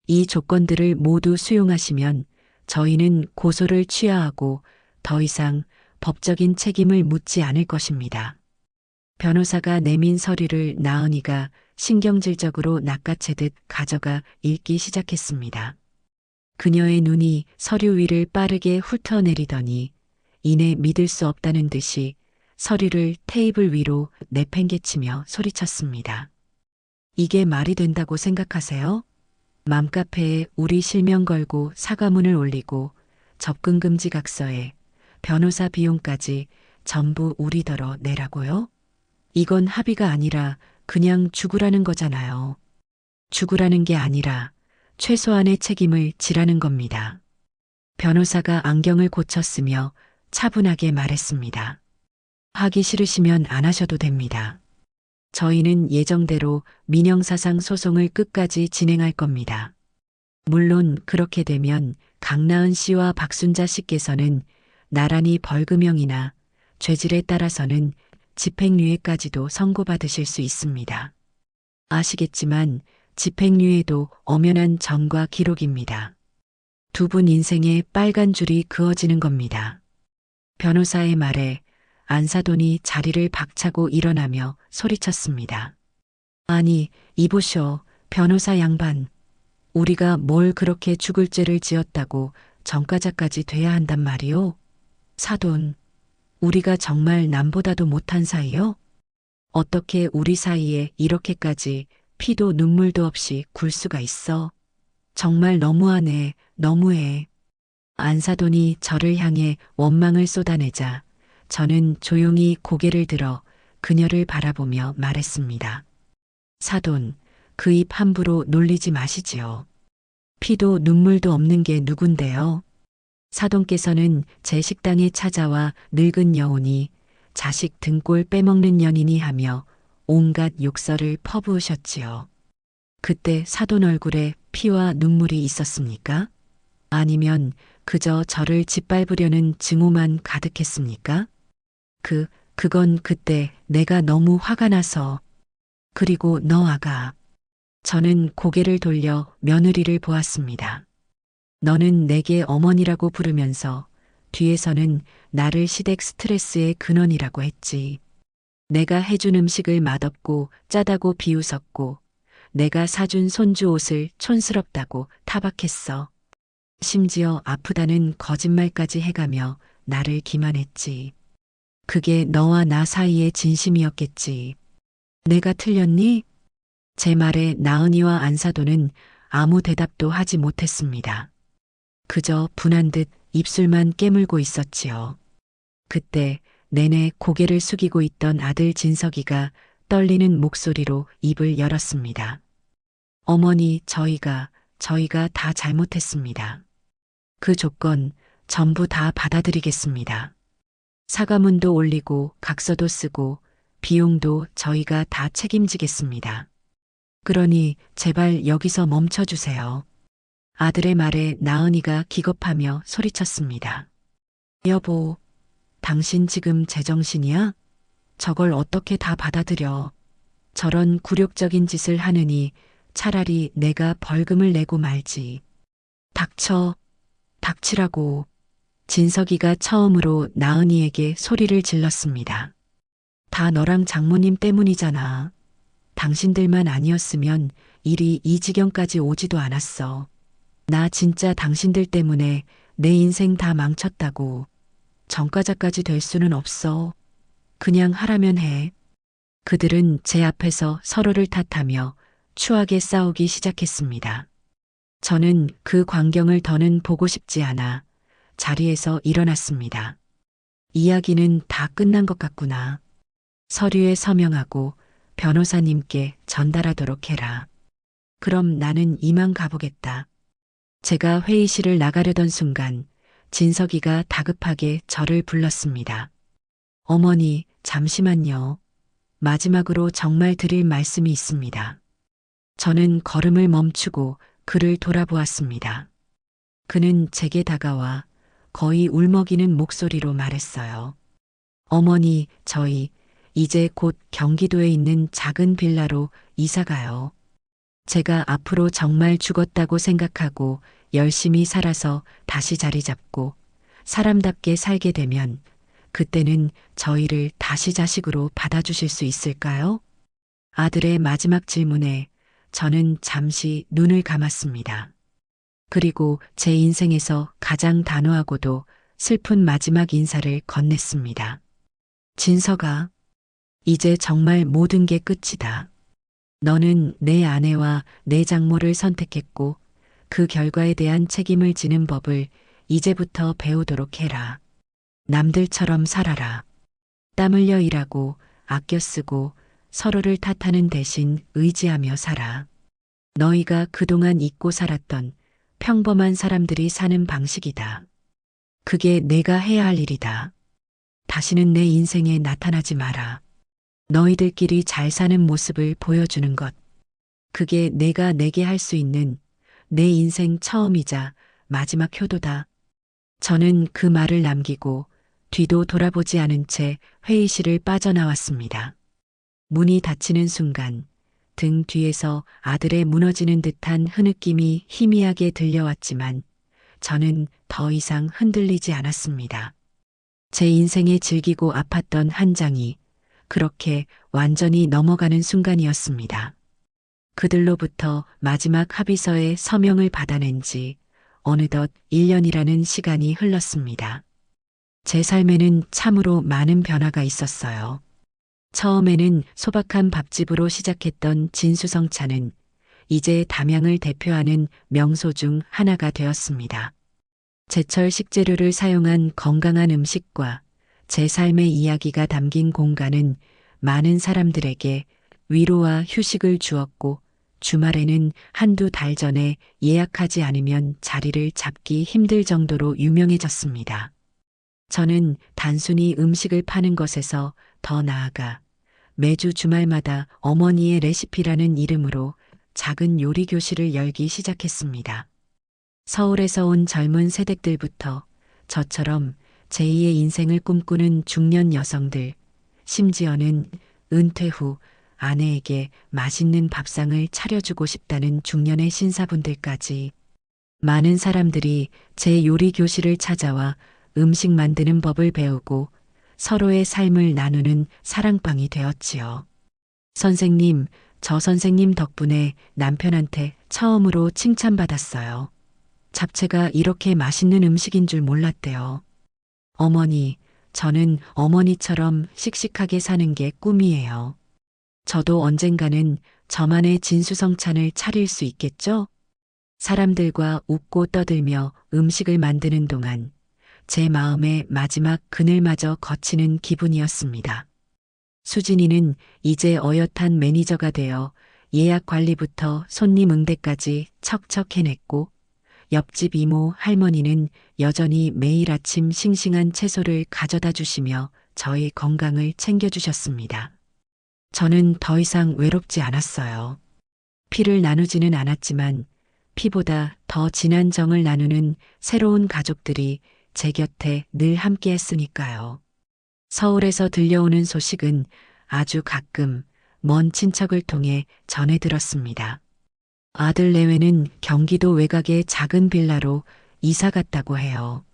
이 조건들을 모두 수용하시면 저희는 고소를 취하하고 더 이상 법적인 책임을 묻지 않을 것입니다. 변호사가 내민 서류를 나은이가 신경질적으로 낚아채듯 가져가 읽기 시작했습니다. 그녀의 눈이 서류 위를 빠르게 훑어내리더니 이내 믿을 수 없다는 듯이 서류를 테이블 위로 내팽개치며 소리쳤습니다. 이게 말이 된다고 생각하세요? 맘카페에 우리 실명 걸고 사과문을 올리고 접근 금지 각서에 변호사 비용까지 전부 우리더러 내라고요? 이건 합의가 아니라 그냥 죽으라는 거잖아요. 죽으라는 게 아니라 최소한의 책임을 지라는 겁니다. 변호사가 안경을 고쳤으며 차분하게 말했습니다. 하기 싫으시면 안 하셔도 됩니다. 저희는 예정대로 민형사상 소송을 끝까지 진행할 겁니다. 물론 그렇게 되면 강나은 씨와 박순자 씨께서는 나란히 벌금형이나 죄질에 따라서는 집행유예까지도 선고받으실 수 있습니다. 아시겠지만 집행유예도 엄연한 전과 기록입니다. 두 분 인생에 빨간 줄이 그어지는 겁니다. 변호사의 말에 안사돈이 자리를 박차고 일어나며 소리쳤습니다. 아니, 이보쇼, 변호사 양반. 우리가 뭘 그렇게 죽을 죄를 지었다고 전과자까지 돼야 한단 말이오? 사돈, 우리가 정말 남보다도 못한 사이요? 어떻게 우리 사이에 이렇게까지 피도 눈물도 없이 굴 수가 있어? 정말 너무하네, 너무해. 안사돈이 저를 향해 원망을 쏟아내자 저는 조용히 고개를 들어 그녀를 바라보며 말했습니다. 사돈, 그 입 함부로 놀리지 마시지요. 피도 눈물도 없는 게 누군데요? 사돈께서는 제 식당에 찾아와 늙은 여운이 자식 등골 빼먹는 년이니 하며 온갖 욕설을 퍼부으셨지요. 그때 사돈 얼굴에 피와 눈물이 있었습니까? 아니면 그저 저를 짓밟으려는 증오만 가득했습니까? 그건 그때 내가 너무 화가 나서. 그리고 너 아가. 저는 고개를 돌려 며느리를 보았습니다. 너는 내게 어머니라고 부르면서 뒤에서는 나를 시댁 스트레스의 근원이라고 했지. 내가 해준 음식을 맛없고 짜다고 비웃었고 내가 사준 손주 옷을 촌스럽다고 타박했어. 심지어 아프다는 거짓말까지 해가며 나를 기만했지. 그게 너와 나 사이의 진심이었겠지. 내가 틀렸니? 제 말에 나은이와 안사도는 아무 대답도 하지 못했습니다. 그저 분한 듯 입술만 깨물고 있었지요. 그때 내내 고개를 숙이고 있던 아들 진석이가 떨리는 목소리로 입을 열었습니다. 어머니, 저희가 다 잘못했습니다. 그 조건 전부 다 받아들이겠습니다. 사과문도 올리고 각서도 쓰고 비용도 저희가 다 책임지겠습니다. 그러니 제발 여기서 멈춰주세요. 아들의 말에 나은이가 기겁하며 소리쳤습니다. 여보, 당신 지금 제정신이야? 저걸 어떻게 다 받아들여. 저런 굴욕적인 짓을 하느니 차라리 내가 벌금을 내고 말지. 닥쳐, 닥치라고. 진석이가 처음으로 나은이에게 소리를 질렀습니다. 다 너랑 장모님 때문이잖아. 당신들만 아니었으면 일이 이 지경까지 오지도 않았어. 나 진짜 당신들 때문에 내 인생 다 망쳤다고. 전과자까지 될 수는 없어. 그냥 하라면 해. 그들은 제 앞에서 서로를 탓하며 추하게 싸우기 시작했습니다. 저는 그 광경을 더는 보고 싶지 않아 자리에서 일어났습니다. 이야기는 다 끝난 것 같구나. 서류에 서명하고 변호사님께 전달하도록 해라. 그럼 나는 이만 가보겠다. 제가 회의실을 나가려던 순간 진석이가 다급하게 저를 불렀습니다. 어머니, 잠시만요. 마지막으로 정말 드릴 말씀이 있습니다. 저는 걸음을 멈추고 그를 돌아보았습니다. 그는 제게 다가와 거의 울먹이는 목소리로 말했어요. 어머니, 저희 이제 곧 경기도에 있는 작은 빌라로 이사가요. 제가 앞으로 정말 죽었다고 생각하고 열심히 살아서 다시 자리 잡고 사람답게 살게 되면 그때는 저희를 다시 자식으로 받아주실 수 있을까요? 아들의 마지막 질문에 저는 잠시 눈을 감았습니다. 그리고 제 인생에서 가장 단호하고도 슬픈 마지막 인사를 건넸습니다. 진석아, 이제 정말 모든 게 끝이다. 너는 내 아내와 내 장모를 선택했고 그 결과에 대한 책임을 지는 법을 이제부터 배우도록 해라. 남들처럼 살아라. 땀 흘려 일하고 아껴 쓰고 서로를 탓하는 대신 의지하며 살아. 너희가 그동안 잊고 살았던 평범한 사람들이 사는 방식이다. 그게 내가 해야 할 일이다. 다시는 내 인생에 나타나지 마라. 너희들끼리 잘 사는 모습을 보여주는 것. 그게 내가 내게 할 수 있는 내 인생 처음이자 마지막 효도다. 저는 그 말을 남기고 뒤도 돌아보지 않은 채 회의실을 빠져나왔습니다. 문이 닫히는 순간 등 뒤에서 아들의 무너지는 듯한 흐느낌이 희미하게 들려왔지만 저는 더 이상 흔들리지 않았습니다. 제 인생에 질기고 아팠던 한 장이 그렇게 완전히 넘어가는 순간이었습니다. 그들로부터 마지막 합의서에 서명을 받아낸 지 어느덧 1년이라는 시간이 흘렀습니다. 제 삶에는 참으로 많은 변화가 있었어요. 처음에는 소박한 밥집으로 시작했던 진수성찬은 이제 담양을 대표하는 명소 중 하나가 되었습니다. 제철 식재료를 사용한 건강한 음식과 제 삶의 이야기가 담긴 공간은 많은 사람들에게 위로와 휴식을 주었고 주말에는 한두 달 전에 예약하지 않으면 자리를 잡기 힘들 정도로 유명해졌습니다. 저는 단순히 음식을 파는 것에서 더 나아가 매주 주말마다 어머니의 레시피라는 이름으로 작은 요리 교실을 열기 시작했습니다. 서울에서 온 젊은 세댁들부터 저처럼 제2의 인생을 꿈꾸는 중년 여성들, 심지어는 은퇴 후 아내에게 맛있는 밥상을 차려주고 싶다는 중년의 신사분들까지 많은 사람들이 제 요리 교실을 찾아와 음식 만드는 법을 배우고 서로의 삶을 나누는 사랑방이 되었지요. 선생님, 저 선생님 덕분에 남편한테 처음으로 칭찬받았어요. 잡채가 이렇게 맛있는 음식인 줄 몰랐대요. 어머니, 저는 어머니처럼 씩씩하게 사는 게 꿈이에요. 저도 언젠가는 저만의 진수성찬을 차릴 수 있겠죠? 사람들과 웃고 떠들며 음식을 만드는 동안 제 마음의 마지막 그늘마저 거치는 기분이었습니다. 수진이는 이제 어엿한 매니저가 되어 예약 관리부터 손님 응대까지 척척 해냈고, 옆집 이모 할머니는 여전히 매일 아침 싱싱한 채소를 가져다 주시며 저의 건강을 챙겨주셨습니다. 저는 더 이상 외롭지 않았어요. 피를 나누지는 않았지만 피보다 더 진한 정을 나누는 새로운 가족들이 제 곁에 늘 함께 했으니까요. 서울에서 들려오는 소식은 아주 가끔 먼 친척을 통해 전해 들었습니다. 아들 내외는 경기도 외곽의 작은 빌라로 이사 갔다고 해요.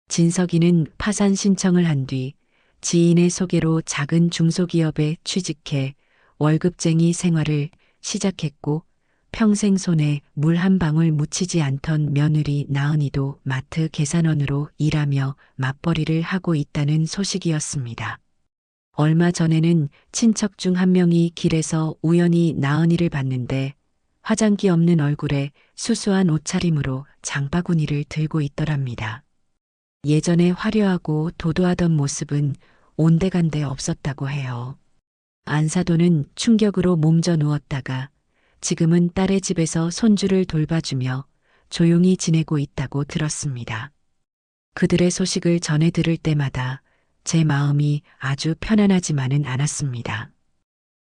진석이는 파산 신청을 한 뒤 지인의 소개로 작은 중소기업에 취직해 월급쟁이 생활을 시작했고, 평생 손에 물 한 방울 묻히지 않던 며느리 나은이도 마트 계산원으로 일하며 맞벌이를 하고 있다는 소식이었습니다. 얼마 전에는 친척 중 한 명이 길에서 우연히 나은이를 봤는데 화장기 없는 얼굴에 수수한 옷차림으로 장바구니를 들고 있더랍니다. 예전에 화려하고 도도하던 모습은 온데간데 없었다고 해요. 안사도는 충격으로 몸져 누웠다가 지금은 딸의 집에서 손주를 돌봐주며 조용히 지내고 있다고 들었습니다. 그들의 소식을 전해 들을 때마다 제 마음이 아주 편안하지만은 않았습니다.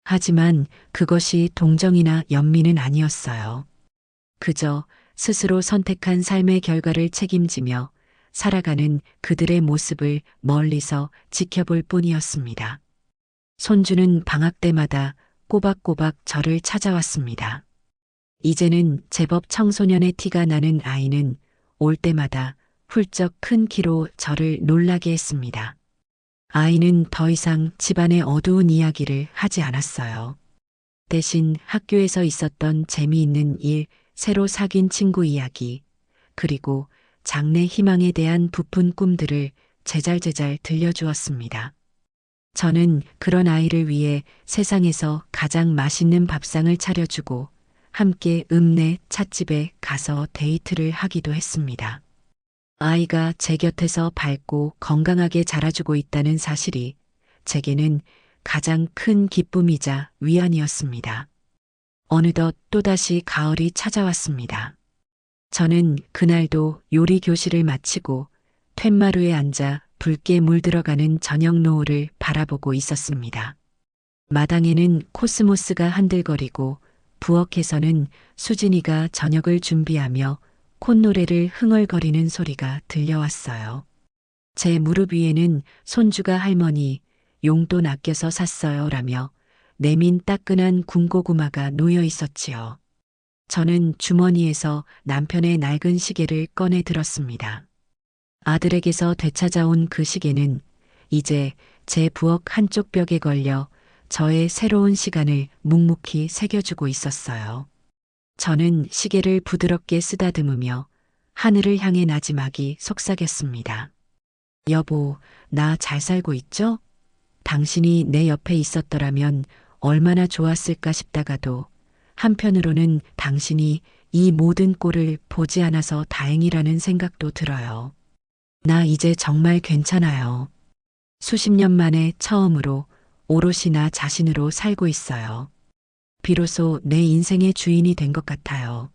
하지만 그것이 동정이나 연민은 아니었어요. 그저 스스로 선택한 삶의 결과를 책임지며 살아가는 그들의 모습을 멀리서 지켜볼 뿐이었습니다. 손주는 방학 때마다 꼬박꼬박 저를 찾아왔습니다. 이제는 제법 청소년의 티가 나는 아이는 올 때마다 훌쩍 큰 키로 저를 놀라게 했습니다. 아이는 더 이상 집안의 어두운 이야기를 하지 않았어요. 대신 학교에서 있었던 재미있는 일, 새로 사귄 친구 이야기, 그리고 장래 희망에 대한 부푼 꿈들을 제잘제잘 들려주었습니다. 저는 그런 아이를 위해 세상에서 가장 맛있는 밥상을 차려주고 함께 읍내 찻집에 가서 데이트를 하기도 했습니다. 아이가 제 곁에서 밝고 건강하게 자라주고 있다는 사실이 제게는 가장 큰 기쁨이자 위안이었습니다. 어느덧 또다시 가을이 찾아왔습니다. 저는 그날도 요리 교실을 마치고 툇마루에 앉아 붉게 물들어가는 저녁 노을을 바라보고 있었습니다. 마당에는 코스모스가 한들거리고 부엌에서는 수진이가 저녁을 준비하며 콧노래를 흥얼거리는 소리가 들려왔어요. 제 무릎 위에는 손주가 할머니, 용돈 아껴서 샀어요 라며 내민 따끈한 군고구마가 놓여 있었지요. 저는 주머니에서 남편의 낡은 시계를 꺼내 들었습니다. 아들에게서 되찾아온 그 시계는 이제 제 부엌 한쪽 벽에 걸려 저의 새로운 시간을 묵묵히 새겨주고 있었어요. 저는 시계를 부드럽게 쓰다듬으며 하늘을 향해 나지막이 속삭였습니다. 여보, 나 잘 살고 있죠? 당신이 내 옆에 있었더라면 얼마나 좋았을까 싶다가도 한편으로는 당신이 이 모든 꼴을 보지 않아서 다행이라는 생각도 들어요. 나 이제 정말 괜찮아요. 수십 년 만에 처음으로 오롯이 나 자신으로 살고 있어요. 비로소 내 인생의 주인이 된 것 같아요.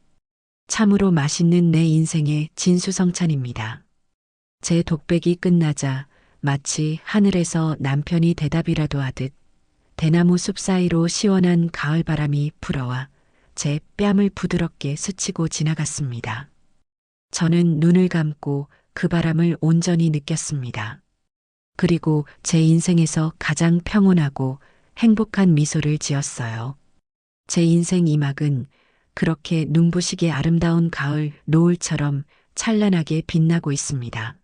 참으로 맛있는 내 인생의 진수성찬입니다. 제 독백이 끝나자 마치 하늘에서 남편이 대답이라도 하듯 대나무 숲 사이로 시원한 가을 바람이 불어와 제 뺨을 부드럽게 스치고 지나갔습니다. 저는 눈을 감고 그 바람을 온전히 느꼈습니다. 그리고 제 인생에서 가장 평온하고 행복한 미소를 지었어요. 제 인생 이막은 그렇게 눈부시게 아름다운 가을 노을처럼 찬란하게 빛나고 있습니다.